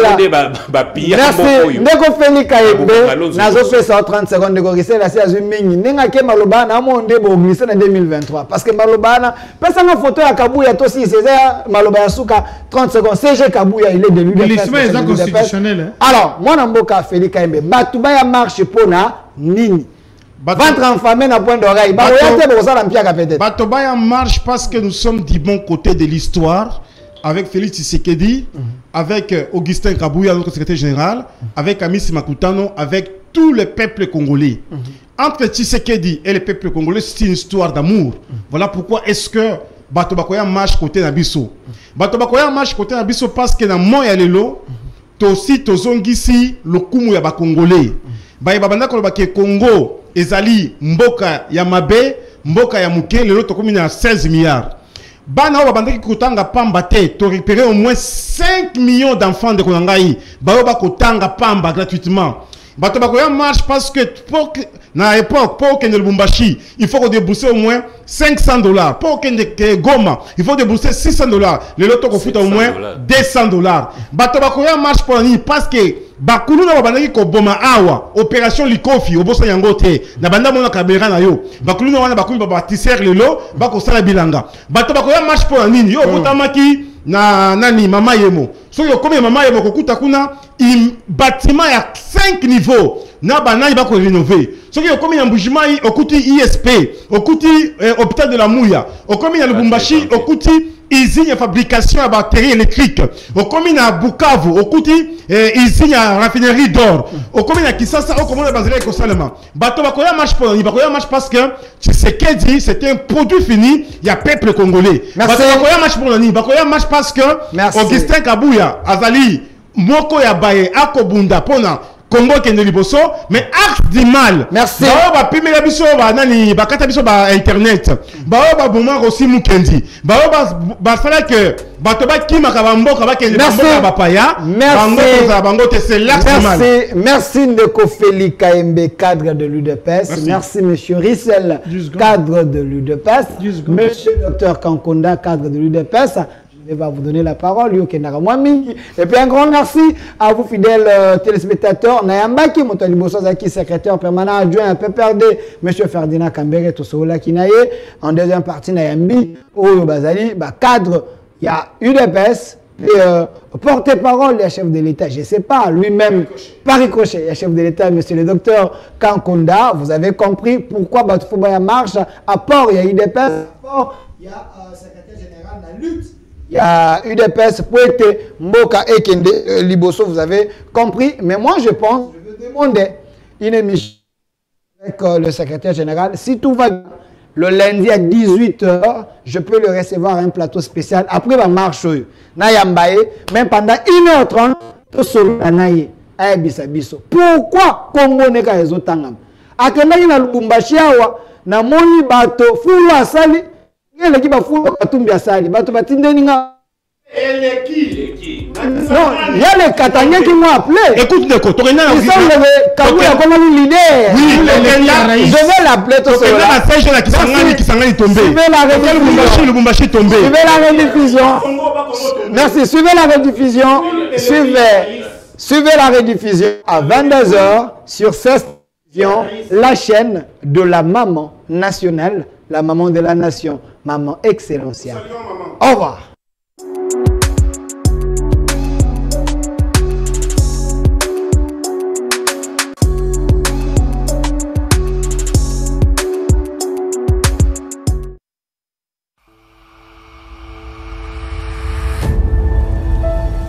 Speaker 5: ba pia
Speaker 1: merci ndeko Félix Kaembe nazo pesa 30 secondes de Carissel asi azu mingi ninga ke maloba na monde bo glissé en 2023 parce que maloba na pesa na photo ya Kabuya to si c'est maloba ya suka 30 secondes CG Kabuya il est de
Speaker 7: l'UDPS constitutionnel
Speaker 1: alors mon amour Félix Kaembe batuba ya marche pona nini ventre enfamé na point d'oreille.
Speaker 6: Batoba marche parce que nous sommes du bon côté de l'histoire avec Félix Tshisekedi, avec Augustin Kabouya, notre secrétaire général, avec Amis Makutano, avec tout le peuple congolais. Entre Tshisekedi et le peuple congolais, c'est une histoire d'amour. Voilà pourquoi est-ce que Batobakoya marche côté Nabiso. Batobakoya marche côté Nabiso parce que dans Moya Lelo, Tosi Tozongisi, le Kumu ya ba Congolais. Babanda Kolobake Congo. Ezali mboka ya mabe mboka ya muke lelo tokomi na 16 milliards bana o babandaki kotanga pamba te to récupérer au moins 5 millions d'enfants de konangai ba ba kotanga pamba gratuitement bato bakoya marche parce que pour na époque pour que ne Lubumbashi il faut débourser au moins $500 pour que Goma il faut débourser $600 le loto ko futa au moins $200 bato bakoya marche pour ni parce que bakulu na babandaki ko boma awa opération likofi obosa yango te na banda mona caméra na yo bakulu na wana bakulu ba tisser lelo bako sala bilanga bato bakoya marche pour nini yo botamaki na nani mama yemo so yo comme mama yemo kokuta kuna bâtiment ya 5 niveaux na banani bako rénover so yo comme mbujima okuti ISP okuti hôpital de la Mouya okomi na Lubumbashi okuti usine de fabrication de batteries électriques. Au commune à Bukavu, au côté usine à raffinerie d'or. Au commune à Kisasa, au commune à Banzele Kosalema. Bato bakoya marche pour ni bakoya marche parce que c'est qu'elle dit c'était un produit fini, il y a peuple congolais. Bato bakoya marche pour ni bakoya marche parce que Augustin Kabouya Azali moko ya baye akobunda pona Congo kende liboso mais acte du mal.
Speaker 1: Merci.
Speaker 6: Ba pime la biso ba nani ba kata biso ba internet. Ba boma Rosimu Kendi. Ba fala que bato ba kima ka bamboka ba kende bamboka ba paya. Bango c'est l'acte du mal.
Speaker 1: Merci Ndeko Félix Kaembe, cadre de l'UDPS. Merci monsieur Rissel, cadre de l'UDPS. Monsieur Dr Kankonda, cadre de l'UDPS. Je vais vous donner la parole, et puis un grand merci à vous fidèles téléspectateurs. Nayambaki Montaliboso-Zaki, secrétaire permanent adjoint à PPRD, M. Ferdinand Kambere Tosola Kinaye. En deuxième partie, Nayambi, Oyo Bazali, cadre, il y a UDPS, et porte-parole, il y a chef de l'État, je ne sais pas, lui-même, par ricochet, il y a chef de l'État, M. le docteur Kankonda. Vous avez compris pourquoi Batufobaya marche. À port, il y a UDPS, à port, il y a secrétaire général de la lutte. Il y a UDPS, Pouete, Mboka et Kende Liboso, vous avez compris. Mais moi, je pense, je veux demander une émission avec le secrétaire général. Si tout va bien, le lundi à 18h, je peux le recevoir à un plateau spécial. Après, ma marche, Nayambaye, même pendant 1h30, tout seul à Naye, à Bisabiso. Pourquoi Congo n'est qu'à les autres? À que Naye na Lubumbashi, na moni bato, fulu asali. Les gens qui font des choses, Non, il y a les Kataniens qui m'ont appelé.
Speaker 6: Écoute,
Speaker 1: ils sont les Kabula comme un leader.
Speaker 6: Oui,
Speaker 1: je vais l'appeler tout cela. Suivez la rediffusion. Merci, suivez la rediffusion. Suivez la rediffusion à 22h sur cette télévision, la chaîne de la maman nationale, la maman de la nation, maman excellenciale. Au revoir.